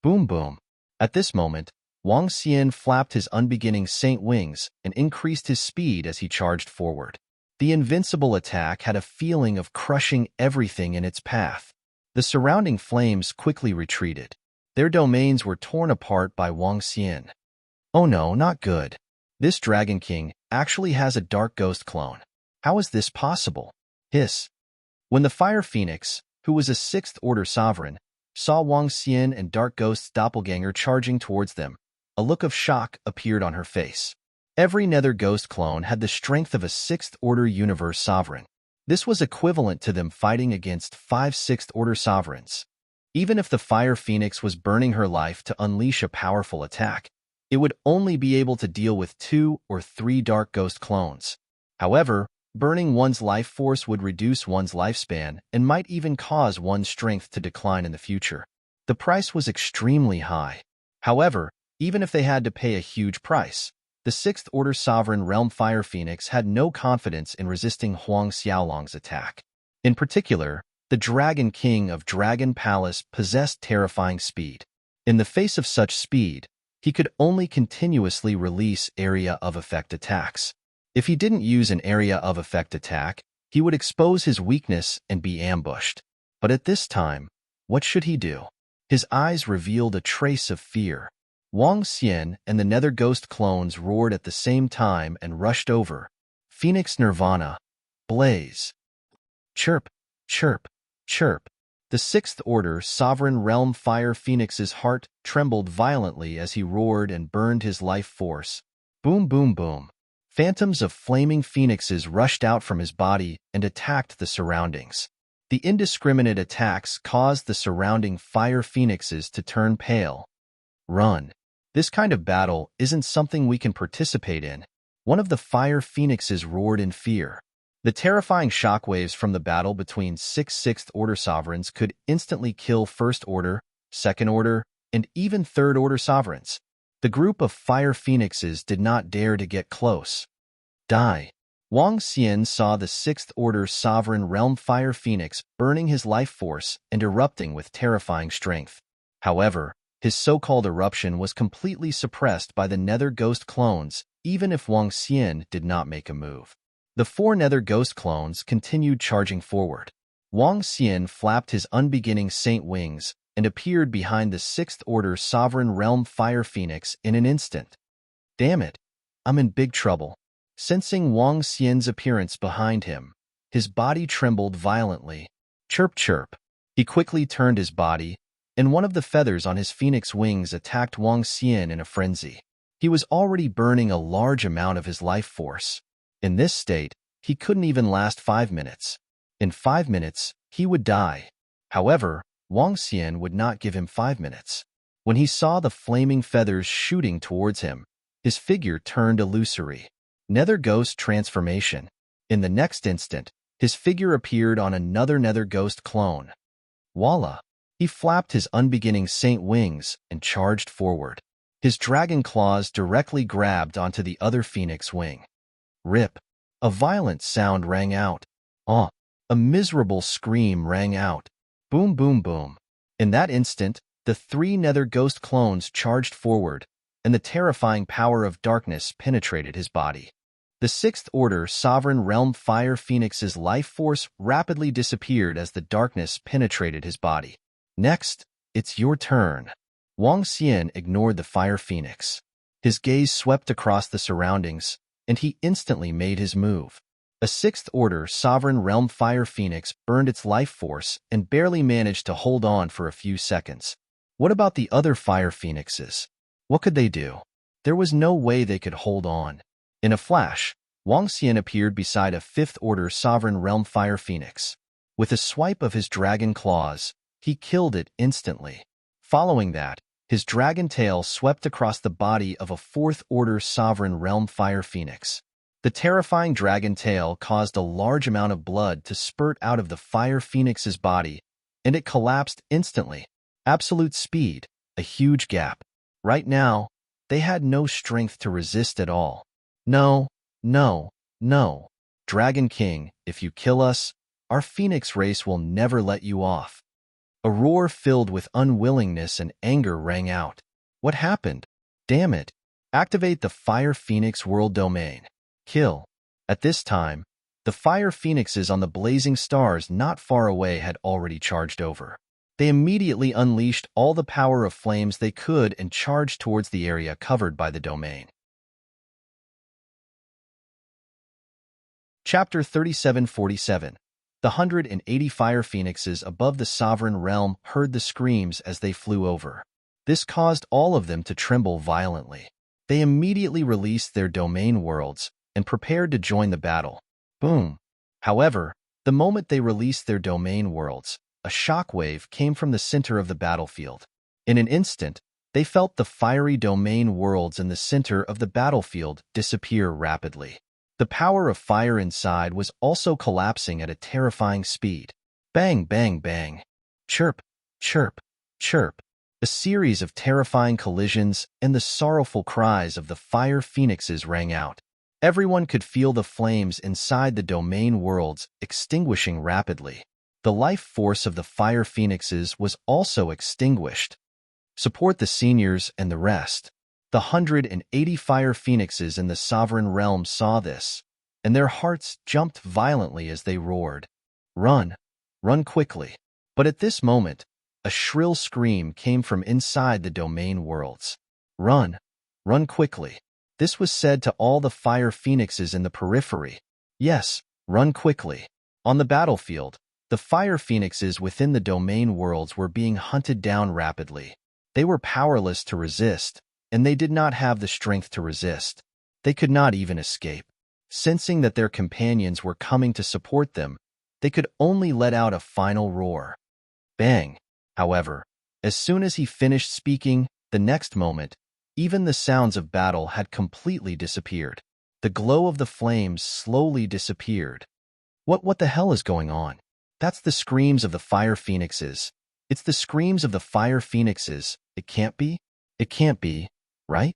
Boom, boom. At this moment, Wang Xian flapped his unbeginning saint wings and increased his speed as he charged forward. The invincible attack had a feeling of crushing everything in its path. The surrounding flames quickly retreated. Their domains were torn apart by Wang Xian. Oh no, not good. This Dragon King actually has a Dark Ghost clone. How is this possible? Hiss. When the Fire Phoenix, who was a 6th Order Sovereign, saw Wang Xian and Dark Ghost's doppelganger charging towards them, a look of shock appeared on her face. Every Nether Ghost clone had the strength of a 6th Order Universe Sovereign. This was equivalent to them fighting against 5 6th Order Sovereigns. Even if the Fire Phoenix was burning her life to unleash a powerful attack, it would only be able to deal with 2 or 3 Dark Ghost clones. However, burning one's life force would reduce one's lifespan and might even cause one's strength to decline in the future. The price was extremely high. However, even if they had to pay a huge price, the 6th Order Sovereign Realm Fire Phoenix had no confidence in resisting Huang Xiaolong's attack. In particular, the Dragon King of Dragon Palace possessed terrifying speed. In the face of such speed, he could only continuously release area of effect attacks. If he didn't use an area of effect attack, he would expose his weakness and be ambushed. But at this time, what should he do? His eyes revealed a trace of fear. Wang Xian and the Nether Ghost clones roared at the same time and rushed over. Phoenix Nirvana. Blaze. Chirp, chirp, chirp. The 6th Order Sovereign Realm Fire Phoenix's heart trembled violently as he roared and burned his life force. Boom, boom, boom. Phantoms of flaming phoenixes rushed out from his body and attacked the surroundings. The indiscriminate attacks caused the surrounding fire phoenixes to turn pale. Run. This kind of battle isn't something we can participate in. One of the fire phoenixes roared in fear. The terrifying shockwaves from the battle between 6 6th Order Sovereigns could instantly kill 1st Order, 2nd Order, and even 3rd Order Sovereigns. The group of fire phoenixes did not dare to get close. Die. Wang Xian saw the 6th Order Sovereign Realm Fire Phoenix burning his life force and erupting with terrifying strength. However, his so-called eruption was completely suppressed by the Nether Ghost clones, even if Wang Xian did not make a move. The 4 Nether Ghost clones continued charging forward. Wang Xian flapped his unbeginning saint wings and appeared behind the 6th Order Sovereign Realm Fire Phoenix in an instant. Damn it, I'm in big trouble. Sensing Wang Xian's appearance behind him, his body trembled violently. Chirp, chirp. He quickly turned his body, and one of the feathers on his phoenix wings attacked Wang Xian in a frenzy. He was already burning a large amount of his life force. In this state, he couldn't even last 5 minutes. In 5 minutes, he would die. However, Wang Xian would not give him 5 minutes. When he saw the flaming feathers shooting towards him, his figure turned illusory. Nether Ghost transformation. In the next instant, his figure appeared on another Nether Ghost clone. Voila! He flapped his unbeginning saint wings and charged forward. His dragon claws directly grabbed onto the other phoenix wing. Rip! A violent sound rang out. Ah! A miserable scream rang out. Boom, boom, boom. In that instant, the 3 Nether Ghost clones charged forward, and the terrifying power of darkness penetrated his body. The 6th Order Sovereign Realm Fire Phoenix's life force rapidly disappeared as the darkness penetrated his body. Next, it's your turn. Wang Xian ignored the Fire Phoenix. His gaze swept across the surroundings, and he instantly made his move. A 6th Order Sovereign Realm Fire Phoenix burned its life force and barely managed to hold on for a few seconds. What about the other Fire Phoenixes? What could they do? There was no way they could hold on. In a flash, Wang Xian appeared beside a 5th Order Sovereign Realm Fire Phoenix. With a swipe of his dragon claws, he killed it instantly. Following that, his dragon tail swept across the body of a 4th Order Sovereign Realm Fire Phoenix. The terrifying dragon tail caused a large amount of blood to spurt out of the Fire Phoenix's body, and it collapsed instantly. Absolute speed, a huge gap. Right now, they had no strength to resist at all. No, no, no. Dragon King, if you kill us, our phoenix race will never let you off. A roar filled with unwillingness and anger rang out. What happened? Damn it. Activate the Fire Phoenix World Domain. Kill. At this time, the Fire Phoenixes on the blazing stars not far away had already charged over. They immediately unleashed all the power of flames they could and charged towards the area covered by the domain. Chapter 3747. The 180 Fire Phoenixes above the Sovereign Realm heard the screams as they flew over. This caused all of them to tremble violently. They immediately released their domain worlds and prepared to join the battle. Boom! However, the moment they released their domain worlds, a shockwave came from the center of the battlefield. In an instant, they felt the fiery domain worlds in the center of the battlefield disappear rapidly. The power of fire inside was also collapsing at a terrifying speed. Bang, bang, bang. Chirp, chirp, chirp. A series of terrifying collisions and the sorrowful cries of the Fire Phoenixes rang out. Everyone could feel the flames inside the domain worlds extinguishing rapidly. The life force of the Fire Phoenixes was also extinguished. Support the seniors and the rest. The 180 Fire Phoenixes in the Sovereign Realm saw this, and their hearts jumped violently as they roared. Run! Run quickly! But at this moment, a shrill scream came from inside the domain worlds. Run! Run quickly! This was said to all the Fire Phoenixes in the periphery. Yes, run quickly. On the battlefield, the Fire Phoenixes within the domain worlds were being hunted down rapidly. They were powerless to resist, and they did not have the strength to resist. They could not even escape. Sensing that their companions were coming to support them, they could only let out a final roar. Bang! However, as soon as he finished speaking, the next moment, even the sounds of battle had completely disappeared. The glow of the flames slowly disappeared. What the hell is going on? That's the screams of the Fire Phoenixes. It's the screams of the Fire Phoenixes. It can't be? It can't be, right?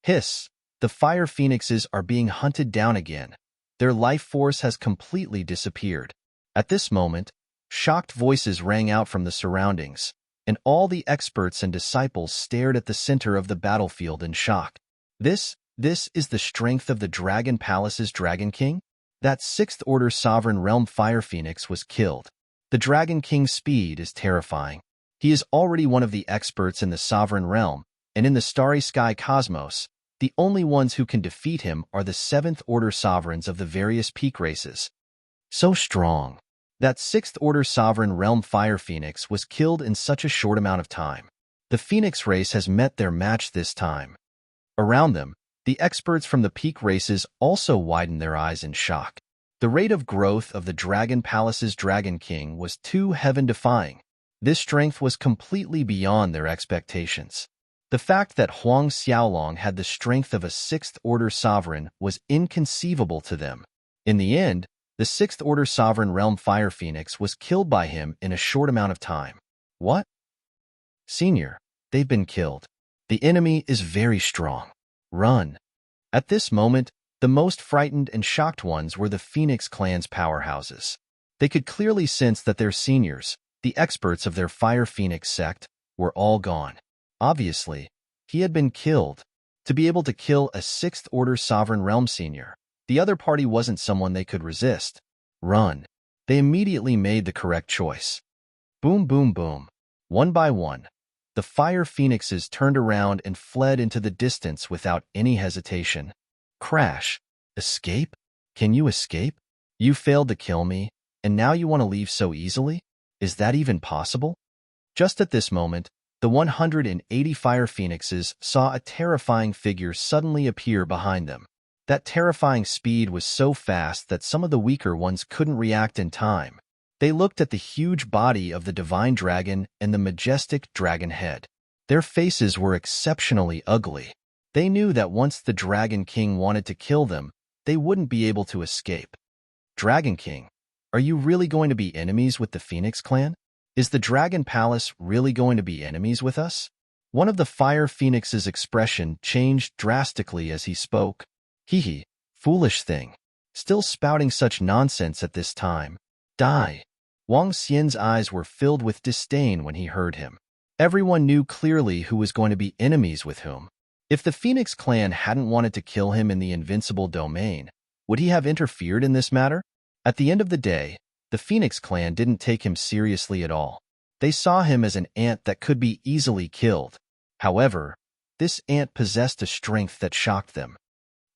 Hiss! The Fire Phoenixes are being hunted down again. Their life force has completely disappeared. At this moment, shocked voices rang out from the surroundings, and all the experts and disciples stared at the center of the battlefield in shock. This is the strength of the Dragon Palace's Dragon King? That 6th Order Sovereign Realm Fire Phoenix was killed. The Dragon King's speed is terrifying. He is already one of the experts in the Sovereign Realm, and in the Starry Sky Cosmos, the only ones who can defeat him are the 7th Order Sovereigns of the various peak races. So strong. That sixth-order sovereign realm fire phoenix was killed in such a short amount of time. The phoenix race has met their match this time. Around them, the experts from the peak races also widened their eyes in shock. The rate of growth of the Dragon Palace's Dragon King was too heaven-defying. This strength was completely beyond their expectations. The fact that Huang Xiaolong had the strength of a sixth-order sovereign was inconceivable to them. In the end, the sixth-order sovereign realm fire phoenix was killed by him in a short amount of time. What? Senior, they've been killed. The enemy is very strong. Run. At this moment, the most frightened and shocked ones were the Phoenix clan's powerhouses. They could clearly sense that their seniors, the experts of their Fire Phoenix sect, were all gone. Obviously, he had been killed. To be able to kill a sixth-order sovereign realm senior, the other party wasn't someone they could resist. Run. They immediately made the correct choice. Boom, boom, boom. One by one, the Fire Phoenixes turned around and fled into the distance without any hesitation. Crash. Escape? Can you escape? You failed to kill me, and now you want to leave so easily? Is that even possible? Just at this moment, the 180 Fire Phoenixes saw a terrifying figure suddenly appear behind them. That terrifying speed was so fast that some of the weaker ones couldn't react in time. They looked at the huge body of the divine dragon and the majestic dragon head. Their faces were exceptionally ugly. They knew that once the Dragon King wanted to kill them, they wouldn't be able to escape. Dragon King, are you really going to be enemies with the Phoenix clan? Is the Dragon Palace really going to be enemies with us? One of the Fire Phoenix's expression changed drastically as he spoke. Hee, foolish thing. Still spouting such nonsense at this time. Die. Wang Xian's eyes were filled with disdain when he heard him. Everyone knew clearly who was going to be enemies with whom. If the Phoenix clan hadn't wanted to kill him in the invincible domain, would he have interfered in this matter? At the end of the day, the Phoenix clan didn't take him seriously at all. They saw him as an ant that could be easily killed. However, this ant possessed a strength that shocked them.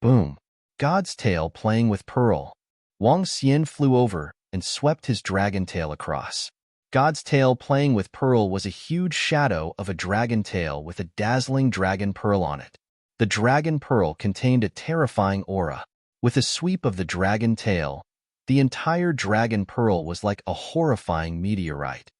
Boom. God's tail playing with Pearl. Wang Xian flew over and swept his dragon tail across. God's tail playing with Pearl was a huge shadow of a dragon tail with a dazzling dragon pearl on it. The dragon pearl contained a terrifying aura. With a sweep of the dragon tail, the entire dragon pearl was like a horrifying meteorite.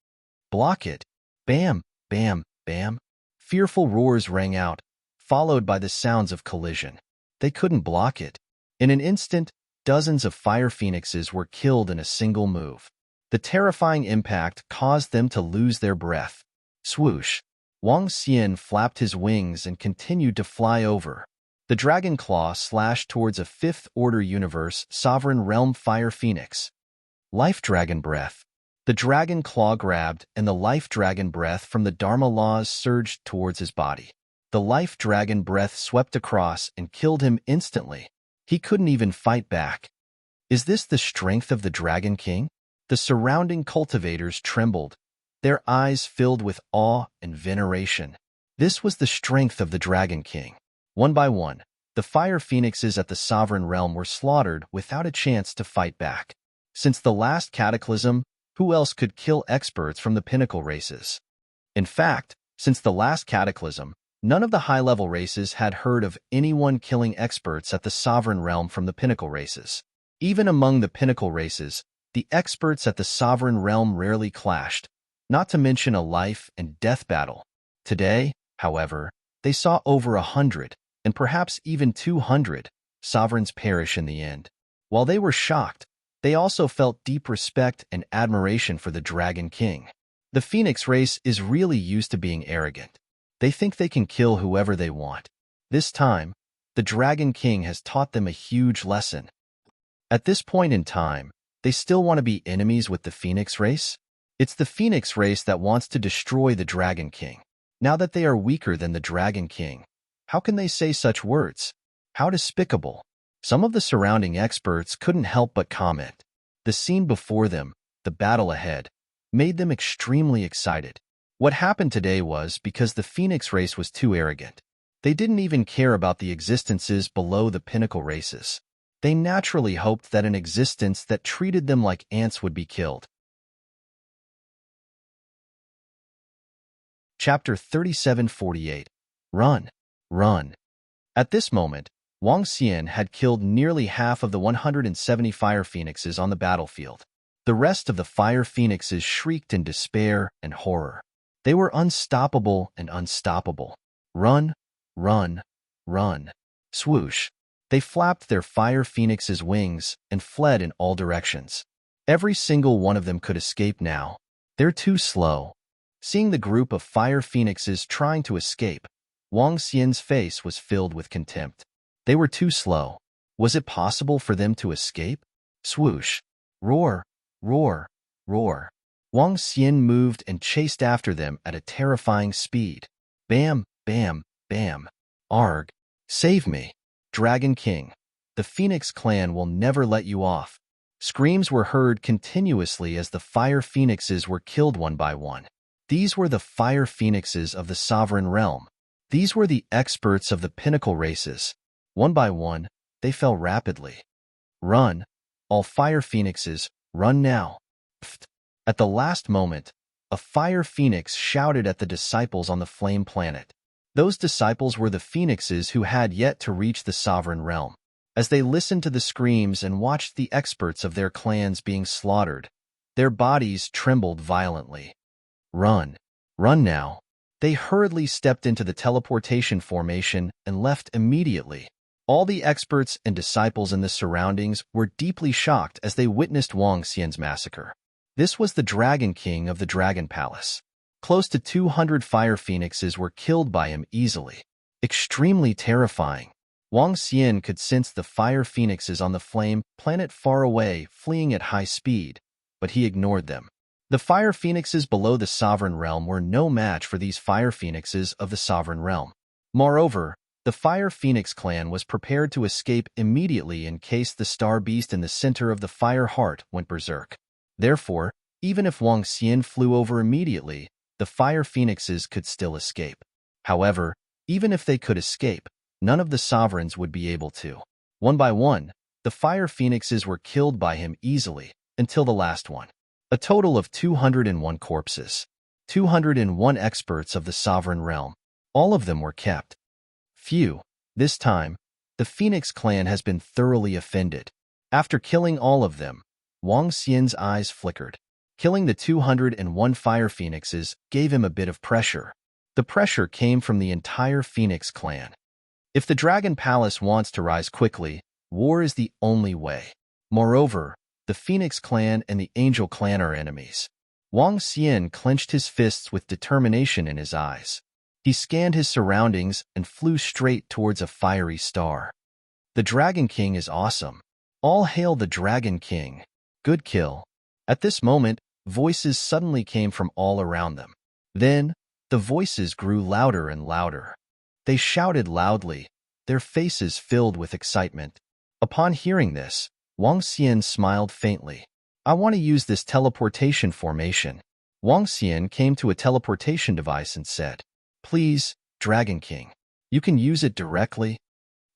Block it. Bam, bam, bam. Fearful roars rang out, followed by the sounds of collision. They couldn't block it. In an instant, dozens of Fire Phoenixes were killed in a single move. The terrifying impact caused them to lose their breath. Swoosh. Wang Xian flapped his wings and continued to fly over. The dragon claw slashed towards a fifth-order universe sovereign realm Fire Phoenix. Life Dragon Breath. The dragon claw grabbed, and the life dragon breath from the Dharma laws surged towards his body. The life dragon breath swept across and killed him instantly. He couldn't even fight back. Is this the strength of the Dragon King? The surrounding cultivators trembled, their eyes filled with awe and veneration. This was the strength of the Dragon King. One by one, the Fire Phoenixes at the Sovereign Realm were slaughtered without a chance to fight back. Since the last cataclysm, who else could kill experts from the pinnacle races? In fact, since the last cataclysm, none of the high-level races had heard of anyone killing experts at the Sovereign Realm from the pinnacle races. Even among the pinnacle races, the experts at the Sovereign Realm rarely clashed, not to mention a life and death battle. Today, however, they saw over 100, and perhaps even 200, sovereigns perish in the end. While they were shocked, they also felt deep respect and admiration for the Dragon King. The Phoenix race is really used to being arrogant. They think they can kill whoever they want. This time, the Dragon King has taught them a huge lesson. At this point in time, they still want to be enemies with the Phoenix race? It's the Phoenix race that wants to destroy the Dragon King. Now that they are weaker than the Dragon King, how can they say such words? How despicable. Some of the surrounding experts couldn't help but comment. The scene before them, the battle ahead, made them extremely excited. What happened today was because the Phoenix race was too arrogant. They didn't even care about the existences below the pinnacle races. They naturally hoped that an existence that treated them like ants would be killed. Chapter 3748. Run, run. At this moment, Wang Xian had killed nearly half of the 170 fire phoenixes on the battlefield. The rest of the fire phoenixes shrieked in despair and horror. They were unstoppable and unstoppable. Run, run, run. Swoosh. They flapped their fire phoenixes' wings and fled in all directions. Every single one of them could escape now. They're too slow. Seeing the group of fire phoenixes trying to escape, Wang Xian's face was filled with contempt. They were too slow. Was it possible for them to escape? Swoosh. Roar, roar, roar. Wang Xian moved and chased after them at a terrifying speed. Bam, bam, bam. Arg. Save me. Dragon King. The Phoenix clan will never let you off. Screams were heard continuously as the fire phoenixes were killed one by one. These were the fire phoenixes of the sovereign realm. These were the experts of the pinnacle races. One by one, they fell rapidly. Run, all fire phoenixes, run now. Pfft. At the last moment, a fire phoenix shouted at the disciples on the flame planet. Those disciples were the phoenixes who had yet to reach the sovereign realm. As they listened to the screams and watched the experts of their clans being slaughtered, their bodies trembled violently. Run, run now. They hurriedly stepped into the teleportation formation and left immediately. All the experts and disciples in the surroundings were deeply shocked as they witnessed Wang Xian's massacre. This was the Dragon King of the Dragon Palace. Close to 200 fire phoenixes were killed by him easily. Extremely terrifying. Wang Xian could sense the fire phoenixes on the flame planet far away, fleeing at high speed, but he ignored them. The fire phoenixes below the sovereign realm were no match for these fire phoenixes of the sovereign realm. Moreover, the Fire Phoenix clan was prepared to escape immediately in case the star beast in the center of the fire heart went berserk. Therefore, even if Wang Xian flew over immediately, the fire phoenixes could still escape. However, even if they could escape, none of the sovereigns would be able to. One by one, the fire phoenixes were killed by him easily, until the last one. A total of 201 corpses. 201 experts of the sovereign realm. All of them were kept. Phew. This time, the Phoenix clan has been thoroughly offended. After killing all of them, Wang Xian's eyes flickered. Killing the 201 fire phoenixes gave him a bit of pressure. The pressure came from the entire Phoenix clan. If the Dragon Palace wants to rise quickly, war is the only way. Moreover, the Phoenix clan and the Angel clan are enemies. Wang Xian clenched his fists with determination in his eyes. He scanned his surroundings and flew straight towards a fiery star. The Dragon King is awesome. All hail the Dragon King. Good kill. At this moment, voices suddenly came from all around them. Then, the voices grew louder and louder. They shouted loudly, their faces filled with excitement. Upon hearing this, Wang Xian smiled faintly. I want to use this teleportation formation. Wang Xian came to a teleportation device and said, Please, Dragon King, you can use it directly.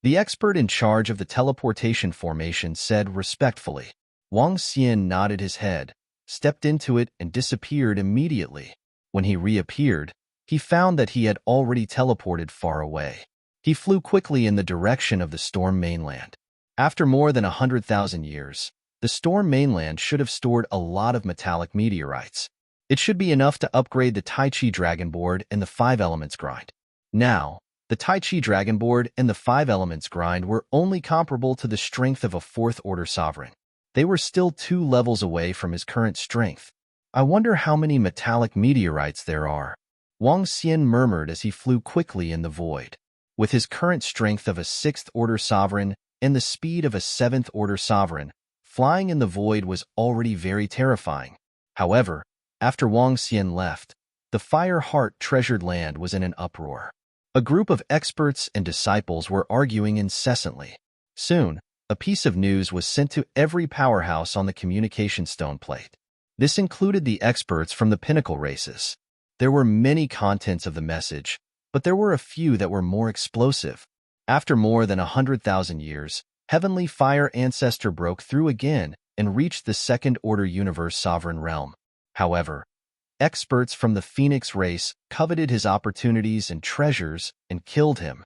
The expert in charge of the teleportation formation said respectfully. Wang Xian nodded his head, stepped into it and disappeared immediately. When he reappeared, he found that he had already teleported far away. He flew quickly in the direction of the storm mainland. After more than 100,000 years, the storm mainland should have stored a lot of metallic meteorites. It should be enough to upgrade the Tai Chi Dragon Board and the 5 Elements Grind. Now, the Tai Chi Dragon Board and the 5 Elements Grind were only comparable to the strength of a 4th Order Sovereign. They were still 2 levels away from his current strength. I wonder how many metallic meteorites there are. Wang Xian murmured as he flew quickly in the void. With his current strength of a 6th Order Sovereign and the speed of a 7th Order Sovereign, flying in the void was already very terrifying. However, after Wang Xian left, the Fire Heart Treasured Land was in an uproar. A group of experts and disciples were arguing incessantly. Soon, a piece of news was sent to every powerhouse on the communication stone plate. This included the experts from the pinnacle races. There were many contents of the message, but there were a few that were more explosive. After more than 100,000 years, Heavenly Fire Ancestor broke through again and reached the Second Order Universe Sovereign Realm. However, experts from the Phoenix race coveted his opportunities and treasures and killed him.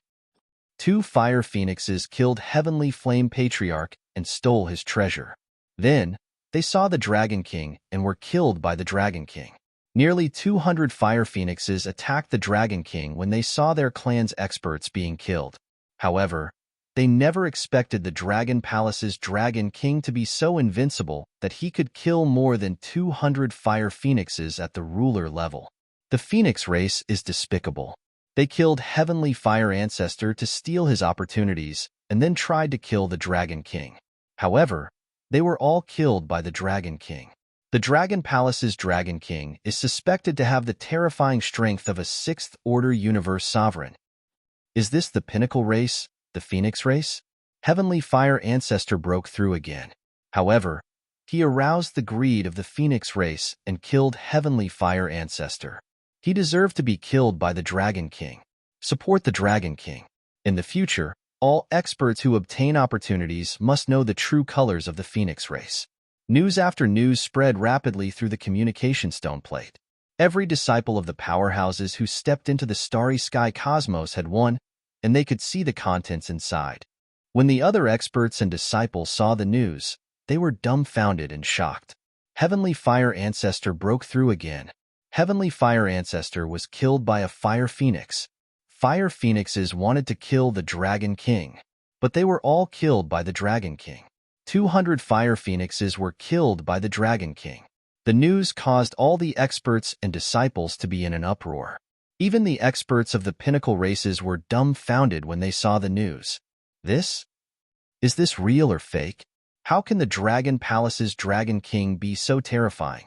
2 fire phoenixes killed Heavenly Flame Patriarch and stole his treasure. Then, they saw the Dragon King and were killed by the Dragon King. Nearly 200 fire phoenixes attacked the Dragon King when they saw their clan's experts being killed. However, they never expected the Dragon Palace's Dragon King to be so invincible that he could kill more than 200 fire phoenixes at the ruler level. The Phoenix race is despicable. They killed Heavenly Fire Ancestor to steal his opportunities and then tried to kill the Dragon King. However, they were all killed by the Dragon King. The Dragon Palace's Dragon King is suspected to have the terrifying strength of a 6th Order Universe Sovereign. Is this the Pinnacle race, the Phoenix race? Heavenly Fire Ancestor broke through again. However, he aroused the greed of the Phoenix race and killed Heavenly Fire Ancestor. He deserved to be killed by the Dragon King. Support the Dragon King. In the future, all experts who obtain opportunities must know the true colors of the Phoenix race. News after news spread rapidly through the communication stone plate. Every disciple of the powerhouses who stepped into the starry sky cosmos had won, and they could see the contents inside. When the other experts and disciples saw the news, they were dumbfounded and shocked. Heavenly Fire Ancestor broke through again. Heavenly Fire Ancestor was killed by a Fire Phoenix. Fire Phoenixes wanted to kill the Dragon King, but they were all killed by the Dragon King. 200 Fire Phoenixes were killed by the Dragon King. The news caused all the experts and disciples to be in an uproar. Even the experts of the Pinnacle races were dumbfounded when they saw the news. Is this real or fake? How can the Dragon Palace's Dragon King be so terrifying?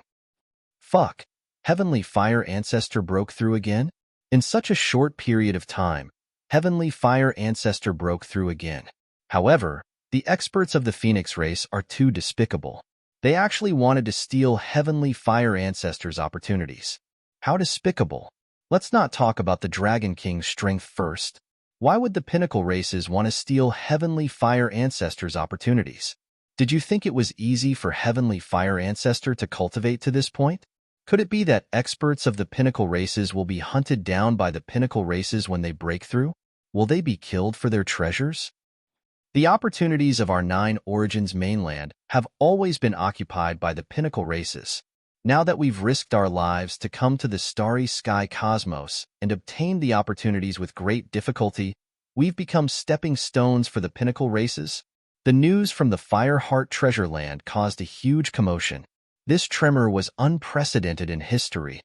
Fuck. Heavenly Fire Ancestor broke through again? In such a short period of time, Heavenly Fire Ancestor broke through again. However, the experts of the Phoenix race are too despicable. They actually wanted to steal Heavenly Fire Ancestor's opportunities. How despicable. Let's not talk about the Dragon King's strength first. Why would the Pinnacle races want to steal Heavenly Fire Ancestor's opportunities? Did you think it was easy for Heavenly Fire Ancestor to cultivate to this point? Could it be that experts of the Pinnacle races will be hunted down by the Pinnacle races when they break through? Will they be killed for their treasures? The opportunities of our 9 Origins mainland have always been occupied by the Pinnacle races. Now that we've risked our lives to come to the starry sky cosmos and obtained the opportunities with great difficulty, we've become stepping stones for the Pinnacle races. The news from the Fireheart Treasure Land caused a huge commotion. This tremor was unprecedented in history,